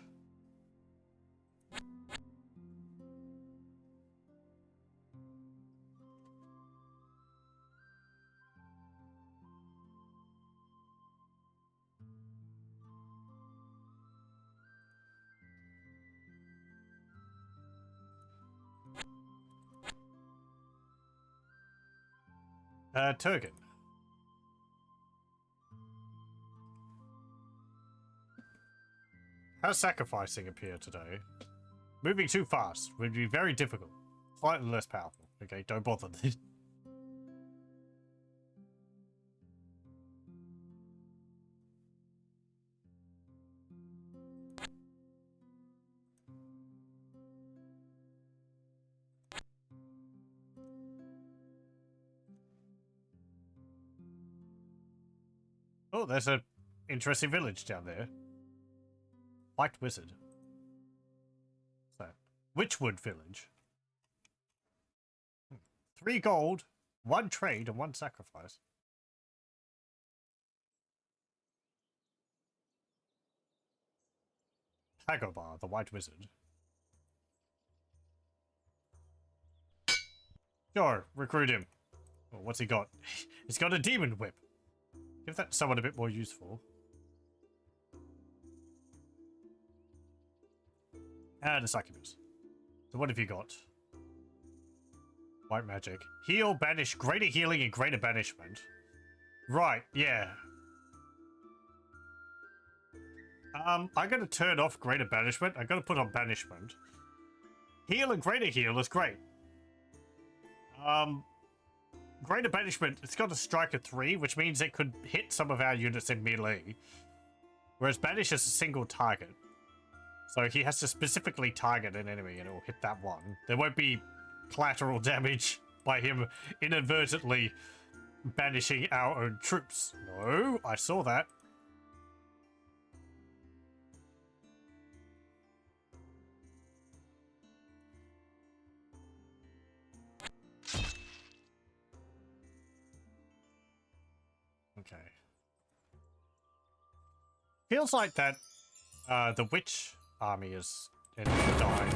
Turgan. How's sacrificing appear today? Moving too fast would be very difficult. Slightly less powerful. Okay, don't bother. Oh, there's an interesting village down there. White Wizard. So, Witchwood Village. 3 gold, 1 trade, and 1 sacrifice. Hagobar, the White Wizard. Sure, recruit him. Oh, what's he got? He's got a demon whip. Give that to someone a bit more useful. And a succubus. So what have you got? White magic. Heal, banish, greater healing, and greater banishment. Right, yeah. I'm gonna turn off greater banishment. I'm gonna put on banishment. Heal and greater heal is great. Greater banishment, it's got a strike of 3, which means it could hit some of our units in melee. Whereas banish is a single target. So he has to specifically target an enemy and it will hit that one. There won't be collateral damage by him inadvertently banishing our own troops. No, I saw that. Okay. Feels like that the witch army is dying.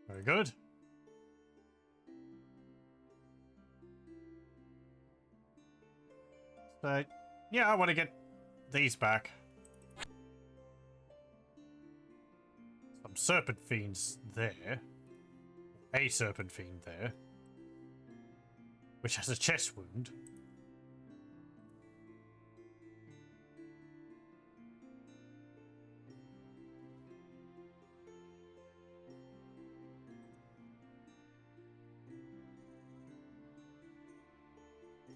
Very good. So, yeah, I want to get these back. Some serpent fiends there. A serpent fiend there. Which has a chest wound.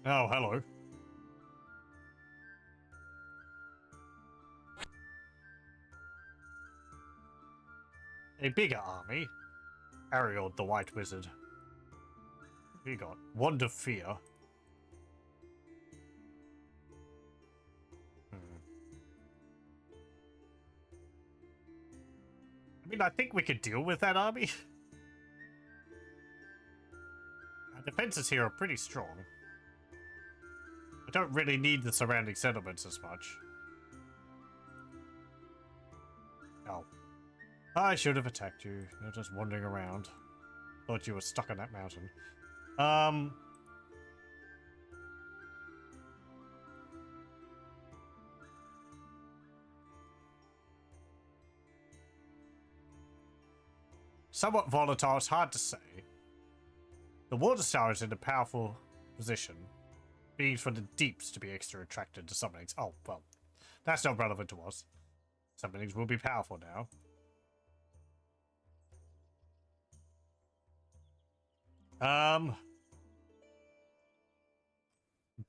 Oh, hello. A bigger army. Ariel, the White Wizard. What you got? Wand of Fear. I mean, I think we could deal with that army. defenses here are pretty strong. I don't really need the surrounding settlements as much. Oh. I should have attacked you. You're just wandering around. Thought you were stuck on that mountain. Somewhat volatile, it's hard to say. The water tower is in a powerful position. Beings from the deeps to be extra attracted to summonings. Oh, well. That's not relevant to us. Summonings will be powerful now.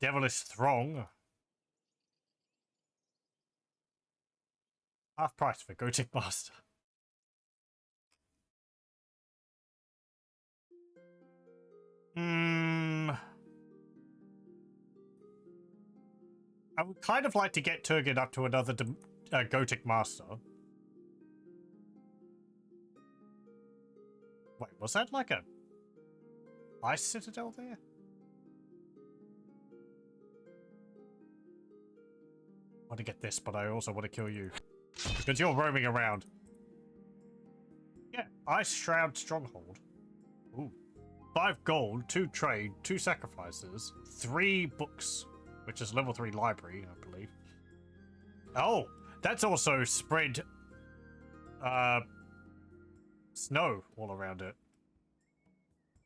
Devilish Throng. Half price for Gothic Master. I would kind of like to get Turgid up to another Gothic Master. Wait, was that like a ice citadel there? I want to get this, but I also want to kill you. Because you're roaming around. Yeah, Ice Shroud Stronghold. Ooh. 5 gold, 2 trade, 2 sacrifices, 3 books. Which is level 3 library, I believe. Oh, that's also spread snow all around it.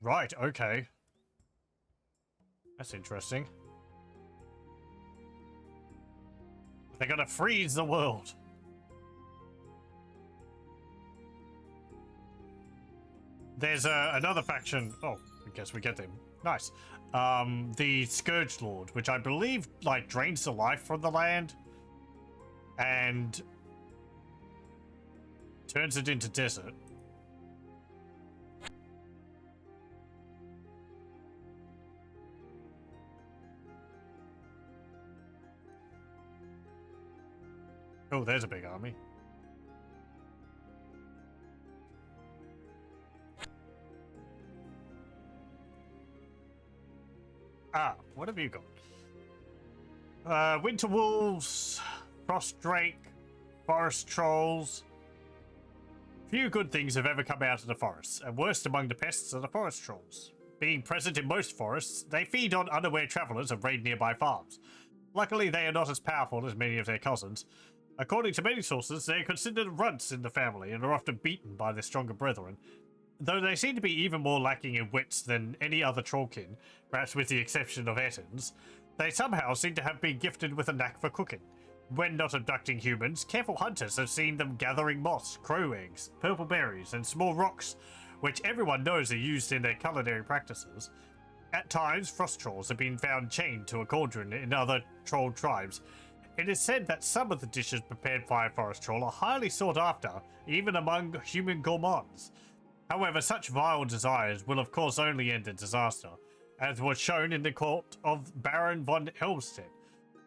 Right, okay. That's interesting. They're gonna freeze the world. There's another faction. Oh, I guess we get them. Nice. The Scourge Lord, which I believe, like, drains the life from the land and turns it into desert. Oh, there's a big army. Ah, what have you got? Winter Wolves, Frost Drake, Forest Trolls. Few good things have ever come out of the forests, and worst among the pests are the Forest Trolls. Being present in most forests, they feed on unaware travelers and raid nearby farms. Luckily, they are not as powerful as many of their cousins. According to many sources, they are considered runts in the family and are often beaten by their stronger brethren. Though they seem to be even more lacking in wits than any other trollkin, perhaps with the exception of Ettins, they somehow seem to have been gifted with a knack for cooking. When not abducting humans, careful hunters have seen them gathering moss, crow eggs, purple berries, and small rocks, which everyone knows are used in their culinary practices. At times, frost trolls have been found chained to a cauldron in other troll tribes. It is said that some of the dishes prepared by a forest troll are highly sought after, even among human gourmands. However, such vile desires will of course only end in disaster, as was shown in the court of Baron von Helmstedt,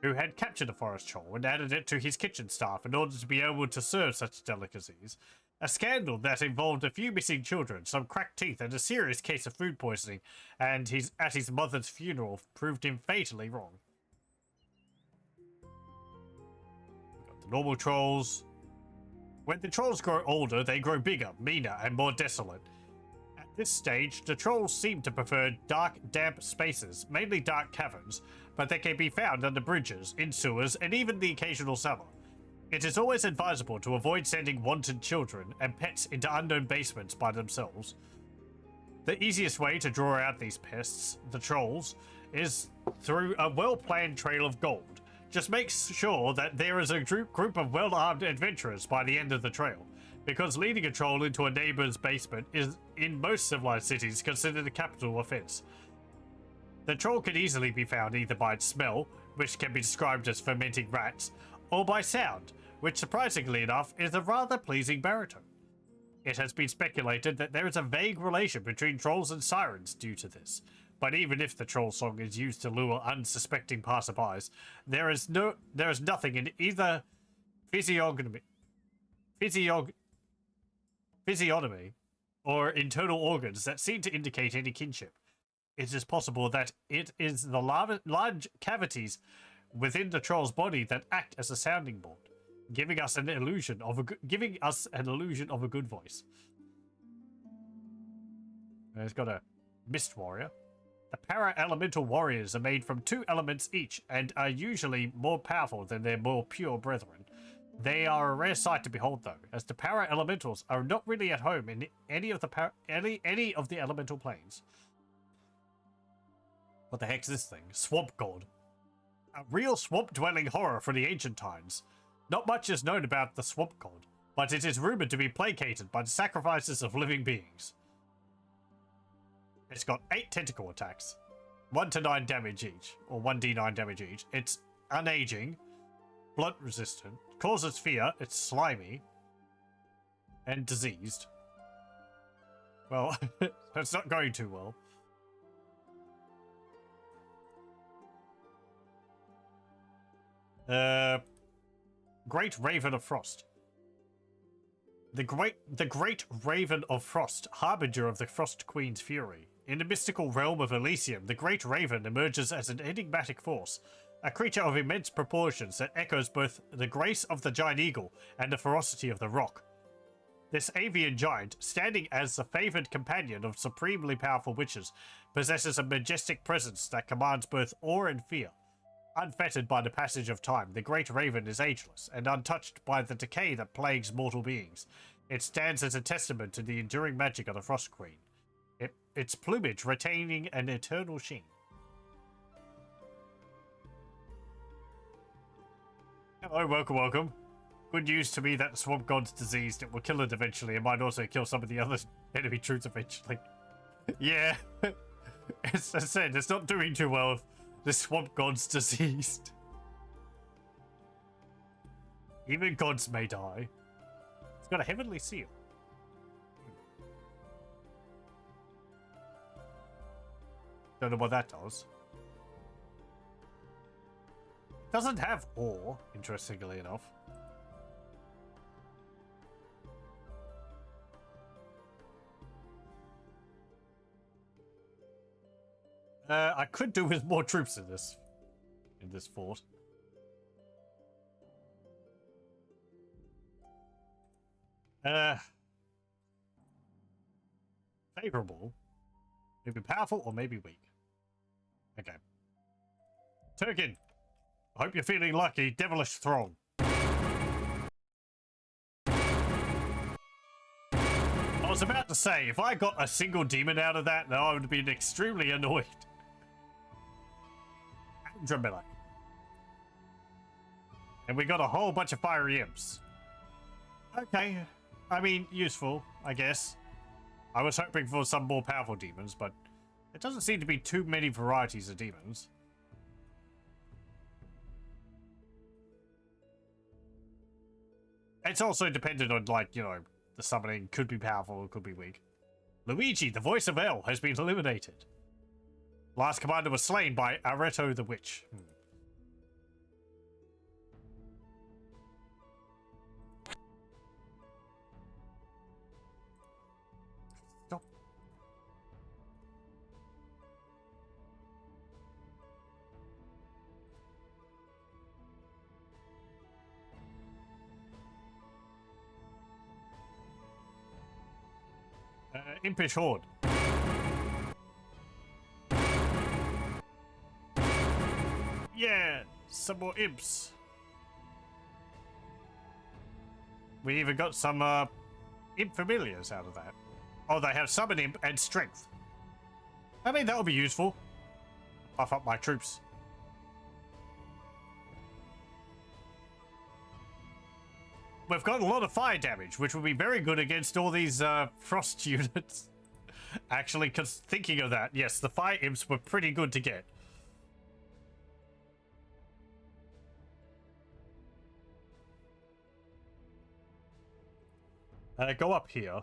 who had captured a forest troll and added it to his kitchen staff in order to be able to serve such delicacies. A scandal that involved a few missing children, some cracked teeth, and a serious case of food poisoning, and at his mother's funeral proved him fatally wrong. We've got the normal trolls. When the trolls grow older, they grow bigger, meaner, and more desolate. At this stage, the trolls seem to prefer dark, damp spaces, mainly dark caverns, but they can be found under bridges, in sewers, and even the occasional cellar. It is always advisable to avoid sending wanted children and pets into unknown basements by themselves. The easiest way to draw out these pests, the trolls, is through a well-planned trail of gold. Just make sure that there is a group of well-armed adventurers by the end of the trail, because leading a troll into a neighbor's basement is, in most civilized cities, considered a capital offense. The troll can easily be found either by its smell, which can be described as fermenting rats, or by sound, which surprisingly enough is a rather pleasing baritone. It has been speculated that there is a vague relation between trolls and sirens due to this. But even if the troll song is used to lure unsuspecting passerbys, there is nothing in either physiognomy or internal organs that seem to indicate any kinship. it is possible that it is the large cavities within the troll's body that act as a sounding board, giving us an illusion of a good voice. And it's got a mist warrior. The para-elemental warriors are made from 2 elements each and are usually more powerful than their more pure brethren. They are a rare sight to behold, though, as the para-elementals are not really at home in any of the elemental planes. What the heck's this thing? Swamp god. A real swamp-dwelling horror from the ancient times. Not much is known about the swamp god, but it is rumored to be placated by the sacrifices of living beings. It's got 8 tentacle attacks, 1 to 9 damage each, or 1d9 damage each. It's unaging, blunt resistant, causes fear, it's slimy, and diseased. Well, it's not going too well. Great Raven of Frost. The great Raven of Frost, harbinger of the Frost Queen's fury. In the mystical realm of Elysium, the Great Raven emerges as an enigmatic force, a creature of immense proportions that echoes both the grace of the giant eagle and the ferocity of the rock. This avian giant, standing as the favored companion of supremely powerful witches, possesses a majestic presence that commands both awe and fear. Unfettered by the passage of time, the Great Raven is ageless and untouched by the decay that plagues mortal beings. It stands as a testament to the enduring magic of the Frost Queen, its plumage retaining an eternal sheen. Hello, welcome. Good news to me that the Swamp God's diseased. It will kill it eventually. It might also kill some of the other enemy troops eventually. Yeah. As I said, it's not doing too well. The Swamp God's diseased. Even gods may die. It's got a heavenly seal. Don't know what that does. It doesn't have ore, interestingly enough. I could do with more troops in this fort. Favorable. Maybe powerful or maybe weak. Okay. Turkin, I hope you're feeling lucky. Devilish Throng. I was about to say, if I got a single demon out of that, I would have been extremely annoyed. Andromeda. And we got a whole bunch of fiery imps. Okay. I mean, useful, I guess. I was hoping for some more powerful demons, but it doesn't seem to be too many varieties of demons. It's also dependent on, like, you know, the summoning could be powerful or could be weak. Luigi, the voice of El, has been eliminated. Last commander was slain by Areto the Witch. Stop. Impish Horde. Yeah, some more imps. We even got some imp familiars out of that. Oh, they have summon imp and strength. I mean, that'll be useful. Buff up my troops. We've got a lot of fire damage, which will be very good against all these frost units. Actually, because thinking of that, yes, the fire imps were pretty good to get. Go up here.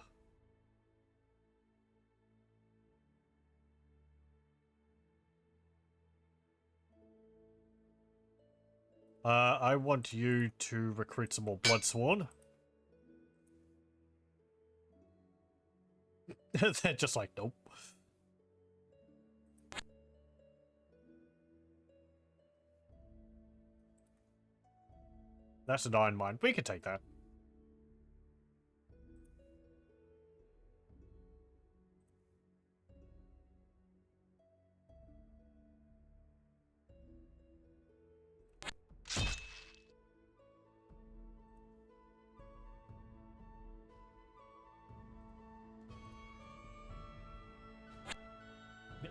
I want you to recruit some more Bloodsworn. They're just like, nope. That's an iron mine. We could take that.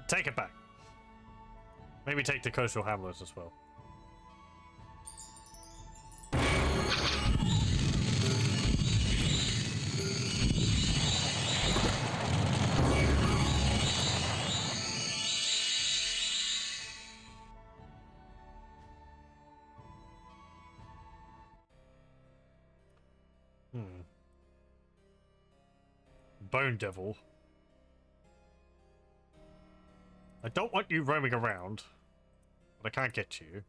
Take it back. Maybe take the coastal hamlets as well. Bone Devil. I don't want you roaming around, but I can't get you.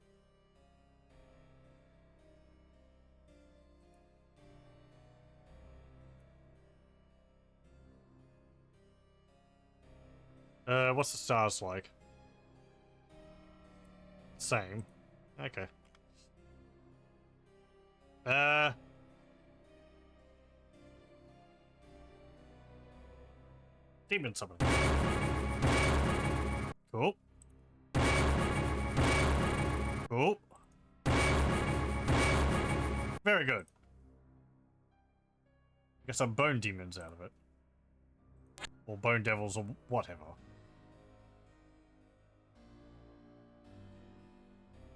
What's the stars like? Same. Okay. Demon summon. Cool. Cool. Very good. Get some bone demons out of it. Or bone devils or whatever.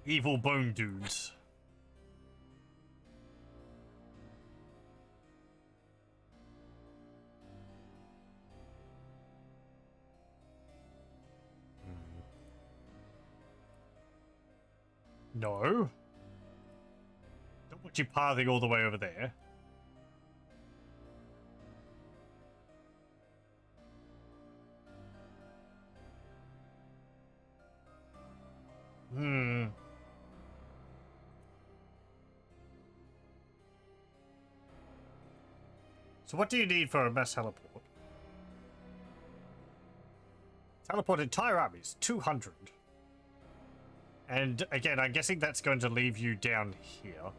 Evil bone dudes. No. Don't want you pathing all the way over there. So what do you need for a mass teleport? Teleport entire armies, 200. And again, I'm guessing that's going to leave you down here.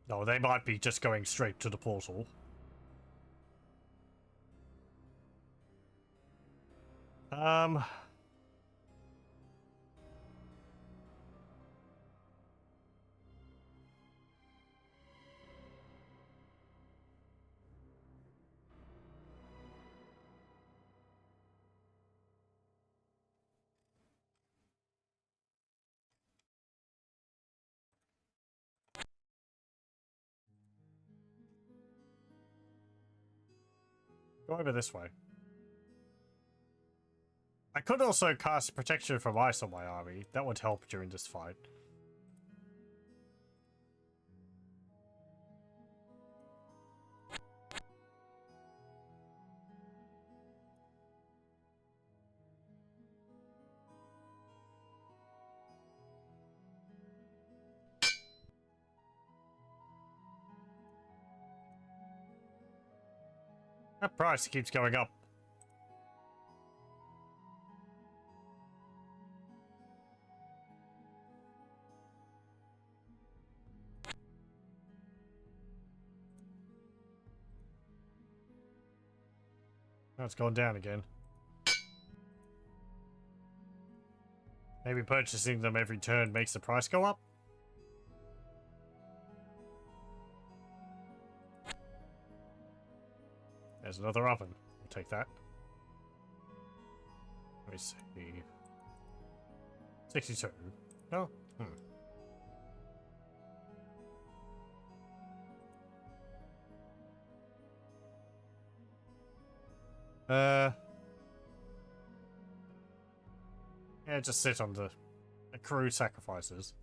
No, they might be just going straight to the portal. Go over this way. I could also cast protection from ice on my army. That would help during this fight. That price keeps going up. Now it's gone down again. Maybe purchasing them every turn makes the price go up? There's another oven. We'll take that. Let me see. 62. No? Yeah, just sit on the accrued sacrifices.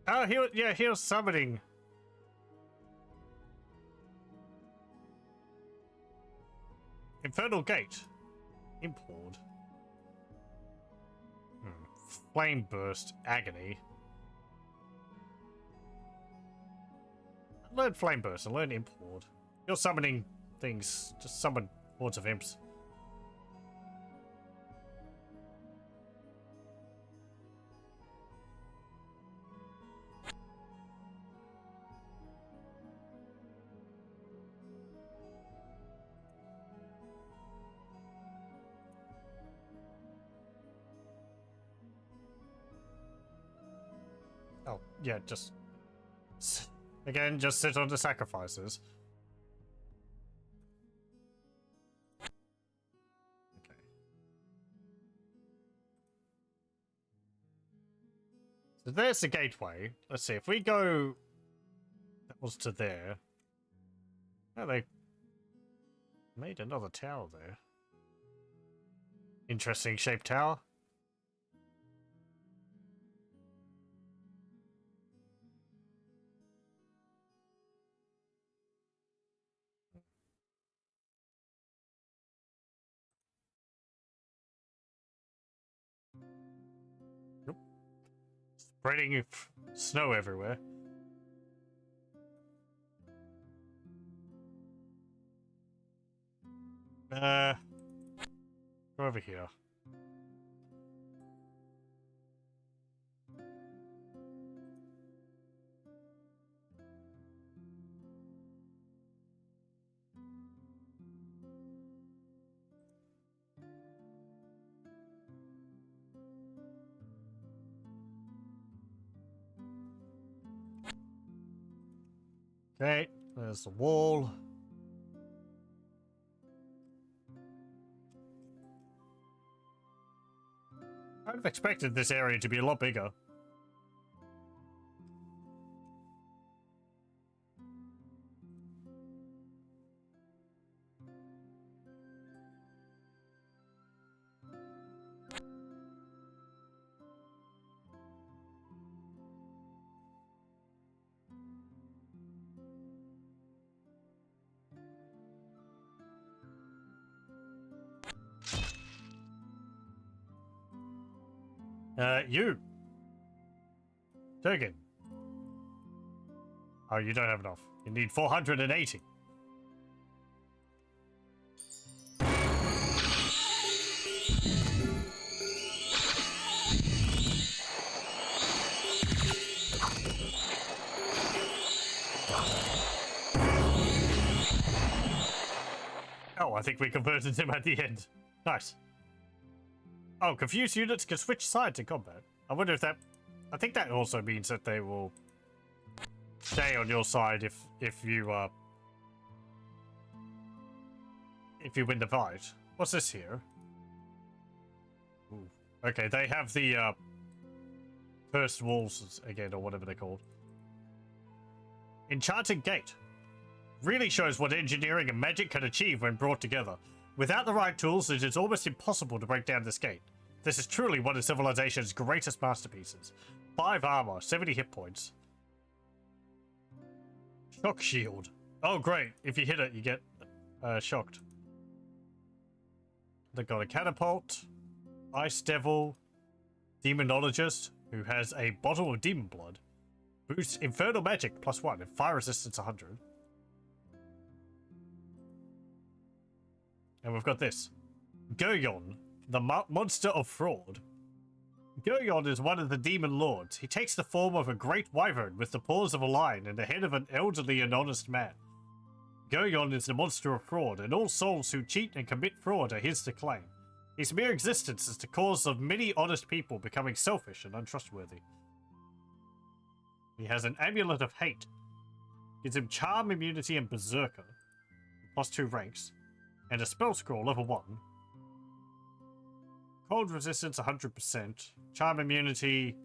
Oh, he was summoning. Infernal Gate. Implored. Flame Burst. Agony. Learn Flame Burst and learn Implored. You're summoning things. Just summon hordes of imps. Oh, yeah, just... Again, just sit on the sacrifices. Okay. So there's the gateway. Let's see, if we go... That was to there. Oh, they made another tower there. Interesting shaped tower. Spreading snow everywhere. Go over here. Okay, there's the wall. I'd have expected this area to be a lot bigger. You. Turgan. Oh, you don't have enough. You need 480. Oh, I think we converted him at the end. Nice. Oh, confused units can switch sides in combat. I wonder if that... I think that also means that they will stay on your side if you win the fight. What's this here? Ooh. Okay, they have the cursed walls again, or whatever they're called. Enchanted Gate. Really shows what engineering and magic can achieve when brought together. Without the right tools, it is almost impossible to break down this gate. This is truly one of civilization's greatest masterpieces. 5 armor, 70 hit points. Shock shield. Oh, great. If you hit it, you get shocked. They've got a catapult, ice devil, demonologist, who has a bottle of demon blood, boosts infernal magic +1 and fire resistance 100. And we've got this. Goyon, the monster of fraud. Goyon is one of the demon lords. He takes the form of a great wyvern with the paws of a lion and the head of an elderly and honest man. Goyon is the monster of fraud, and all souls who cheat and commit fraud are his to claim. His mere existence is the cause of many honest people becoming selfish and untrustworthy. He has an amulet of hate. Gives him charm, immunity, and berserker. +2 ranks. And a spell scroll level 1. Cold resistance 100%. Charm immunity.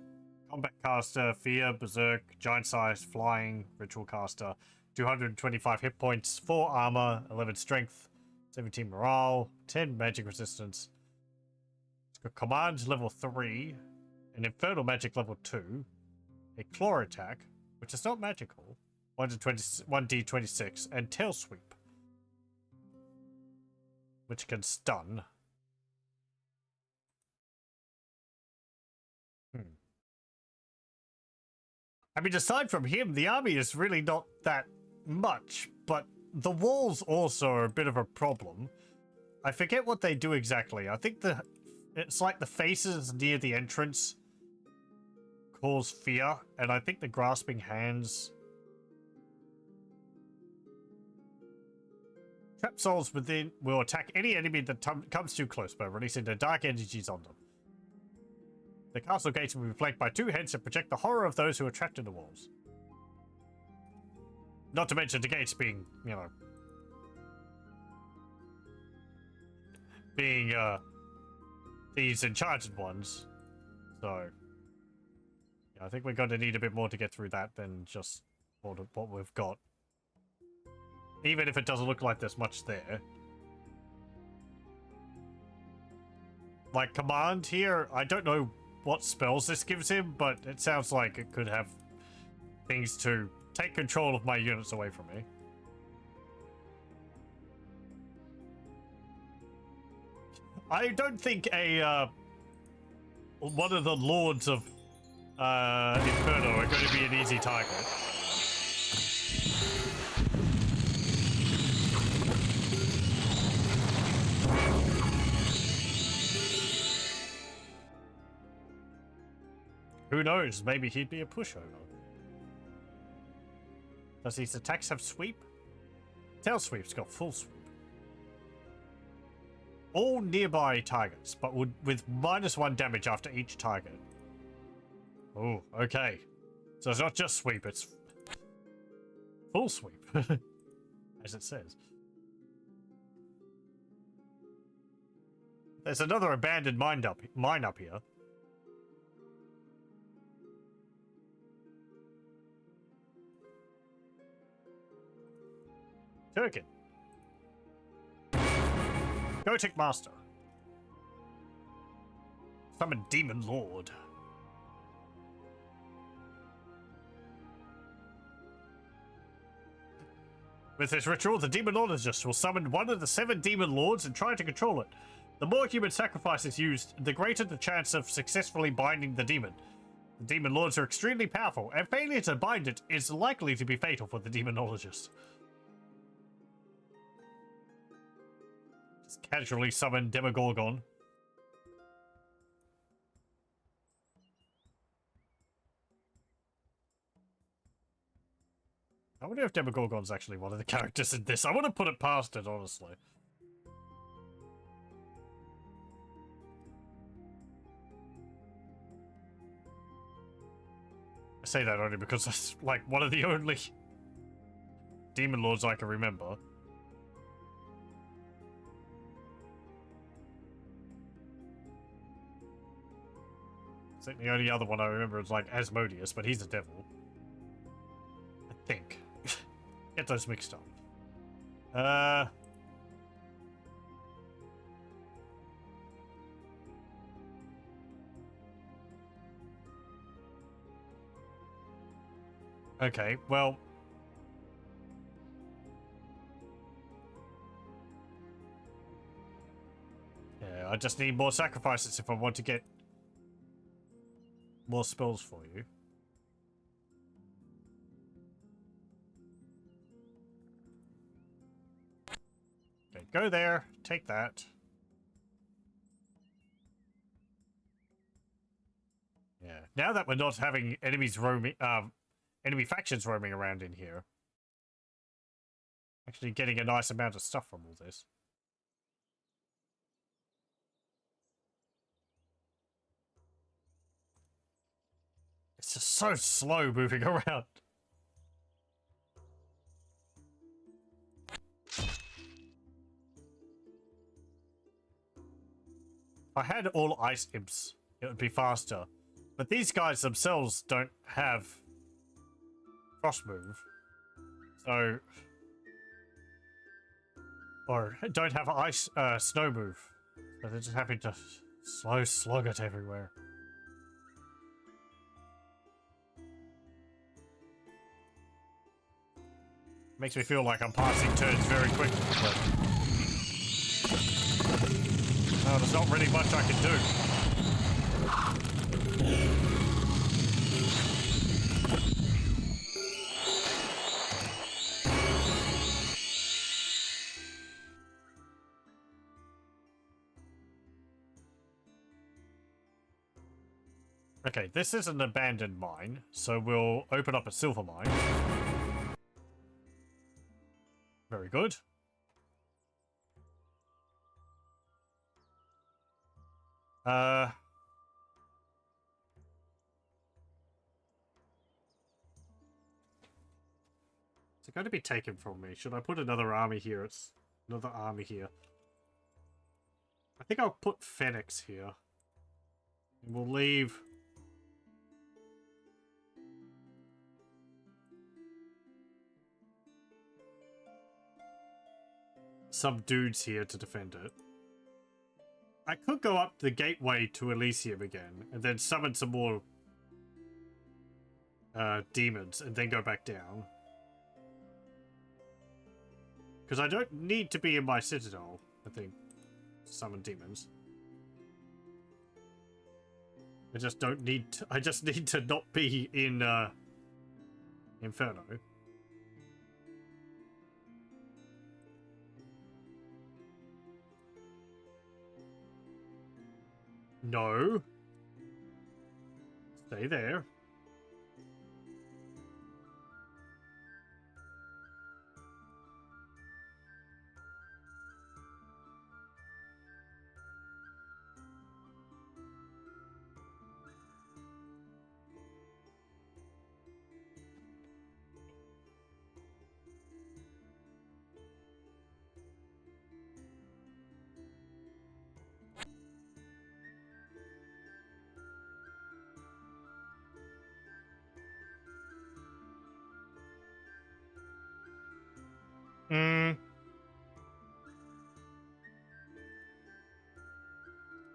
Combat caster. Fear. Berserk. Giant size. Flying. Ritual caster. 225 hit points. 4 armor. 11 strength. 17 morale. 10 magic resistance. It's got command level 3. An infernal magic level 2. a claw attack, which is not magical, 1d26, and tail sweep, which can stun. I mean, aside from him, the army is really not that much, but the walls also are a bit of a problem. I forget what they do exactly. I think it's like the faces near the entrance cause fear, and I think the grasping hands... Trap souls within will attack any enemy that comes too close by releasing their dark energies on them. The castle gates will be flanked by 2 heads that project the horror of those who are trapped in the walls. Not to mention the gates being, you know... being, these enchanted ones. So... yeah, I think we're going to need a bit more to get through that than just what we've got. Even if it doesn't look like there's much there. Like, command here, I don't know what spells this gives him, but it sounds like it could have things to take control of my units away from me. I don't think one of the lords of Inferno are going to be an easy target. Who knows? Maybe he'd be a pushover. Does these attacks have sweep? Tail sweep's got full sweep. All nearby targets, but with -1 damage after each target. Oh, okay. So it's not just sweep, it's full sweep, as it says. There's another abandoned mine up here. Turkin. Gotic Master. Summon Demon Lord. With this ritual, the Demonologist will summon one of the 7 Demon Lords and try to control it. The more human sacrifice is used, the greater the chance of successfully binding the demon. The Demon Lords are extremely powerful, and failure to bind it is likely to be fatal for the Demonologist. Just casually summon Demogorgon. I wonder if Demogorgon's actually one of the characters in this. I want to put it past it, honestly. I say that only because that's like one of the only Demon Lords I can remember. I think the only other one I remember is like Asmodeus, but he's a devil. I think. Get those mixed up. Okay, well... yeah, I just need more sacrifices if I want to get more spells for you. Okay, go there, take that. Yeah, now that we're not having enemies roaming, enemy factions roaming around in here. Actually getting a nice amount of stuff from all this. It's just so slow moving around. If I had all ice imps, it would be faster. But these guys themselves don't have frost move. So... or don't have ice, snow move. So they're just having to slow slug it everywhere. Makes me feel like I'm passing turns very quickly, but... no, there's not really much I can do. Okay, this is an abandoned mine, so we'll open up a silver mine. Very good. Is it going to be taken from me? Should I put another army here? It's another army here. I think I'll put Phoenix here. And we'll leave... some dudes here to defend it. I could go up the gateway to Elysium again, and then summon some more demons, and then go back down. Because I don't need to be in my citadel, I think, to summon demons. I just don't need to, I just need to not be in Inferno. No. Stay there.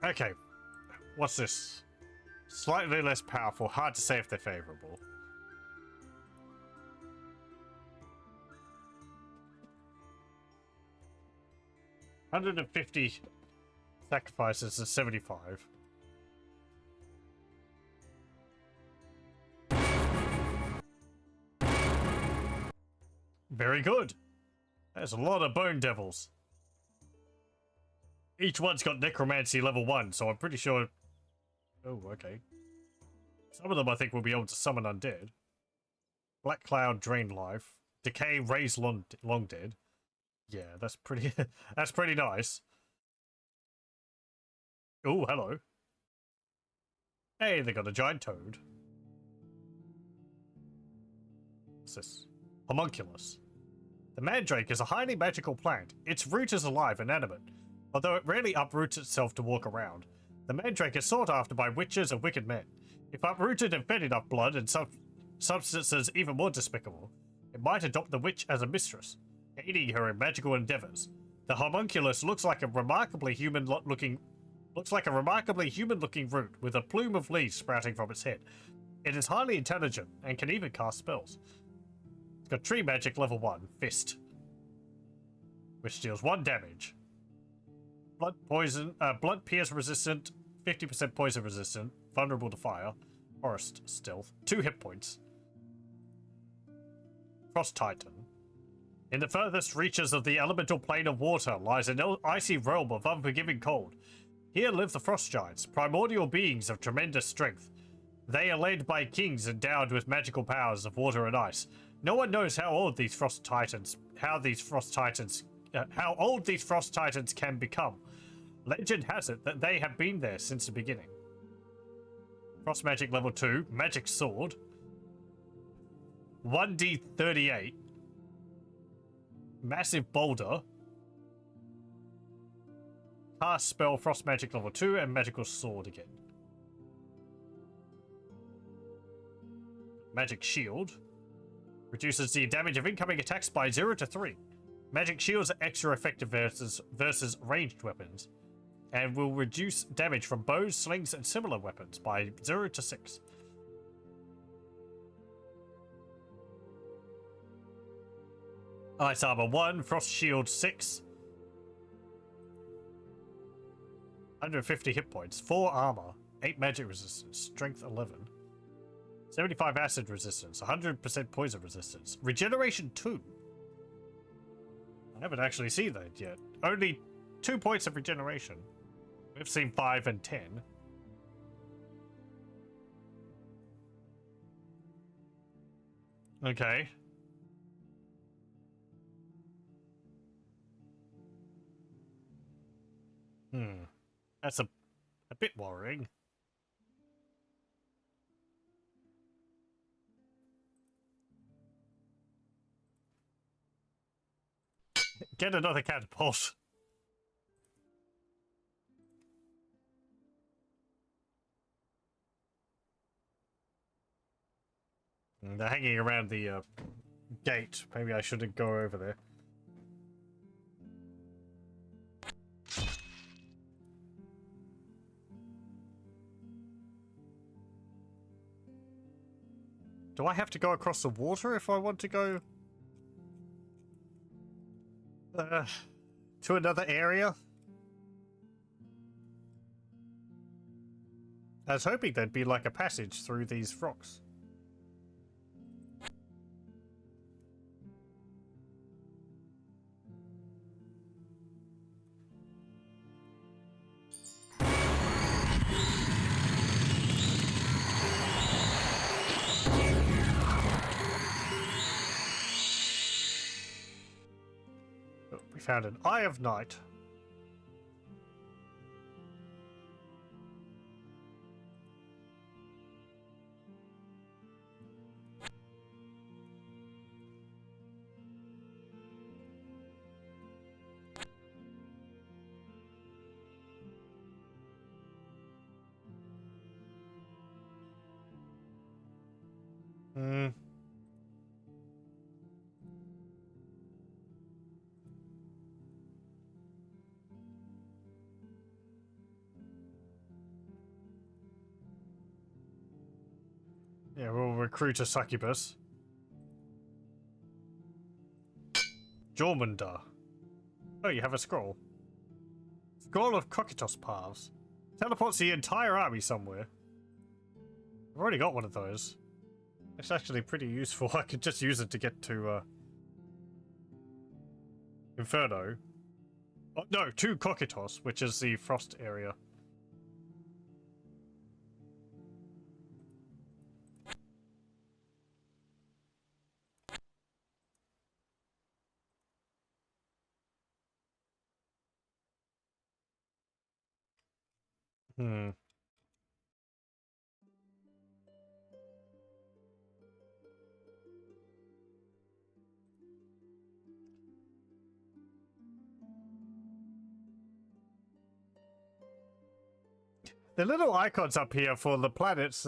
Okay. What's this? Slightly less powerful. Hard to say if they're favorable. $150 sacrifices to 75. Very good. There's a lot of bone devils. Each one's got necromancy level 1, so I'm pretty sure... oh, okay. Some of them I think will be able to summon undead. Black Cloud, drain life. Decay, raise long dead. Yeah, that's pretty... that's pretty nice. Oh, hello. Hey, they got a giant toad. What's this? Homunculus. The mandrake is a highly magical plant. Its root is alive and animate, although it rarely uproots itself to walk around. The mandrake is sought after by witches and wicked men. If uprooted and fed enough blood and substances even more despicable, it might adopt the witch as a mistress, aiding her in magical endeavors. The homunculus looks like a remarkably human-looking root with a plume of leaves sprouting from its head. It is highly intelligent and can even cast spells. It's got tree magic level 1, Fist, which deals 1 damage. Blunt pierce resistant, 50% poison resistant, vulnerable to fire, forest stealth, 2 hit points. Frost Titan. In the furthest reaches of the elemental plane of water lies an icy realm of unforgiving cold. Here live the frost giants, primordial beings of tremendous strength. They are led by kings endowed with magical powers of water and ice. No one knows how old these frost titans can become. Legend has it that they have been there since the beginning. Frost magic level 2, magic sword. 1d38. Massive boulder. Cast spell frost magic level 2 and magical sword again. Magic shield. Reduces the damage of incoming attacks by 0 to 3. Magic shields are extra effective versus ranged weapons, and will reduce damage from bows, slings, and similar weapons by 0 to 6. Ice armor 1, frost shield 6. 150 hit points, 4 armor, 8 magic resistance, strength 11. 75 acid resistance, 100% poison resistance. Regeneration 2. I haven't actually seen that yet. Only 2 points of regeneration. We've seen 5 and 10. Okay. That's a bit worrying. Get another catapult. They're hanging around the gate. Maybe I shouldn't go over there. Do I have to go across the water if I want to go to another area? I was hoping there'd be like a passage through these rocks. Oh, we found an Eye of Night. Yeah, we'll recruit a succubus. Jormungandr. Oh, you have a scroll. Scroll of Cocytus Paths. Teleports the entire army somewhere. I've already got one of those. It's actually pretty useful. I could just use it to get to Inferno. Oh, no, to Cocytus, which is the frost area. The little icons up here for the planets,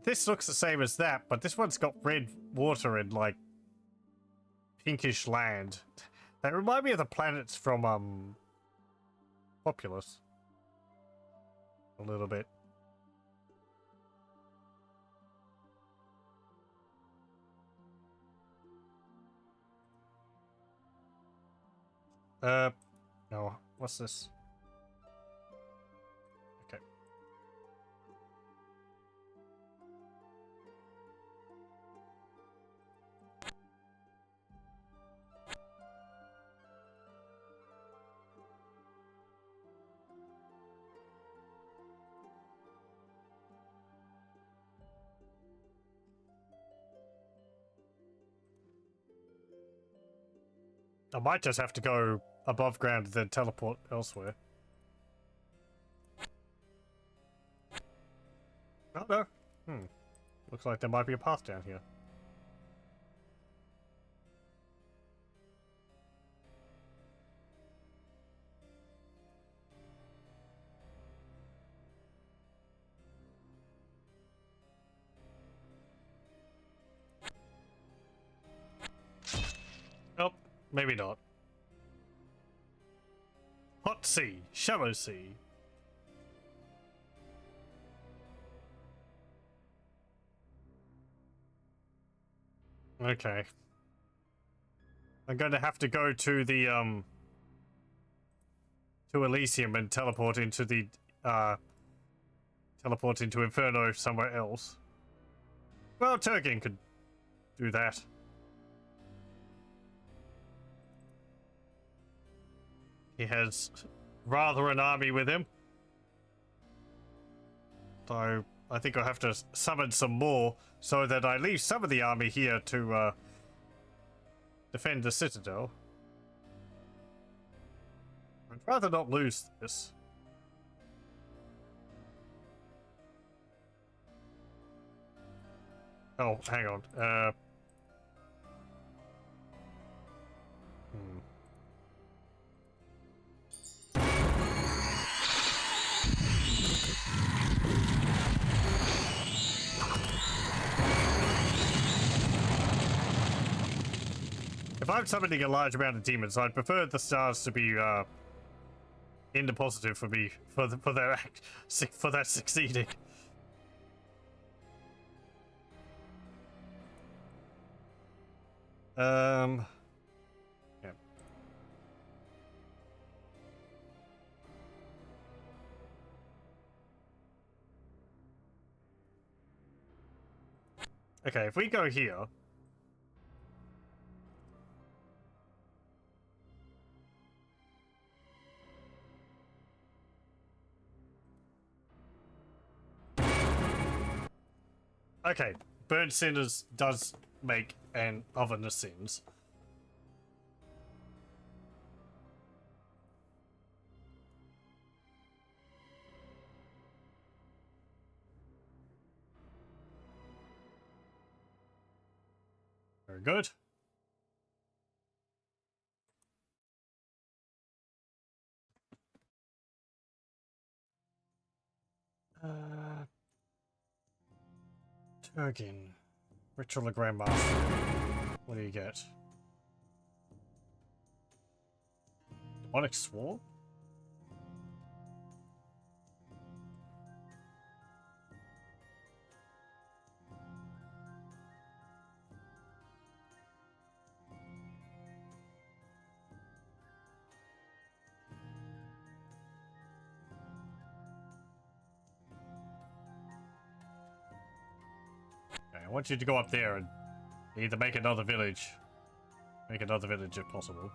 this looks the same as that, but this one's got red water and, like, pinkish land. They remind me of the planets from, Populous. A little bit. No. What's this? Okay. I might just have to go above ground and then teleport elsewhere. Oh, no. Looks like there might be a path down here. Oh, maybe not. Hot sea, shallow sea. Okay. I'm going to have to go to the, to Elysium and teleport into the, teleport into Inferno somewhere else. Well, Turgin could do that. He has rather an army with him. So I think I'll have to summon some more so that I leave some of the army here to defend the citadel. I'd rather not lose this. Oh, hang on. If I'm summoning a large amount of demons, I'd prefer the stars to be in the positive for me for that succeeding. Yeah. Okay, if we go here. Okay, Burn Sinners does make an oven of sins. Very good. Turgin. Ritual of Grandmaster. What do you get? Demonic Swarm? Okay, I want you to go up there and either make another village. Make another village if possible.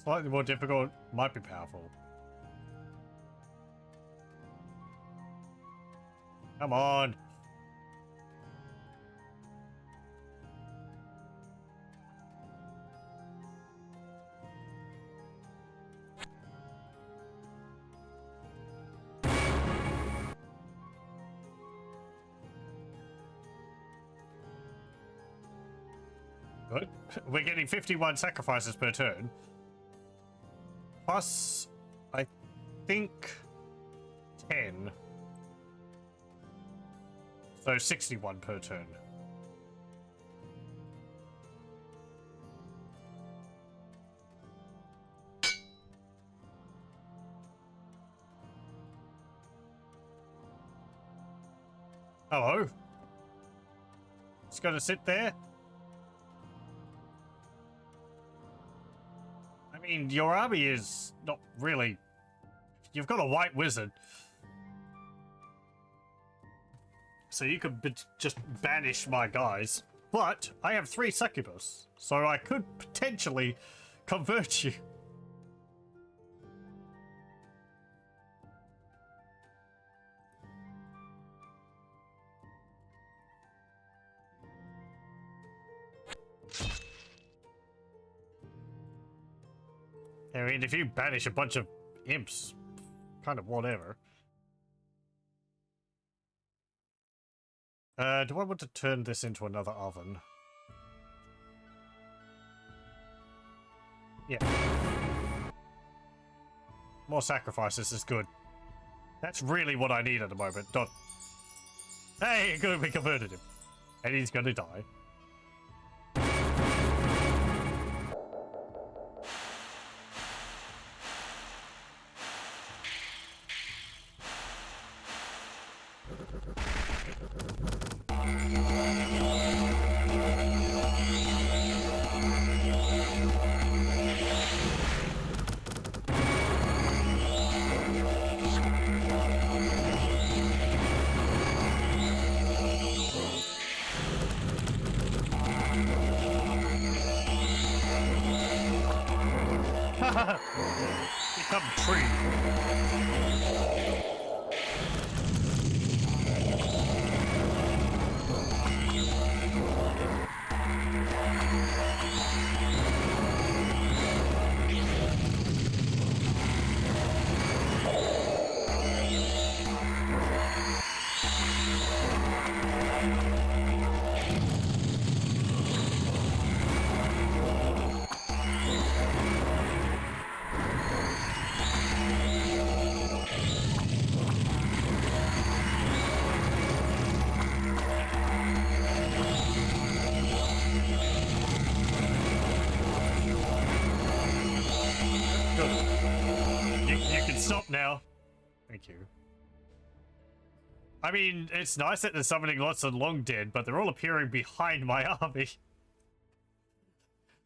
Slightly more difficult, might be powerful. Come on. Good. We're getting 51 sacrifices per turn. Plus, I think 10. So 61 per turn. Hello? It's gonna sit there? I mean, your army is not really... You've got a white wizard. So you could just banish my guys. But I have 3 succubus, so I could potentially convert you. There mean, if you banish a bunch of imps, kind of whatever. Do I want to turn this into another oven? Yeah. More sacrifices is good. That's really what I need at the moment. Hey, good, we converted him. And he's gonna die. Become tree. You can stop now. Thank you. I mean, it's nice that they're summoning lots of long dead, but they're all appearing behind my army.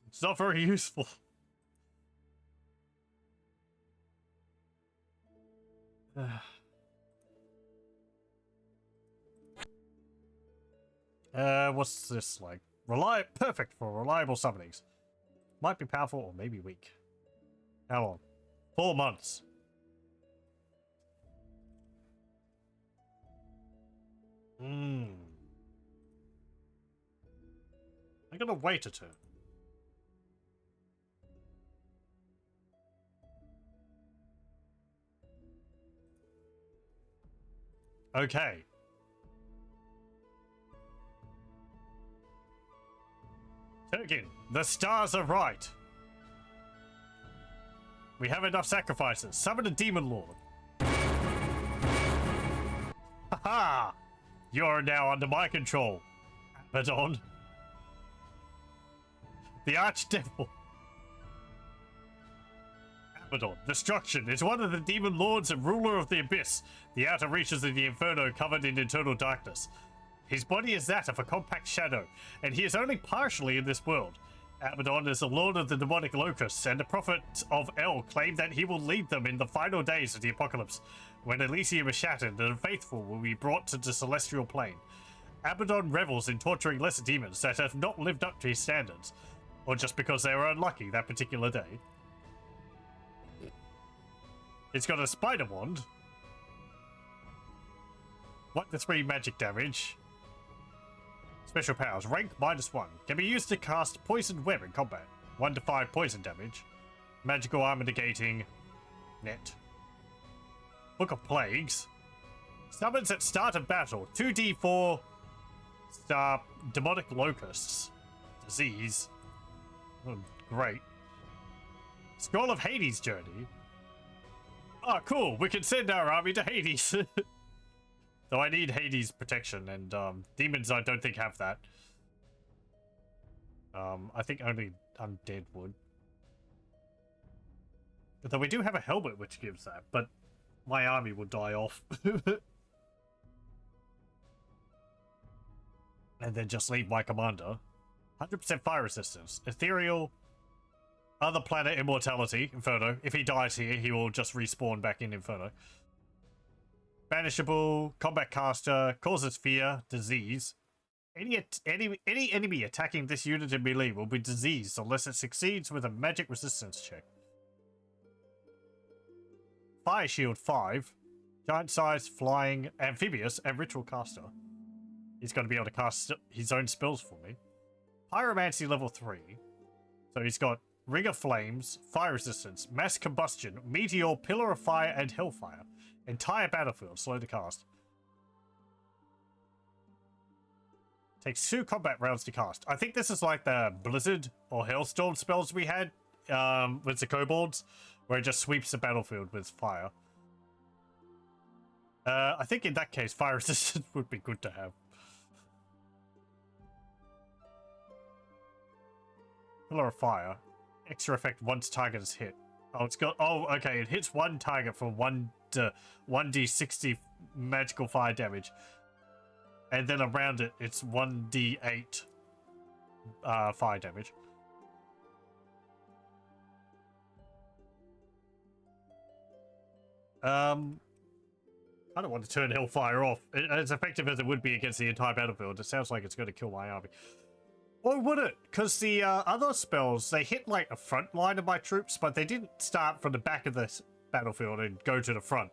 It's not very useful. What's this like? Perfect for reliable summonings. Might be powerful or maybe weak. How long? 4 months. I'm gonna wait a turn. Okay. Turkin, the stars are right. We have enough sacrifices. Summon a demon lord. Haha! You are now under my control, Abaddon. The Archdevil. Abaddon, Destruction, is one of the demon lords and ruler of the abyss, the outer reaches of the inferno covered in eternal darkness. His body is that of a compact shadow, and he is only partially in this world. Abaddon is the lord of the demonic locusts, and the prophet of El claimed that he will lead them in the final days of the apocalypse, when Elysium is shattered and the faithful will be brought to the celestial plane. Abaddon revels in torturing lesser demons that have not lived up to his standards, or just because they were unlucky that particular day. It's got a spider wand. 1-3 magic damage. Special powers. Rank -1. Can be used to cast Poisoned Web in combat. 1-5 poison damage. Magical armor negating. Net. Book of Plagues. Summons at start of battle. 2d4 star demonic locusts. Disease. Oh, great. Scroll of Hades journey. Oh, cool. We can send our army to Hades. Though I need Hades protection, and demons I don't think have that. I think only undead would. Though we do have a helmet which gives that, but my army will die off. And then just leave my commander. 100% fire resistance. Ethereal. Other planet immortality. Inferno. If he dies here, he will just respawn back in Inferno. Banishable, combat caster, causes fear, disease. Any enemy attacking this unit in melee will be diseased unless it succeeds with a magic resistance check. Fire shield 5, giant size, flying, amphibious, and ritual caster. He's going to be able to cast his own spells for me. Pyromancy level 3, so he's got Ring of Flames, Fire Resistance, Mass Combustion, Meteor, Pillar of Fire, and Hellfire. Entire battlefield, slow to cast. Takes 2 combat rounds to cast. I think this is like the Blizzard or Hailstorm spells we had with the kobolds, where it just sweeps the battlefield with fire. I think in that case, Fire Resistance would be good to have. Pillar of Fire. Extra effect once target is hit. Oh, it's got... Oh, okay. It hits one target for 1d60 magical fire damage. And then around it, it's 1d8 fire damage. I don't want to turn Hellfire off. As effective as it would be against the entire battlefield, it sounds like it's going to kill my army. Or would it? Because the other spells, they hit like a front line of my troops, but they didn't start from the back of the battlefield and go to the front.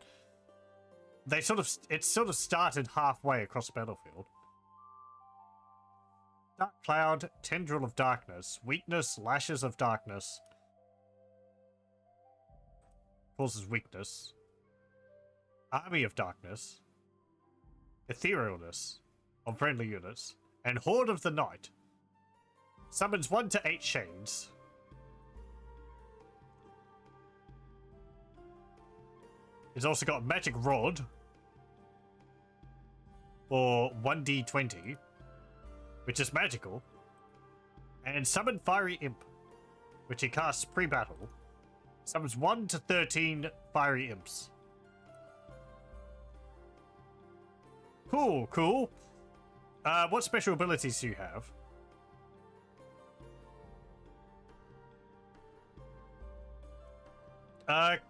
It sort of started halfway across the battlefield. Dark Cloud, Tendril of Darkness, Weakness, Lashes of Darkness. Causes weakness. Army of Darkness. Etherealness of friendly units. And Horde of the Night. Summons 1 to 8 shades. It's also got Magic Rod for 1d20, which is magical. And Summon Fiery Imp, which he casts pre-battle. Summons 1 to 13 Fiery Imps. Cool, cool. What special abilities do you have?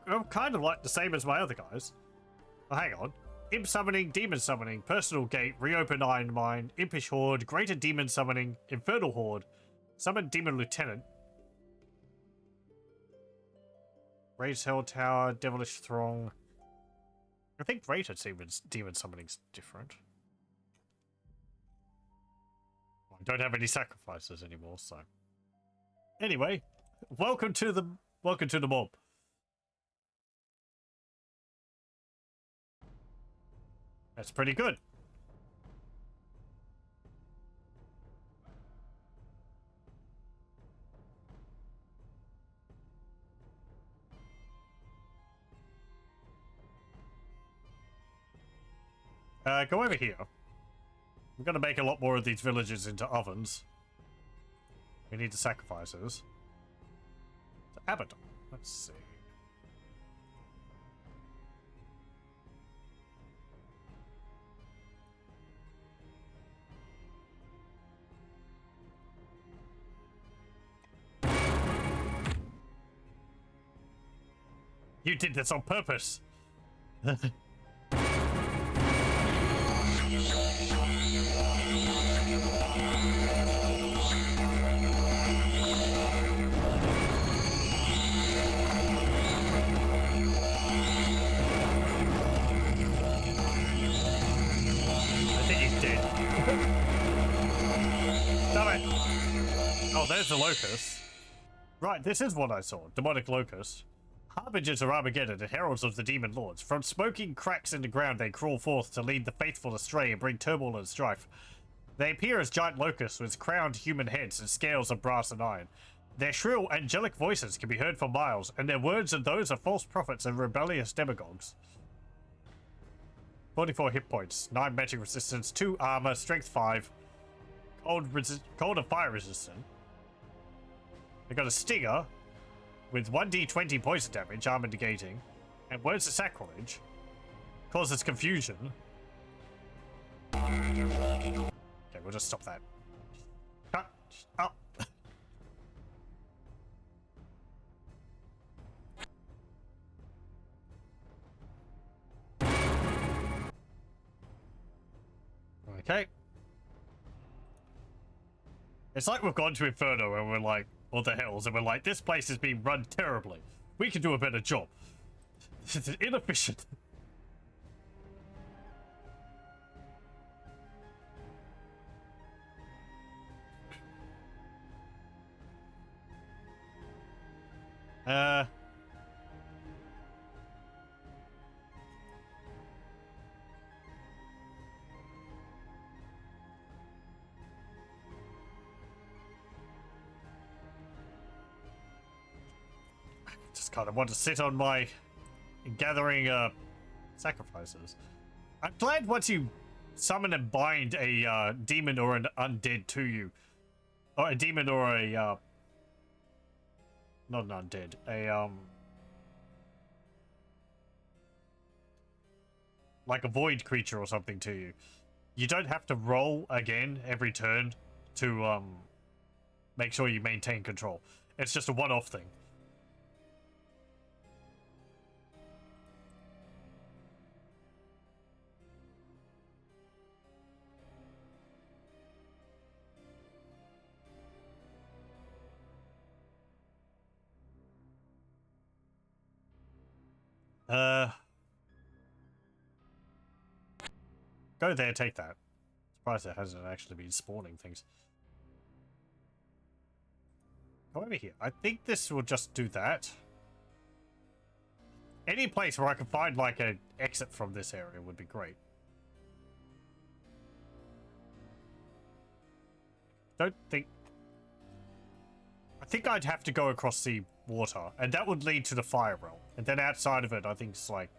I'm kind of like the same as my other guys. Oh, hang on. Imp Summoning, Demon Summoning, Personal Gate, Reopen Iron Mine, Impish Horde, Greater Demon Summoning, Infernal Horde, Summon Demon Lieutenant, Raise Hell Tower, Devilish Throng. I think Greater Demon Summoning's different. I don't have any sacrifices anymore, so. Anyway, welcome to the mob. That's pretty good. Go over here. I'm gonna make a lot more of these villages into ovens. We need the sacrifices. To Abaddon. Let's see. You did this on purpose. Oh, there's the locust. Right, this is what I saw. Demonic locust. Harbingers of Armageddon and heralds of the demon lords. From smoking cracks in the ground they crawl forth to lead the faithful astray and bring turmoil and strife. They appear as giant locusts with crowned human heads and scales of brass and iron. Their shrill, angelic voices can be heard for miles, and their words are those of false prophets and rebellious demagogues. 44 hit points, 9 magic resistance, 2 armor, strength 5, cold and fire resistant. They got a stinger with 1d20 poison damage, armor negating, and words of sacrilege. Causes confusion. Okay, we'll just stop that. Cut up. Okay. It's like we've gone to Inferno and we're like, or the Hells, and we're like, this place is being run terribly. We can do a better job. This is inefficient. Uh... Just kind of want to sit on my gathering sacrifices. I'm glad once you summon and bind a demon or an undead to you, or a demon or a not an undead, a like a void creature or something to you, you don't have to roll again every turn to make sure you maintain control. It's just a one-off thing. Go there, take that. Surprised it hasn't actually been spawning things. Go over here. I think this will just do that. Any place where I can find like an exit from this area would be great. Don't think... I think I'd have to go across the water, and that would lead to the fire realm. And then outside of it, I think it's like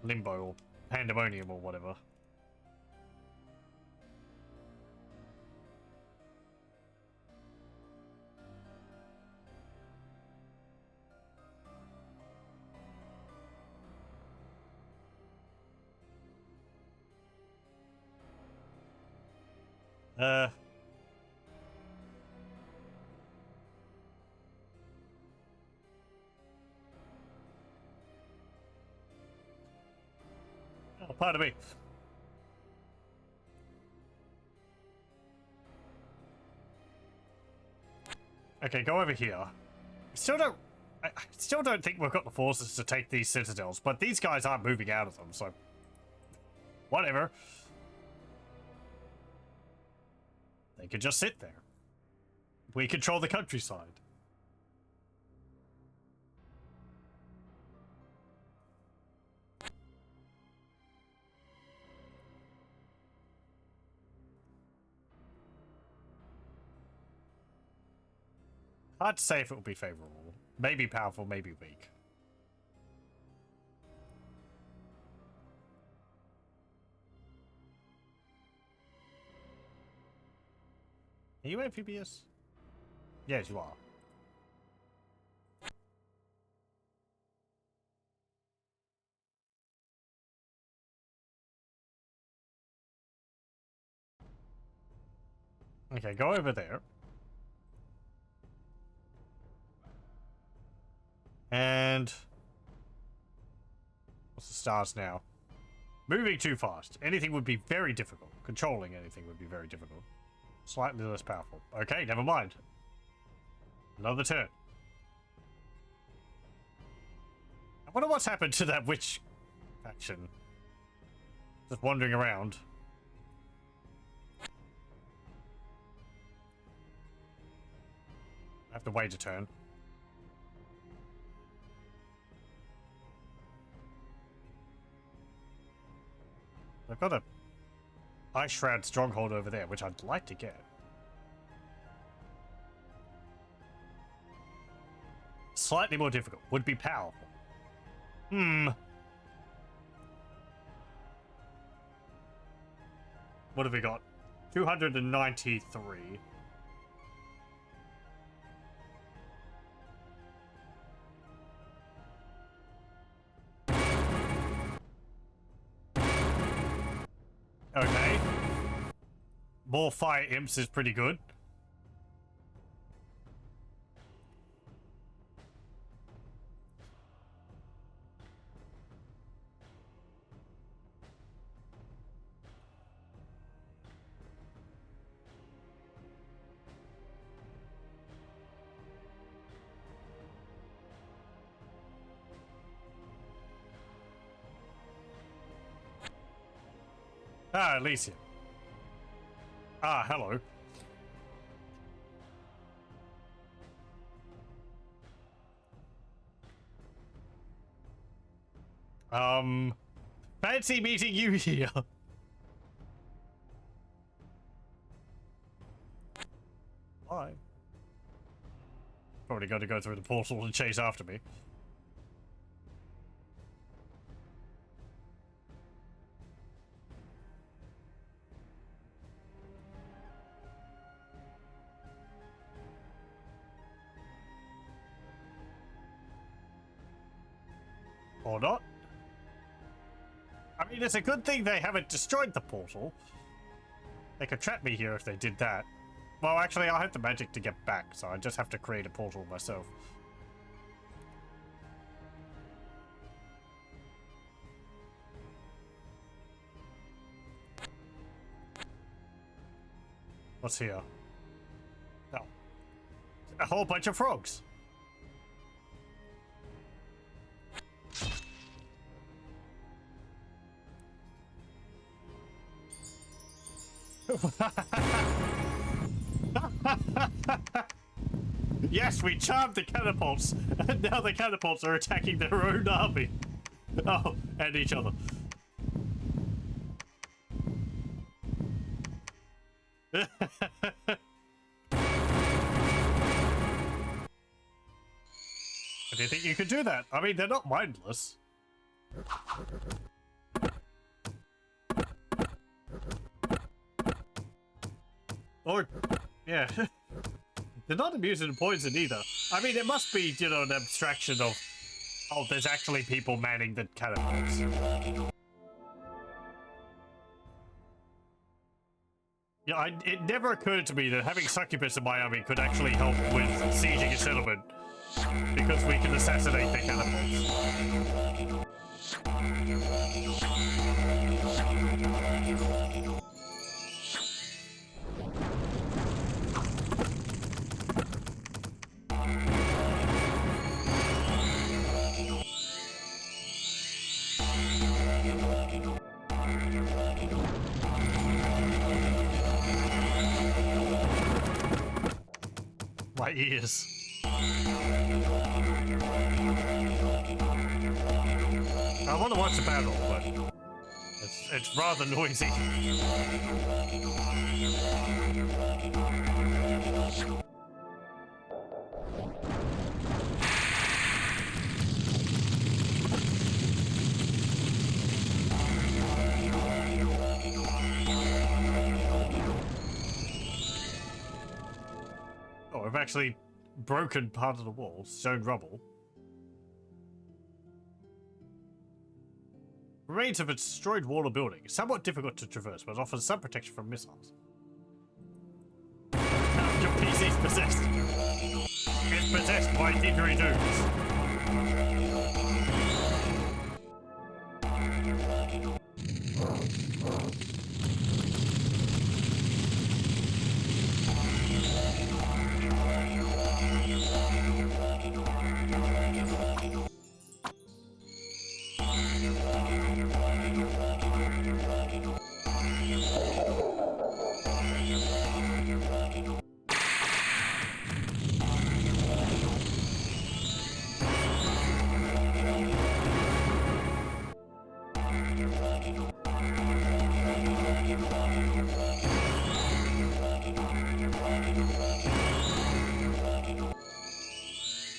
limbo or pandemonium or whatever. Oh, pardon me. Okay, go over here. I still don't think we've got the forces to take these citadels, but these guys aren't moving out of them, so whatever. They could just sit there. We control the countryside. Hard to say if it will be favorable. Maybe powerful, maybe weak. Are you amphibious? Yes, you are. Okay, go over there. And what's the stars now? Moving too fast. Anything would be very difficult. Controlling anything would be very difficult. Slightly less powerful. Okay, never mind. Another turn. I wonder what's happened to that witch faction. Just wandering around. I have to wait a turn. I've got a Ice Shroud stronghold over there, which I'd like to get. Slightly more difficult. Would be powerful. What have we got? 293. Okay. More fire imps is pretty good. Ah, Elysium. Ah, hello. Fancy meeting you here. Bye. Probably going to go through the portal and chase after me. Or not. I mean, it's a good thing they haven't destroyed the portal. They could trap me here if they did that. Well, actually, I'll have the magic to get back, so I just have to create a portal myself. What's here? Oh. A whole bunch of frogs. Yes, we charmed the catapults, and now the catapults are attacking their own army. Oh, and each other. I didn't think you could do that. I mean, they're not mindless. Or, yeah. They're not immune to poison either. I mean, it must be, you know, an abstraction of, oh, there's actually people manning the catapults. Yeah, it never occurred to me that having succubus in my army could actually help with sieging a settlement, because we can assassinate the catapults. My ears. I want to watch the battle, but it's rather noisy. Oh, I've actually broken part of the wall, shown rubble. Remains of a destroyed wall or building. Somewhat difficult to traverse, but offers some protection from missiles. Your PC's possessed. It's possessed by didgeridoos.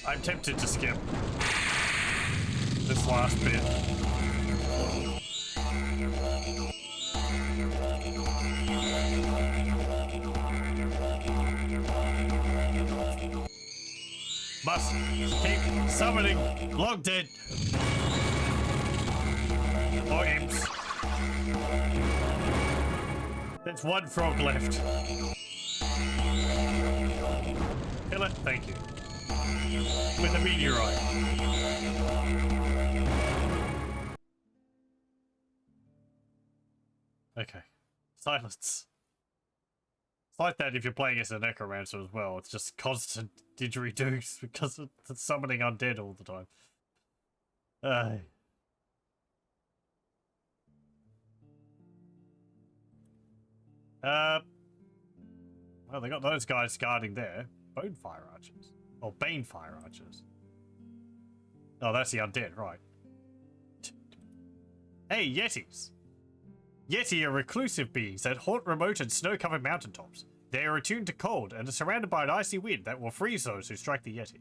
I'm tempted to skip this last bit. Must keep summoning long dead or imps. There's one frog left. Kill it, thank you. With a meteorite. Okay. Silence. It's like that if you're playing as a necromancer as well. It's just constant didgeridoos because of the summoning undead all the time. Well, they got those guys guarding there. Bonefire archers. Or Banefire archers. Oh, that's the undead, right. Hey, Yetis! Yeti are reclusive beings that haunt remote and snow-covered mountaintops. They are attuned to cold and are surrounded by an icy wind that will freeze those who strike the Yeti.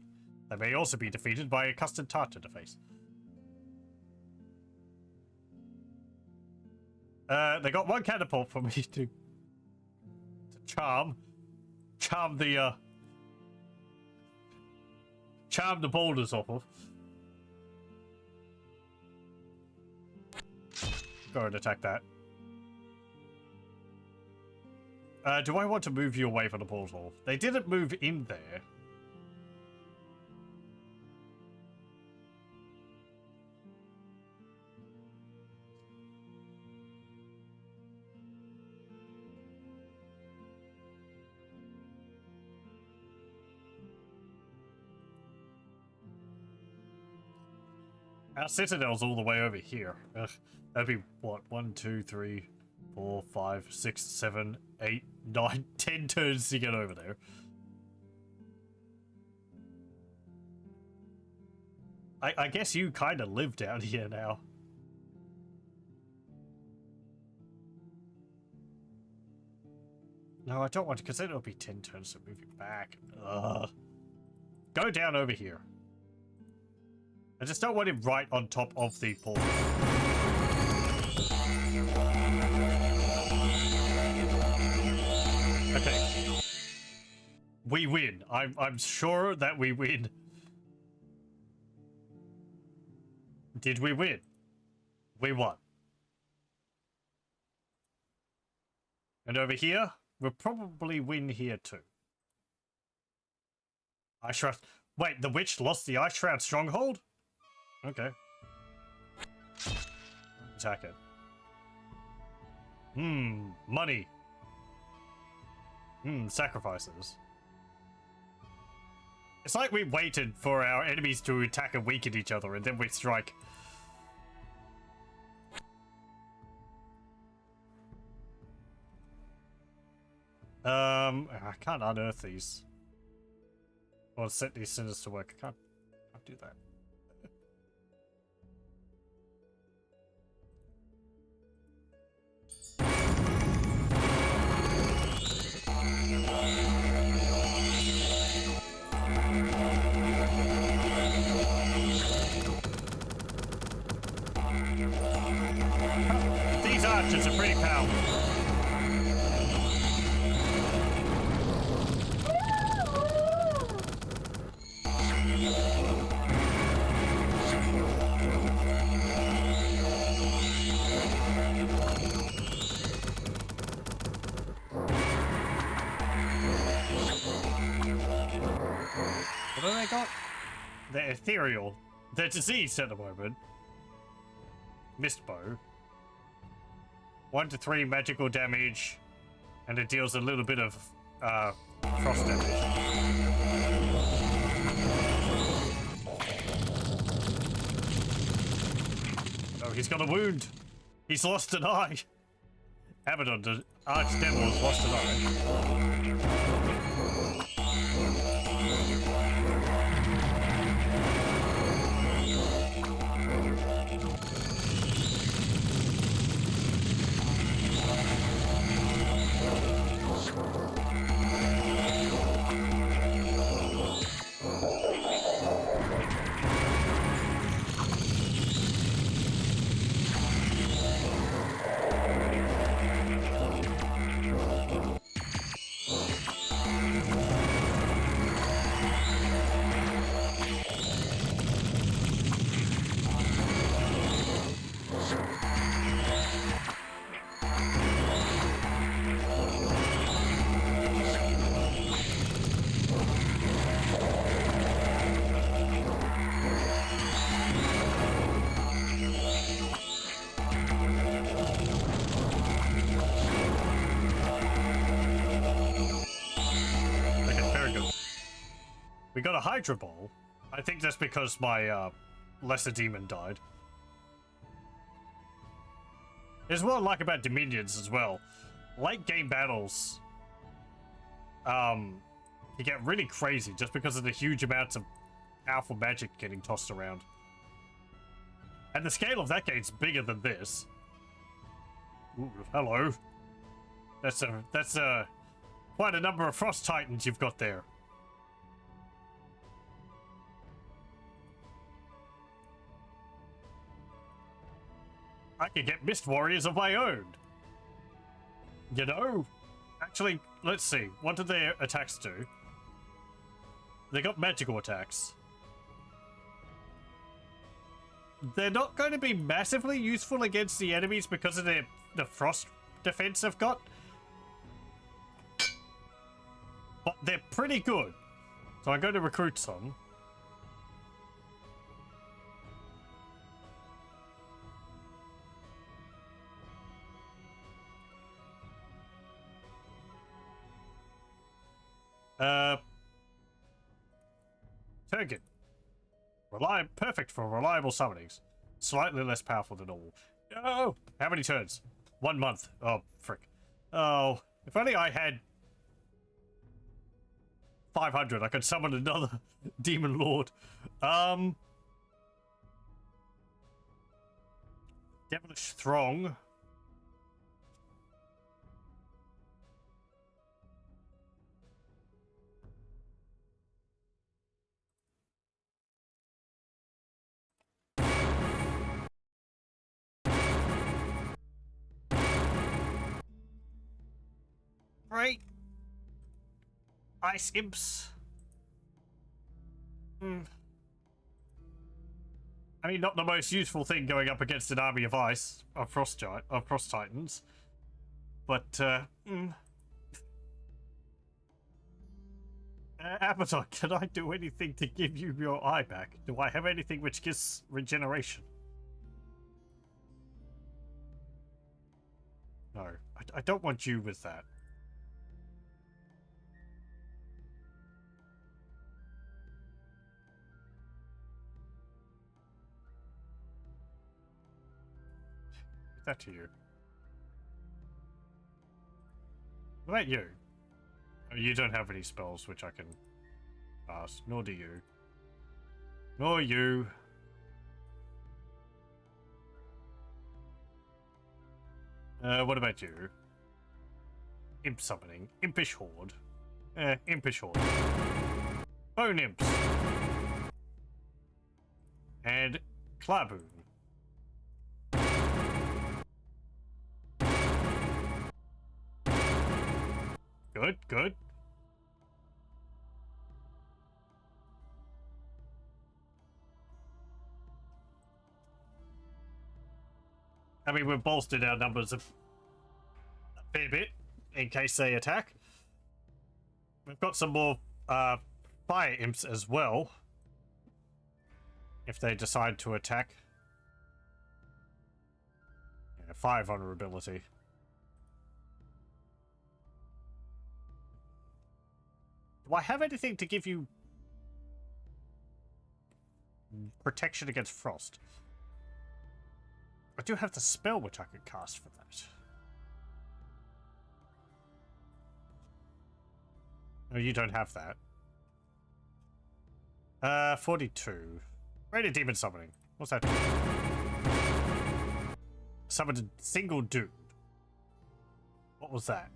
They may also be defeated by a custom tart interface. They got one catapult for me to charm the boulders off of. Go and attack that. Do I want to move you away from the portal? They didn't move in there. Our citadel's all the way over here. Ugh, that'd be what? 1, 2, 3, 4, 5, 6, 7, 8, 9, 10 turns to get over there. I guess you kind of live down here now. No, I don't want to, because then it'll be 10 turns to move you back. Ugh. Go down over here. I just don't want him right on top of the portal. Okay. We win. I'm sure that we win. Did we win? We won. And over here, we'll probably win here too. Ice Shroud. Wait, the witch lost the Ice Shroud stronghold? Okay. Attack it. Money. Sacrifices. It's like we waited for our enemies to attack and weaken each other, and then we strike. I can't unearth these. Or set these sinners to work. I can't do that. These archers are pretty powerful. What have they got? They're ethereal. They're diseased at the moment. Mist bow. 1 to 3 magical damage, and it deals a little bit of frost damage. Oh, he's got a wound. He's lost an eye. Abaddon, the archdevil, has lost an eye. We got a Hydra Ball. I think that's because my lesser demon died. There's what I like about Dominions as well. Late game battles you get really crazy just because of the huge amounts of powerful magic getting tossed around. And the scale of that gate's bigger than this. Ooh, hello. That's quite a number of frost titans you've got there. I could get mist warriors of my own. You know? Actually, let's see. What do their attacks do? They got magical attacks. They're not going to be massively useful against the enemies because of the frost defense they've got. But they're pretty good. So I'm going to recruit some. Turgid. Perfect for reliable summonings. Slightly less powerful than normal. Oh, how many turns? 1 month. Oh, frick. Oh, if only I had 500, I could summon another demon lord. Devilish Throng. Right. Ice imps. I mean, not the most useful thing going up against an army of ice, of frost titans. But, Abaddon, can I do anything to give you your eye back? Do I have anything which gives regeneration? No, I don't want you with that. That to you. What about you? Oh, you don't have any spells which I can cast, nor do you. Nor you. What about you? Imp summoning. Impish horde. Impish horde. Bone imps. And Claboon. Good, good. I mean, we've bolstered our numbers a fair bit in case they attack. We've got some more fire imps as well. If they decide to attack. Yeah, 5 vulnerability. Do I have anything to give you protection against frost? I do have the spell which I could cast for that. Oh, you don't have that. 42. Rated demon summoning. What's that? Summoned a single dude. What was that?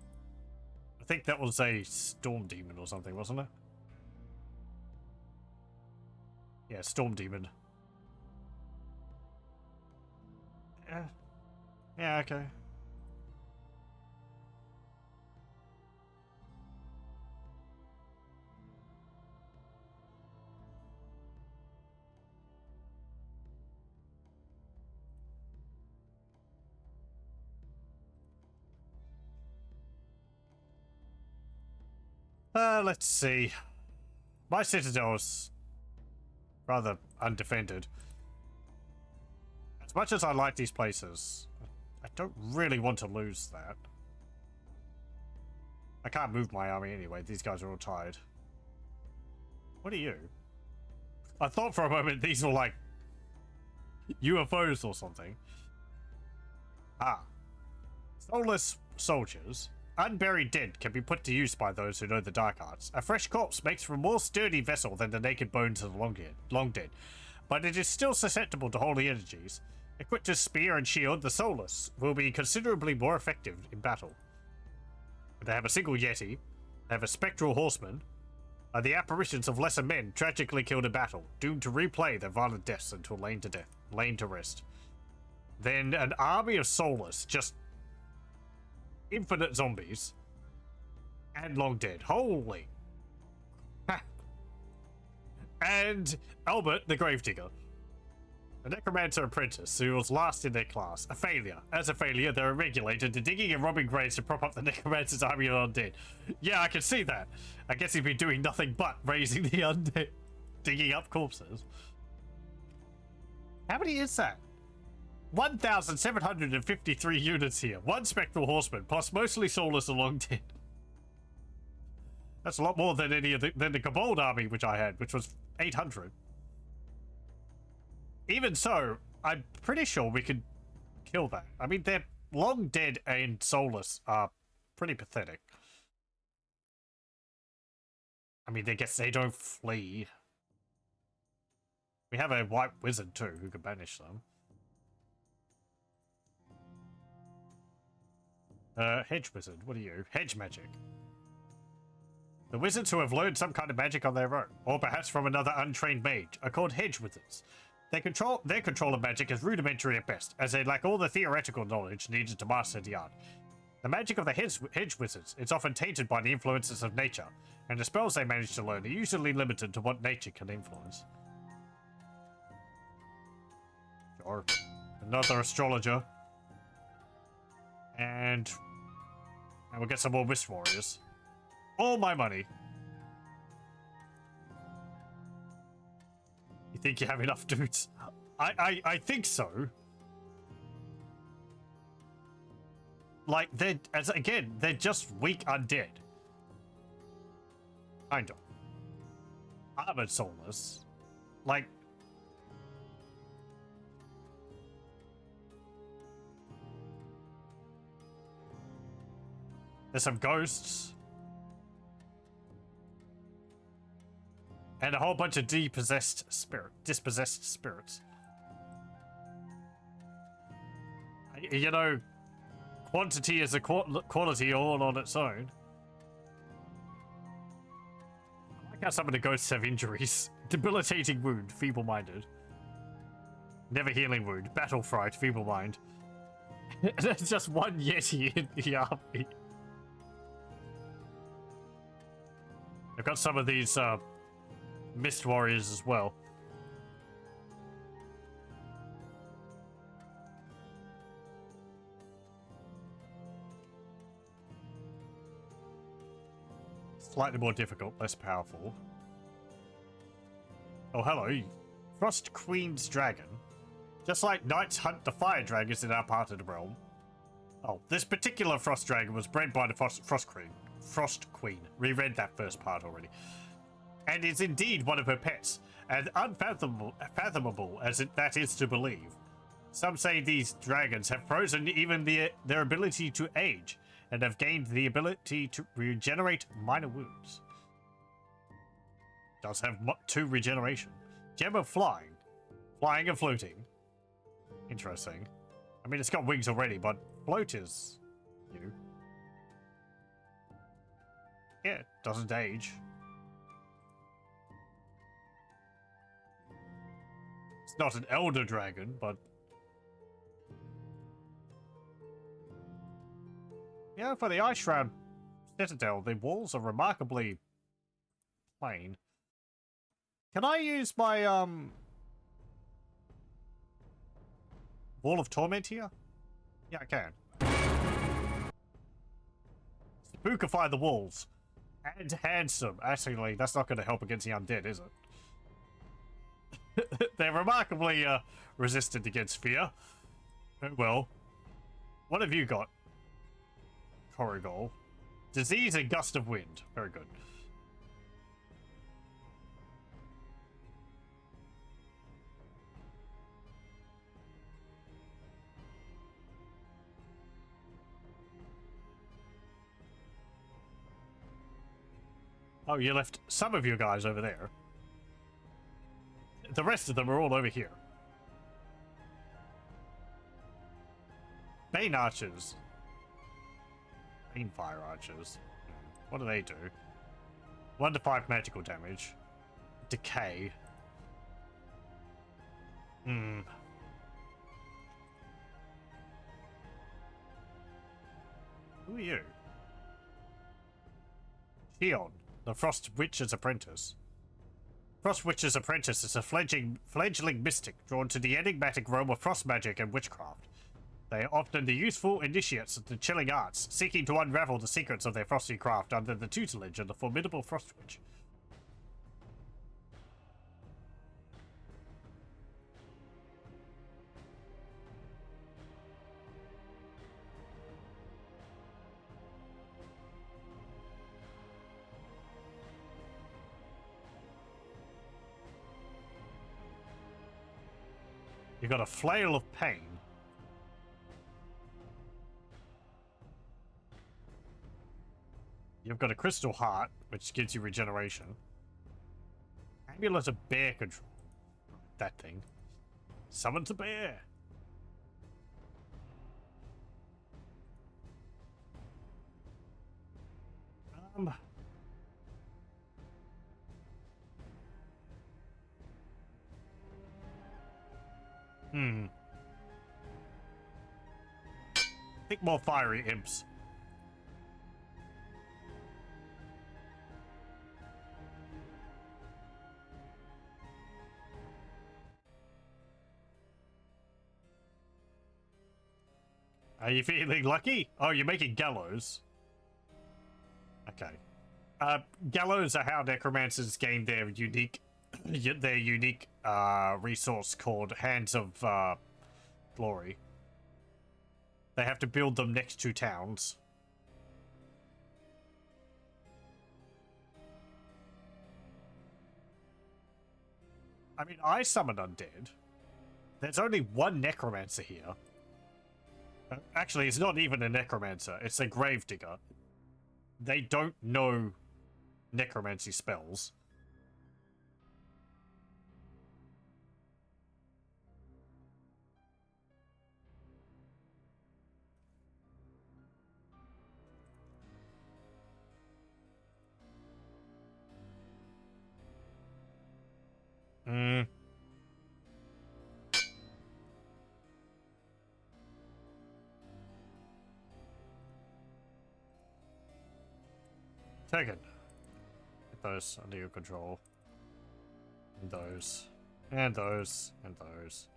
I think that was a storm demon or something, wasn't it? Yeah, storm demon. Yeah. Yeah, okay. Let's see. My citadel is rather undefended. As much as I like these places, I don't really want to lose that. I can't move my army anyway. These guys are all tired. What are you? I thought for a moment these were like UFOs or something. Ah. Soulless soldiers. Unburied dead can be put to use by those who know the dark arts. A fresh corpse makes for a more sturdy vessel than the naked bones of the long dead. but it is still susceptible to holy energies. Equipped with spear and shield, the Soulless will be considerably more effective in battle. They have a single Yeti, they have a spectral horseman, the apparitions of lesser men tragically killed in battle, doomed to replay their violent deaths until laid to rest. Then an army of Soulless, just infinite zombies, and long dead. Holy. And Albert the Gravedigger. A necromancer apprentice who was last in their class. A failure. As a failure, they're regulated to digging and robbing graves to prop up the necromancer's army of undead. Yeah, I can see that. I guess he'd be doing nothing but raising the undead. Digging up corpses. How many is that? 1,753 units here. One spectral horseman, plus mostly soulless and long dead. That's a lot more than than the Kobold army which I had, which was 800. Even so, I'm pretty sure we could kill that. I mean, they're long dead and soulless are pretty pathetic. I mean, I guess they don't flee. We have a white wizard too who can banish them. Hedge wizard, what are you? Hedge magic. The wizards who have learned some kind of magic on their own, or perhaps from another untrained mage, are called hedge wizards. Their control of magic is rudimentary at best, as they lack all the theoretical knowledge needed to master the art. The magic of the hedge wizards is often tainted by the influences of nature, and the spells they manage to learn are usually limited to what nature can influence. Sure. Another astrologer. And we'll get some more Mist Warriors. All my money. You think you have enough dudes? I think so. Like, they're just weak undead. Kind of. Armored soulless. Like, there's some ghosts. And a whole bunch of dispossessed spirits. You know, quantity is a quality all on its own. I like how some of the ghosts have injuries. Debilitating wound, feeble-minded. Never healing wound, battle fright, feeble-mind. There's just one Yeti in the army. I've got some of these, Mist Warriors as well. Slightly more difficult, less powerful. Oh, hello. Frost Queen's Dragon. Just like knights hunt the fire dragons in our part of the realm. Oh, this particular Frost Dragon was bred by the Frost Queen. Reread that first part already. And is indeed one of her pets, and unfathomable as that is to believe. Some say these dragons have frozen even their ability to age, and have gained the ability to regenerate minor wounds. Does have 2 regeneration. Gem of flying. Flying and floating. Interesting. I mean, it's got wings already, but float is, you know. Yeah, it doesn't age. It's not an elder dragon, but yeah, for the Ice Shroud Citadel, the walls are remarkably plain. Can I use my Wall of Torment here? Yeah, I can. Spookify the walls. And handsome. Actually, that's not going to help against the undead, is it? They're remarkably resistant against fear. Oh well. What have you got? Corrigal. Disease and gust of wind. Very good. Oh, you left some of your guys over there. the rest of them are all over here. Bane archers. Bane fire archers. What do they do? 1 to 5 magical damage. Decay. Hmm. Who are you? Theon, the Frost Witch's apprentice. Frost Witch's apprentice is a fledgling mystic drawn to the enigmatic realm of frost magic and witchcraft. They are often the youthful initiates of the chilling arts, seeking to unravel the secrets of their frosty craft under the tutelage of the formidable Frost Witch. You got a flail of pain. You've got a crystal heart, which gives you regeneration. Amulet of bear control. That thing. Summons a bear. Think more fiery imps. Are you feeling lucky? Oh, you're making gallows. Okay. Gallows are how necromancers gain their unique resource called Hands of Glory. They have to build them next to towns. I mean, I summon undead. There's only one necromancer here. Actually, it's not even a necromancer. It's a gravedigger. They don't know necromancy spells. Taken. Get those under your control. And those. And those. And those.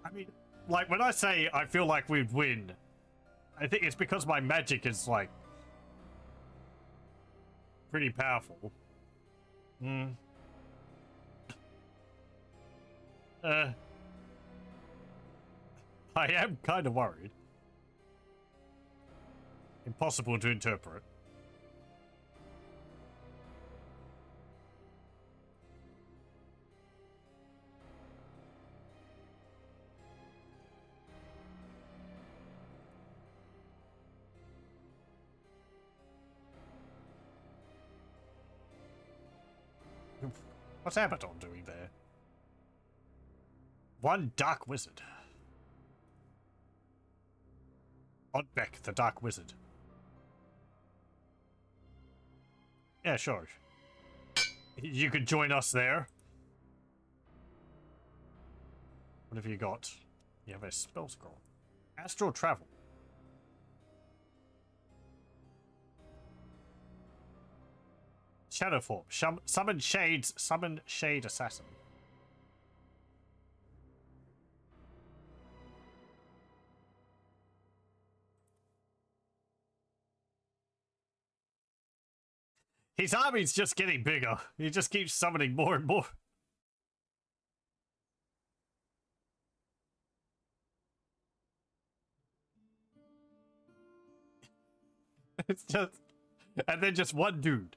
I mean, like, when I say I feel like we'd win, I think it's because my magic is, like, pretty powerful. I am kind of worried. Impossible to interpret. What's Abaddon doing there? One Dark Wizard. Odbeck, the Dark Wizard. Yeah, sure. You could join us there. What have you got? You have a spell scroll. Astral Travel. Shadow Form. Summon Shades. Summon Shade Assassin. His army's just getting bigger. He just keeps summoning more and more. It's just... And then just one dude.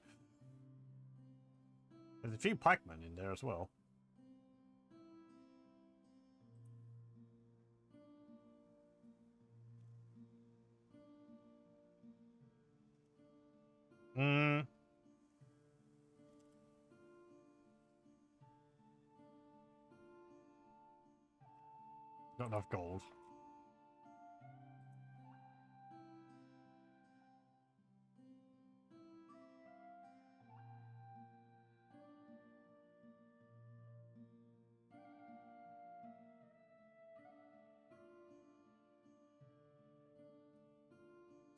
There's a few pikemen in there as well. Not enough gold.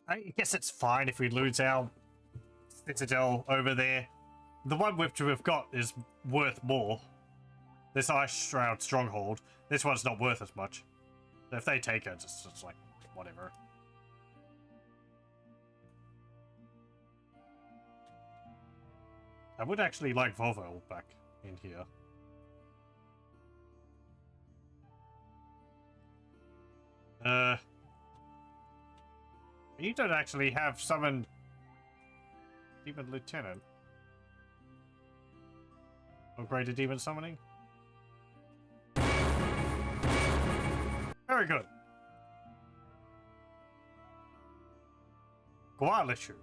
I guess it's fine if we lose our citadel over there. The one which we've got is worth more. This Ice Shroud Stronghold. This one's not worth as much. So if they take it, it's like, whatever. I would actually like Volvo back in here. You don't actually have summoned Demon Lieutenant. Upgraded Demon Summoning? Very good. Gualishu.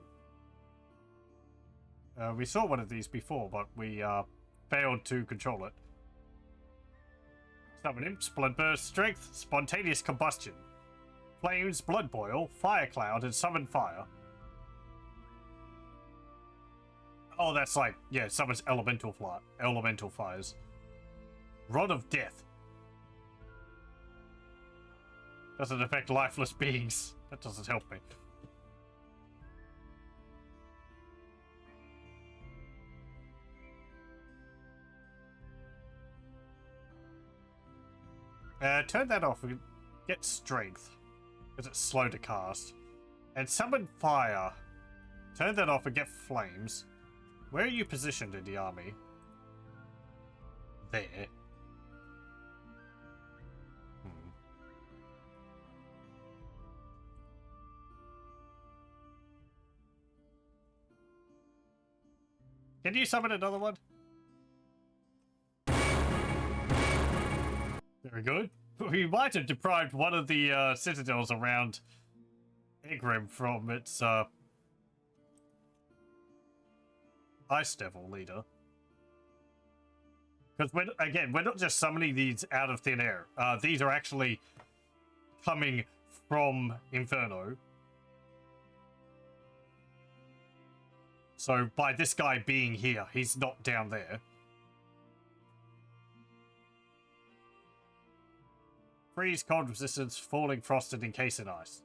We saw one of these before, but we failed to control it. Summon Imps, Blood Burst, Strength, Spontaneous Combustion, Flames, Blood Boil, Fire Cloud, and Summon Fire. Oh, that's like, yeah, summons elemental fires. Rod of Death. Doesn't affect lifeless beings. That doesn't help me. Turn that off. We get strength because it's slow to cast. And summon fire. Turn that off and get flames. Where are you positioned in the army? There. Can you summon another one? Very good. We might have deprived one of the citadels around Egrimm from its Ice Devil leader. Because we're not just summoning these out of thin air. These are actually coming from Inferno. So by this guy being here, he's not down there. Freeze, cold resistance, falling, frosted, encased in ice.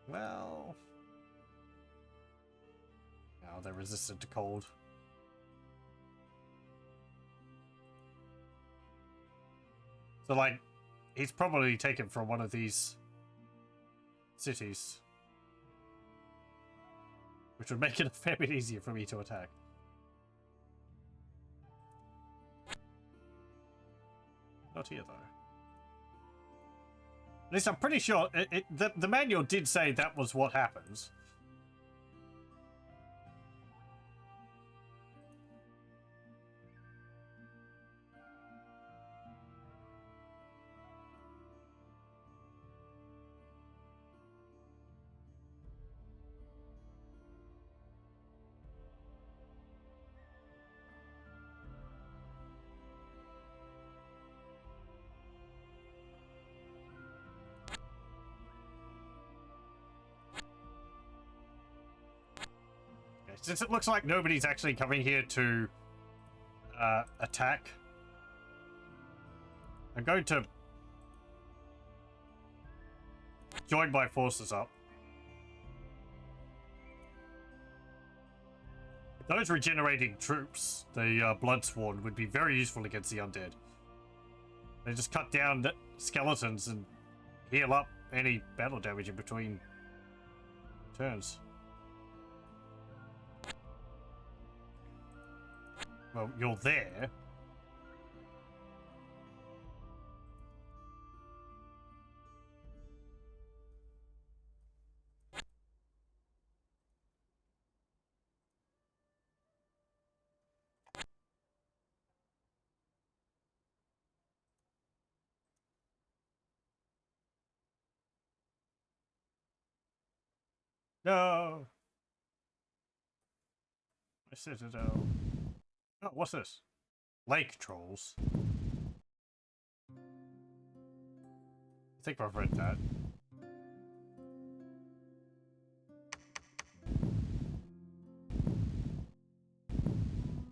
Well... now they're resistant to cold. So, like, he's probably taken from one of these cities. Which would make it a fair bit easier for me to attack. Not here, though. At least I'm pretty sure the manual did say that was what happens. Since it looks like nobody's actually coming here to attack, I'm going to join my forces up. Those regenerating troops, the Bloodsworn, would be very useful against the undead. They just cut down skeletons and heal up any battle damage in between turns. Well, you're there. No! My citadel. Oh, what's this? Lake trolls. I think I've read that.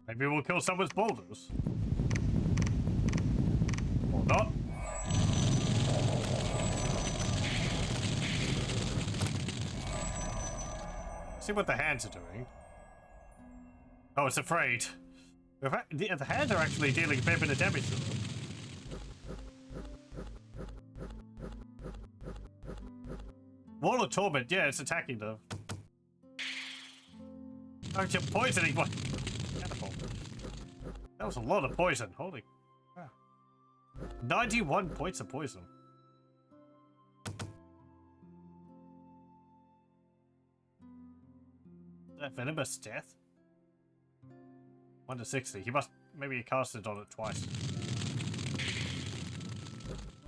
Maybe we'll kill some with boulders. Or not. See what the hands are doing. Oh, it's afraid. The hands are actually dealing a fair bit of damage to them. Wall of Torment, yeah, it's attacking them. Oh, you're poisoning one. That was a lot of poison. Holy crap. 91 points of poison. That venomous death? 1 to 60. He must maybe he casted on it twice.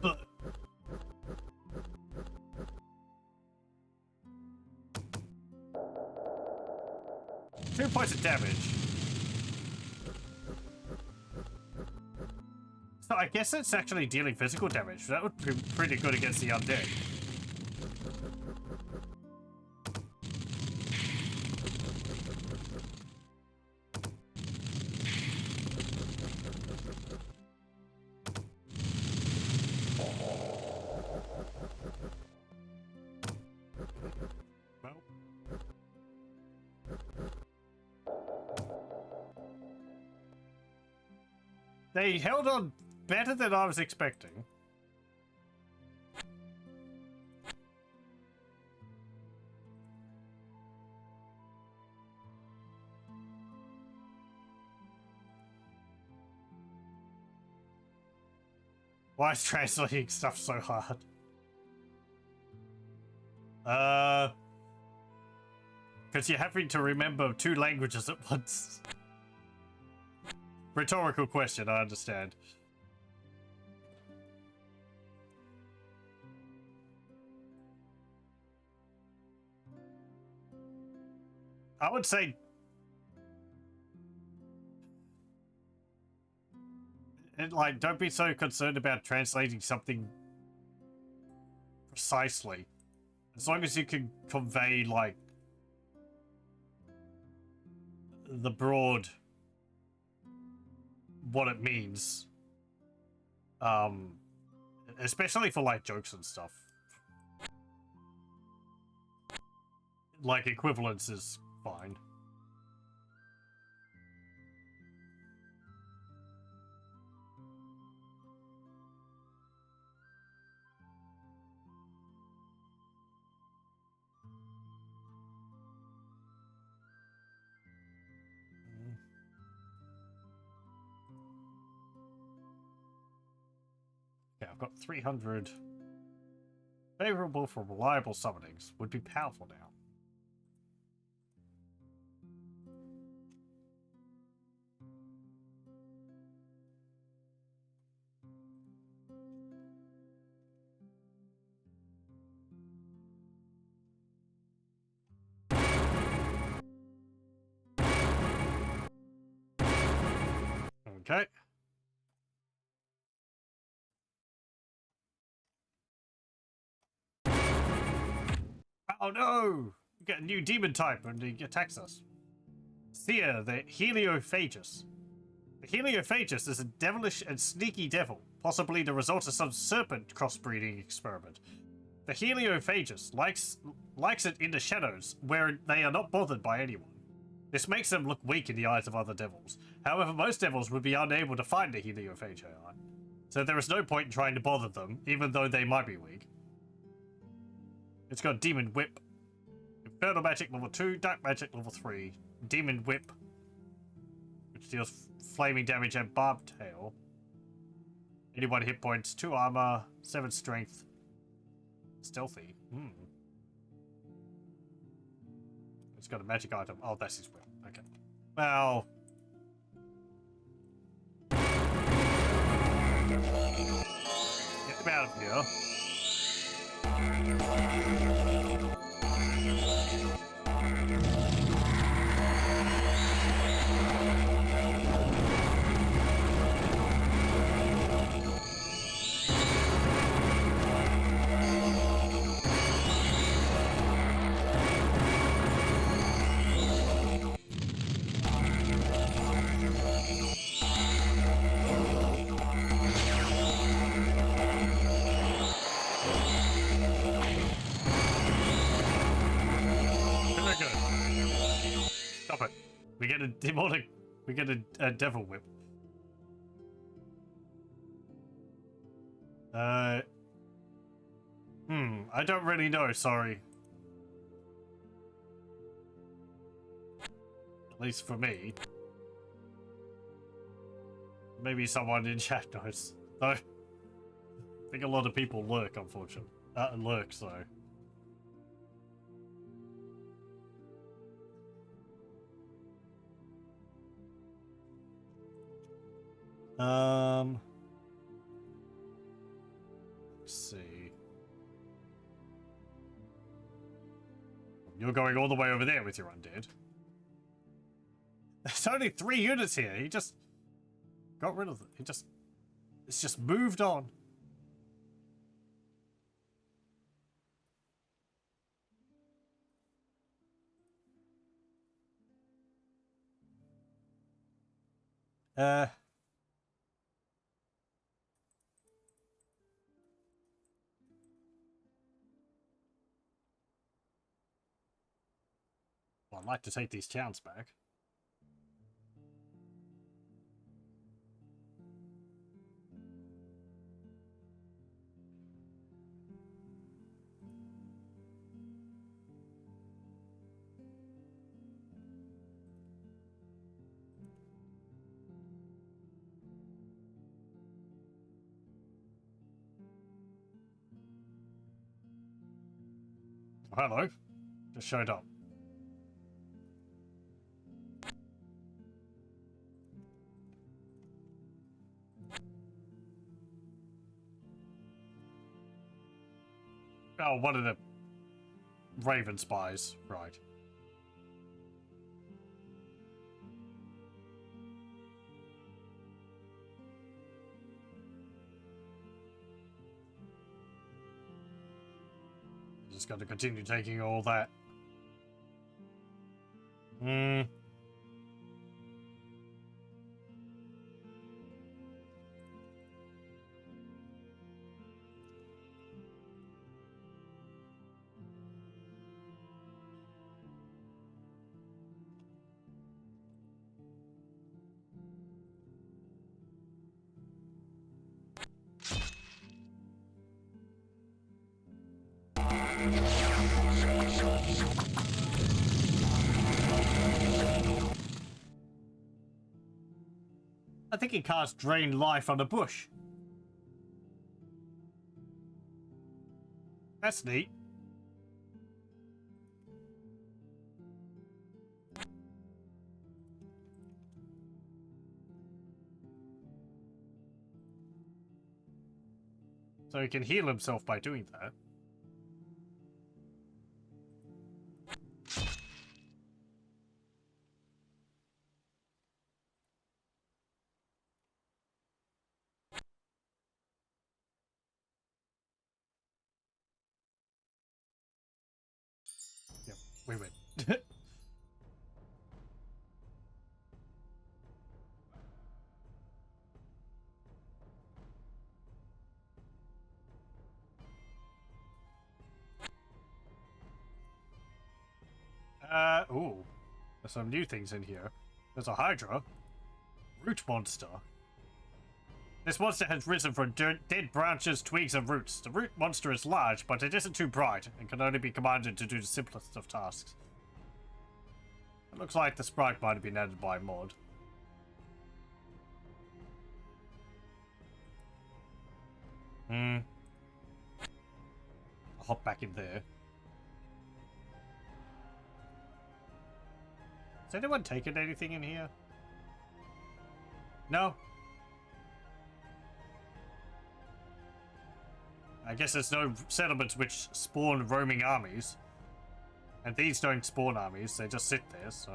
Ugh. 2 points of damage. So I guess it's actually dealing physical damage. That would be pretty good against the undead. They held on better than I was expecting. Why is translating stuff so hard? Because you're having to remember 2 languages at once. Rhetorical question, I understand. I would say like, don't be so concerned about translating something precisely. As long as you can convey, like, the broad what it means. Especially for, like, jokes and stuff. Like, equivalence is fine. Okay, I've got 300. Favorable for reliable summonings. Would be powerful now. Okay. Oh no! You get a new demon type and he attacks us. Seer, the Heliophagus. The Heliophagus is a devilish and sneaky devil, possibly the result of some serpent crossbreeding experiment. The Heliophagus likes it in the shadows, where they are not bothered by anyone. This makes them look weak in the eyes of other devils. However, most devils would be unable to find the Heliophagus, so there is no point in trying to bother them, even though they might be weak. It's got Demon Whip, Infernal Magic level 2, Dark Magic level 3, Demon Whip, which deals flaming damage and barbed tail. 81 hit points, 2 armor, 7 strength, stealthy. It's got a magic item. Oh, that's his whip. Okay. Well. Get him out of here. get a demonic... We get a devil whip. I don't really know, sorry. At least for me. Maybe someone in chat knows. Though, I think a lot of people lurk, unfortunately. Lurk, so... Let's see. You're going all the way over there with your undead. There's only 3 units here. He just got rid of them. It's just moved on. Well, I'd like to take these towns back. Oh, hello. Just showed up. Oh, one of the Raven spies, right. Just got to continue taking all that. I think he cast Drain Life on the bush. That's neat. So he can heal himself by doing that. Yep, we win. Ooh. There's some new things in here. There's a Hydra. Root monster. This monster has risen from dead branches, twigs, and roots. The root monster is large, but it isn't too bright, and can only be commanded to do the simplest of tasks. It looks like the sprite might have been added by mod. I'll hop back in there. Has anyone taken anything in here? No? I guess there's no settlements which spawn roaming armies. And these don't spawn armies, they just sit there, so...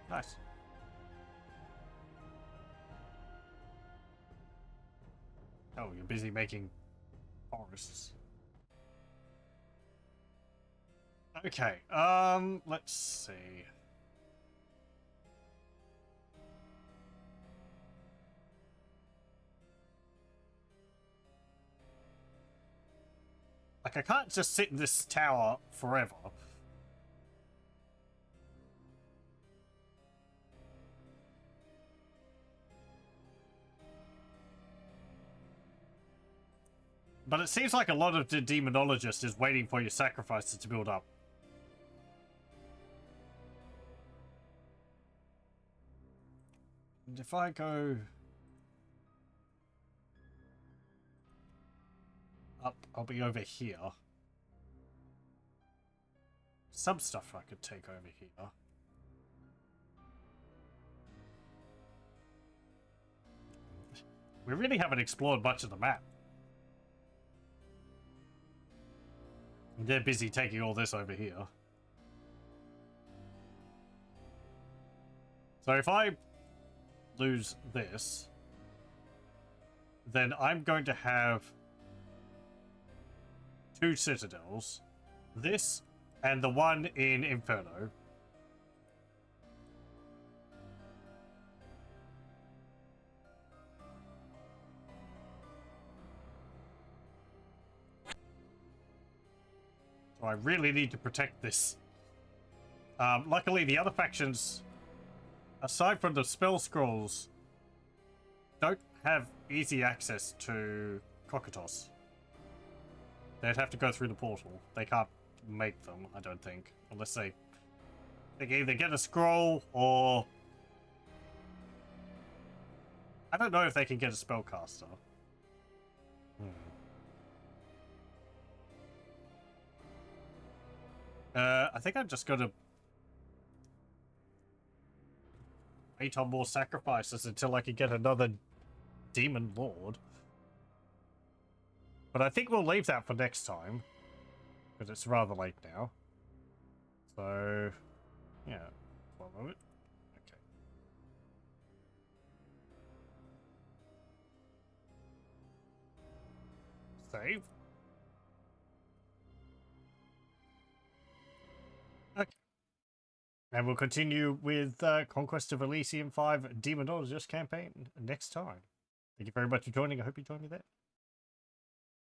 Nice. Oh, you're busy making forests. Okay, let's see. Like, I can't just sit in this tower forever. But it seems like a lot of the Demonologist is waiting for your sacrifices to build up. And if I go up, I'll be over here. Some stuff I could take over here. We really haven't explored much of the map. They're busy taking all this over here. So if I lose this, then I'm going to have 2 citadels. This and the one in Inferno. So I really need to protect this. Luckily, the other factions, aside from the spell scrolls, don't have easy access to Cocytus. They'd have to go through the portal. They can't make them, I don't think. Unless they can either get a scroll or... I don't know if they can get a spellcaster. I think I'm just gonna wait on more sacrifices until I can get another Demon Lord. But I think we'll leave that for next time, because it's rather late now. So, yeah, 1 moment. Okay. Save. Okay. And we'll continue with Conquest of Elysium 5 Demonologist campaign next time. Thank you very much for joining. I hope you join me there.